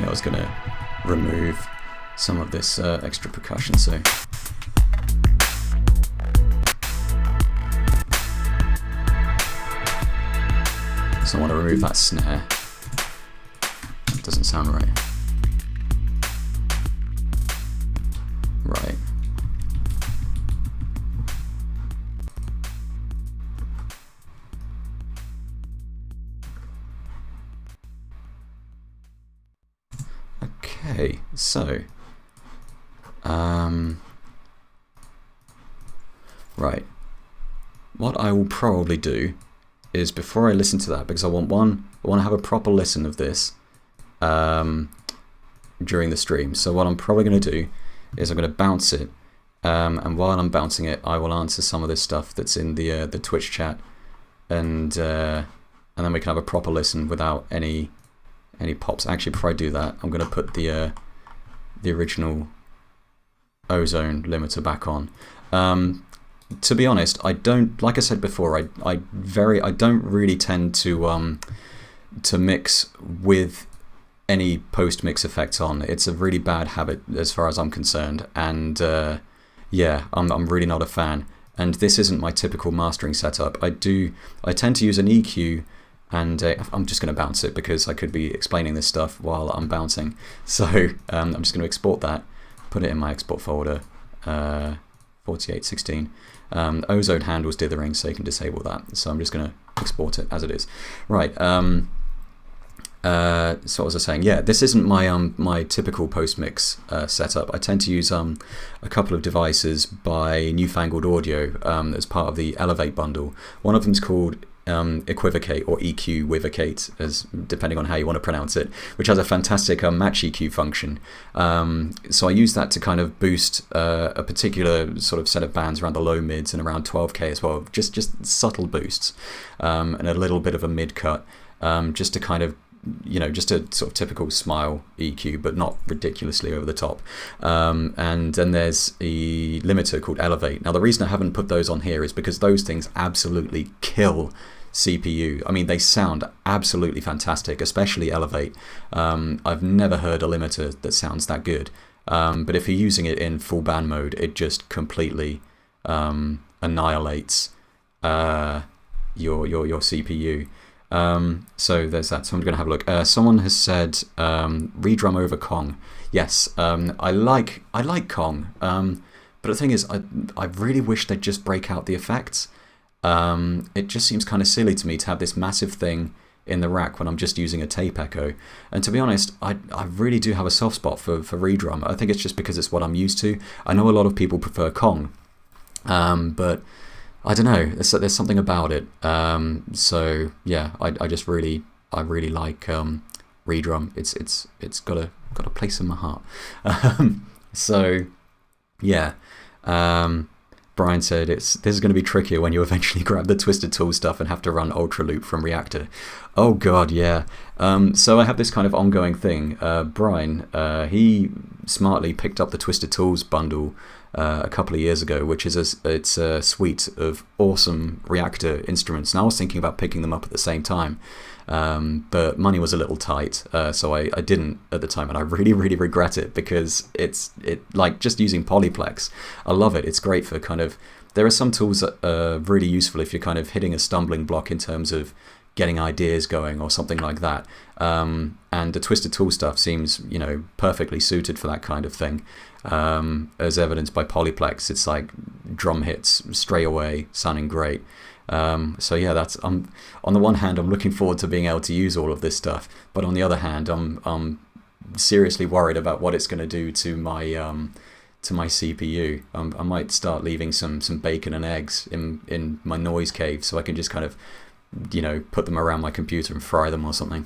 I was going to remove some of this extra percussion, so I want to remove that snare. It doesn't sound right. Right. Okay, so right, what I will probably do is, before I listen to that, because I want to have a proper listen of this during the stream. So what I'm probably going to do is I'm going to bounce it, and while I'm bouncing it, I will answer some of this stuff that's in the Twitch chat, and then we can have a proper listen without any pops. Actually, before I do that, I'm going to put the original ozone limiter back on. To be honest, I don't, like I said before, I don't really tend to mix with any post-mix effects on. It's a really bad habit as far as I'm concerned, and yeah, I'm really not a fan. And this isn't my typical mastering setup. I tend to use an EQ, and I'm just going to bounce it because I could be explaining this stuff while I'm bouncing. So I'm just going to export that, put it in my export folder, 4816. Ozone handles dithering, so you can disable that. So I'm just going to export it as it is. Right. So what was I saying? Yeah, this isn't my typical post-mix setup. I tend to use a couple of devices by Newfangled Audio as part of the Elevate bundle. One of them is called Equivocate, or EQ-wivocate, as depending on how you want to pronounce it, which has a fantastic match EQ function. So I use that to kind of boost a particular sort of set of bands around the low mids and around 12K as well, just subtle boosts, and a little bit of a mid cut, just to kind of, just a sort of typical smile EQ, but not ridiculously over the top. And then there's a limiter called Elevate. Now the reason I haven't put those on here is because those things absolutely kill CPU. I mean, they sound absolutely fantastic, especially Elevate. I've never heard a limiter that sounds that good. But if you're using it in full band mode, it just completely annihilates your CPU. So there's that. So I'm going to have a look. Someone has said redrum over Kong. Yes, I like Kong. But the thing is, I really wish they'd just break out the effects. It just seems kind of silly to me to have this massive thing in the rack when I'm just using a tape echo. And to be honest, I really do have a soft spot for redrum. I think it's just because it's what I'm used to. I know a lot of people prefer Kong, but I don't know. There's something about it. So yeah, I really like redrum. It's got a place in my heart. So yeah. Brian said this is going to be trickier when you eventually grab the Twisted Tool stuff and have to run Ultra Loop from Reaktor. Oh god, yeah. So I have this kind of ongoing thing. Brian, he smartly picked up the Twisted Tools bundle a couple of years ago, which is it's a suite of awesome Reaktor instruments. And I was thinking about picking them up at the same time. But money was a little tight, so I didn't at the time, and I really regret it, because it like just using Polyplex. I love it. It's great for kind of, there are some tools that are really useful if you're kind of hitting a stumbling block in terms of getting ideas going or something like that. And the Twisted Tool stuff seems, perfectly suited for that kind of thing. As evidenced by Polyplex, it's like drum hits straight away, sounding great. So yeah, that's on the one hand, I'm looking forward to being able to use all of this stuff, but on the other hand, I'm seriously worried about what it's going to do to my CPU. I might start leaving some bacon and eggs in my noise cave, so I can just kind of put them around my computer and fry them or something.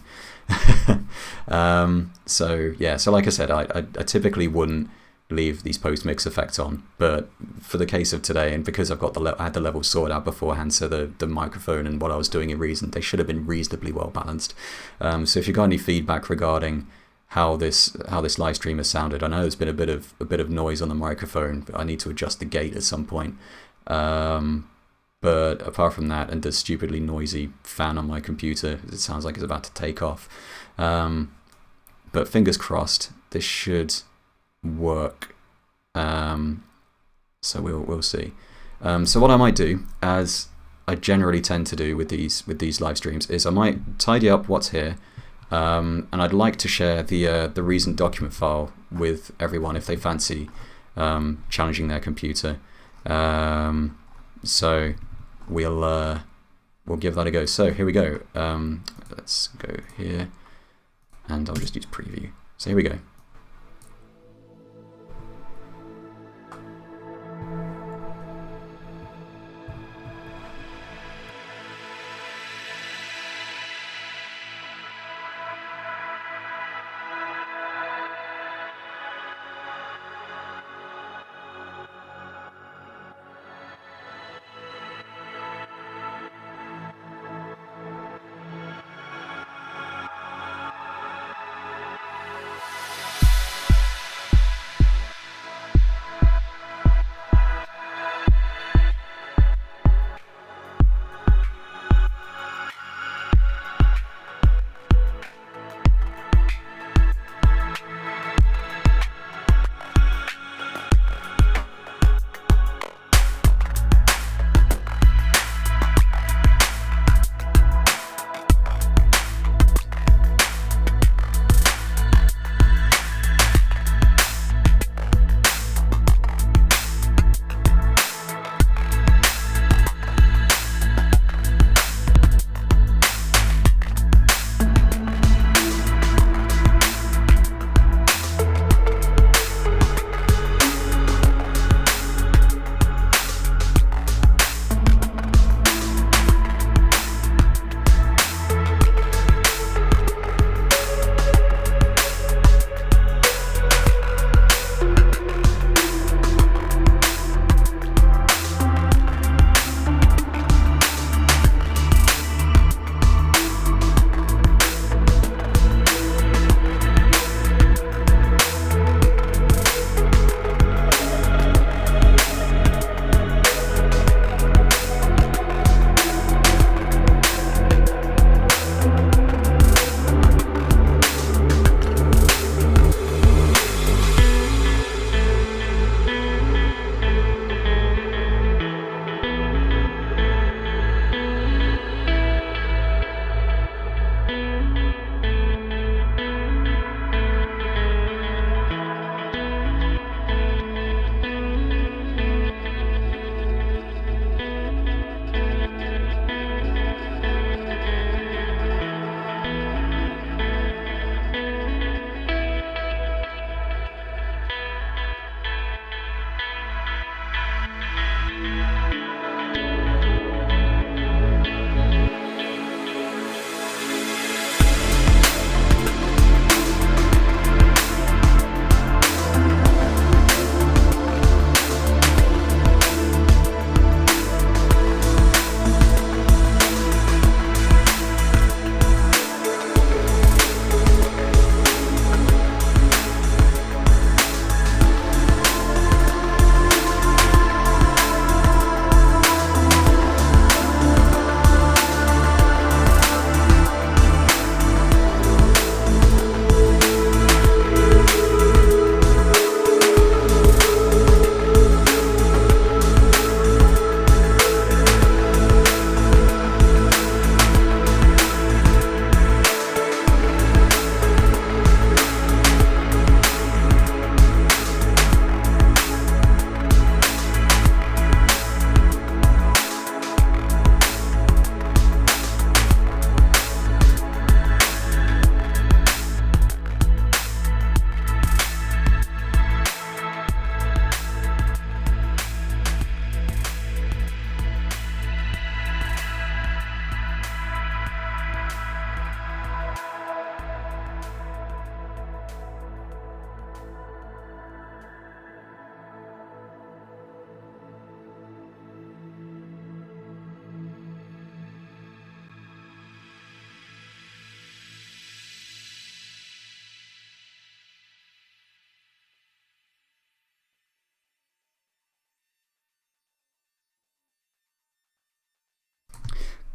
So yeah, so like I said, I typically wouldn't leave these post-mix effects on, but for the case of today, and because I've got I had the levels sorted out beforehand, so the microphone and what I was doing in Reason, they should have been reasonably well balanced. So if you've got any feedback regarding how this live stream has sounded, I know there's been a bit of noise on the microphone, but I need to adjust the gate at some point. But apart from that, and the stupidly noisy fan on my computer, it sounds like it's about to take off. But fingers crossed, this should work. So we'll see. So what I might do, as I generally tend to do with these live streams, is I might tidy up what's here, and I'd like to share the Reason document file with everyone if they fancy challenging their computer. So we'll give that a go. So here we go. Let's go here, and I'll just use preview. So here we go.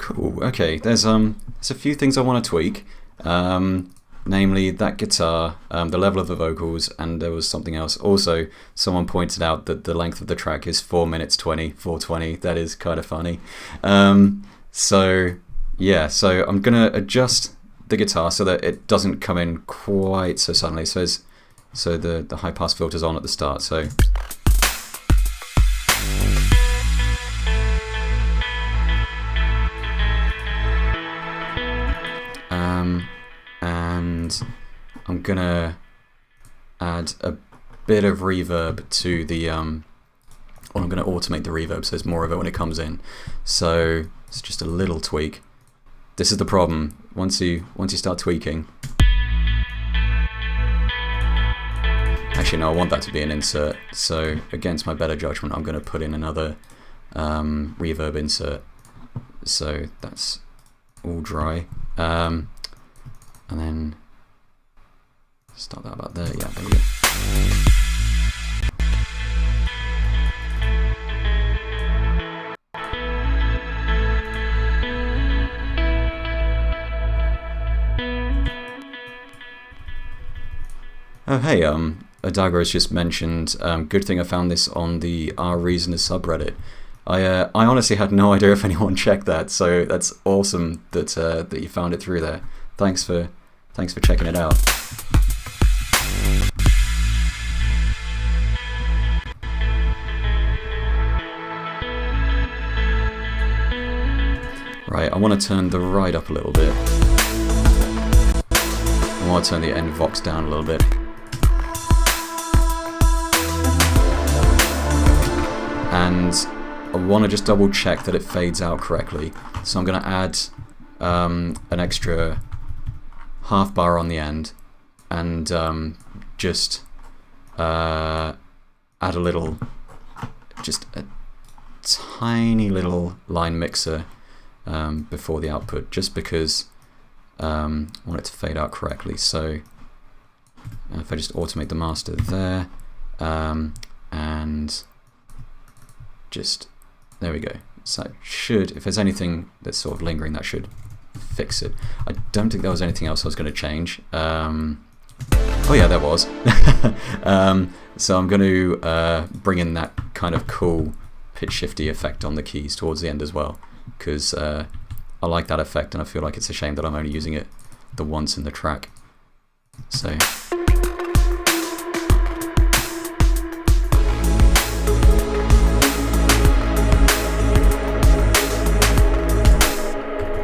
Cool. Okay. There's a few things I want to tweak. Namely that guitar, the level of the vocals, and there was something else. Also, someone pointed out that the length of the track is 4 minutes 20, 4:20. That is kind of funny. So yeah, so I'm gonna adjust the guitar so that it doesn't come in quite so suddenly. So the high pass filter's on at the start. So. And I'm gonna add a bit of reverb to the or I'm gonna automate the reverb so there's more of it when it comes in. So it's just a little tweak. This is the problem. Once you start tweaking. Actually no, I want that to be an insert. So against my better judgment I'm gonna put in another reverb insert. So that's all dry. And then start that about there. Yeah, there we go. Oh hey, Adagro's just mentioned. Good thing I found this on the R Reasoners subreddit. I honestly had no idea if anyone checked that, so that's awesome that that you found it through there. Thanks for checking it out. Right, I want to turn the right up a little bit. I want to turn the end vox down a little bit. And I want to just double check that it fades out correctly. So I'm going to add an extra half bar on the end and just add a little, just a tiny little line mixer before the output, just because I want it to fade out correctly. So if I just automate the master there and just, there we go. So that should, if there's anything that's sort of lingering, that should fix it. I don't think there was anything else I was going to change. Oh yeah, there was. So I'm going to bring in that kind of cool pitch shifty effect on the keys towards the end as well, because I like that effect and I feel like it's a shame that I'm only using it the once in the track. So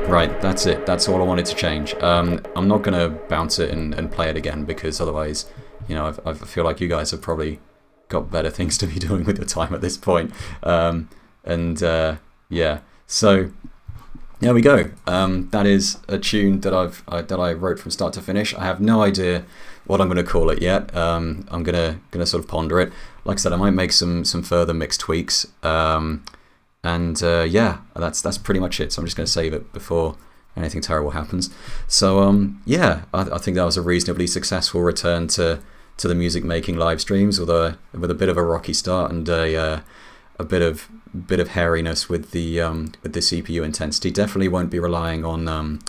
right, that's it. That's all I wanted to change. I'm not going to bounce it and play it again, because otherwise, you know, I feel like you guys have probably got better things to be doing with your time at this point. Yeah, so there we go. That is a tune that I wrote from start to finish. I have no idea what I'm going to call it yet. I'm gonna sort of ponder it. Like I said, I might make some further mix tweaks. Yeah, that's pretty much it. So I'm just going to save it before anything terrible happens. So yeah, I think that was a reasonably successful return to the music making live streams, although with a bit of a rocky start and a bit of hairiness with the CPU intensity. Definitely won't be relying on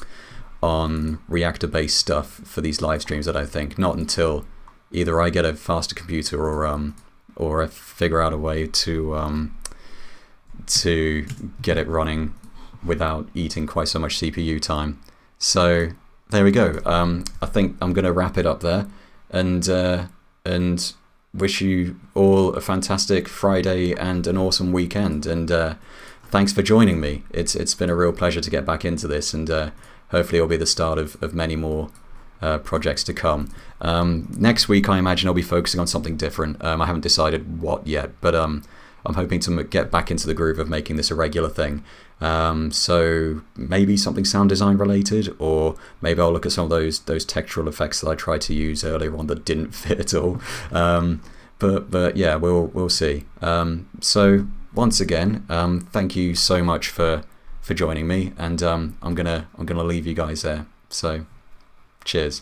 Reaktor-based stuff for these live streams. I don't think, not until either I get a faster computer or I figure out a way to get it running without eating quite so much CPU time. So there we go. I think I'm going to wrap it up there and wish you all a fantastic Friday and an awesome weekend. And thanks for joining me. It's been a real pleasure to get back into this, and hopefully it'll be the start of many more projects to come. Next week I imagine I'll be focusing on something different. I haven't decided what yet, but I'm hoping to get back into the groove of making this a regular thing. So maybe something sound design related, or maybe I'll look at some of those textural effects that I tried to use earlier on that didn't fit at all. But yeah, we'll see. So once again, thank you so much for joining me, and I'm gonna leave you guys there. So cheers.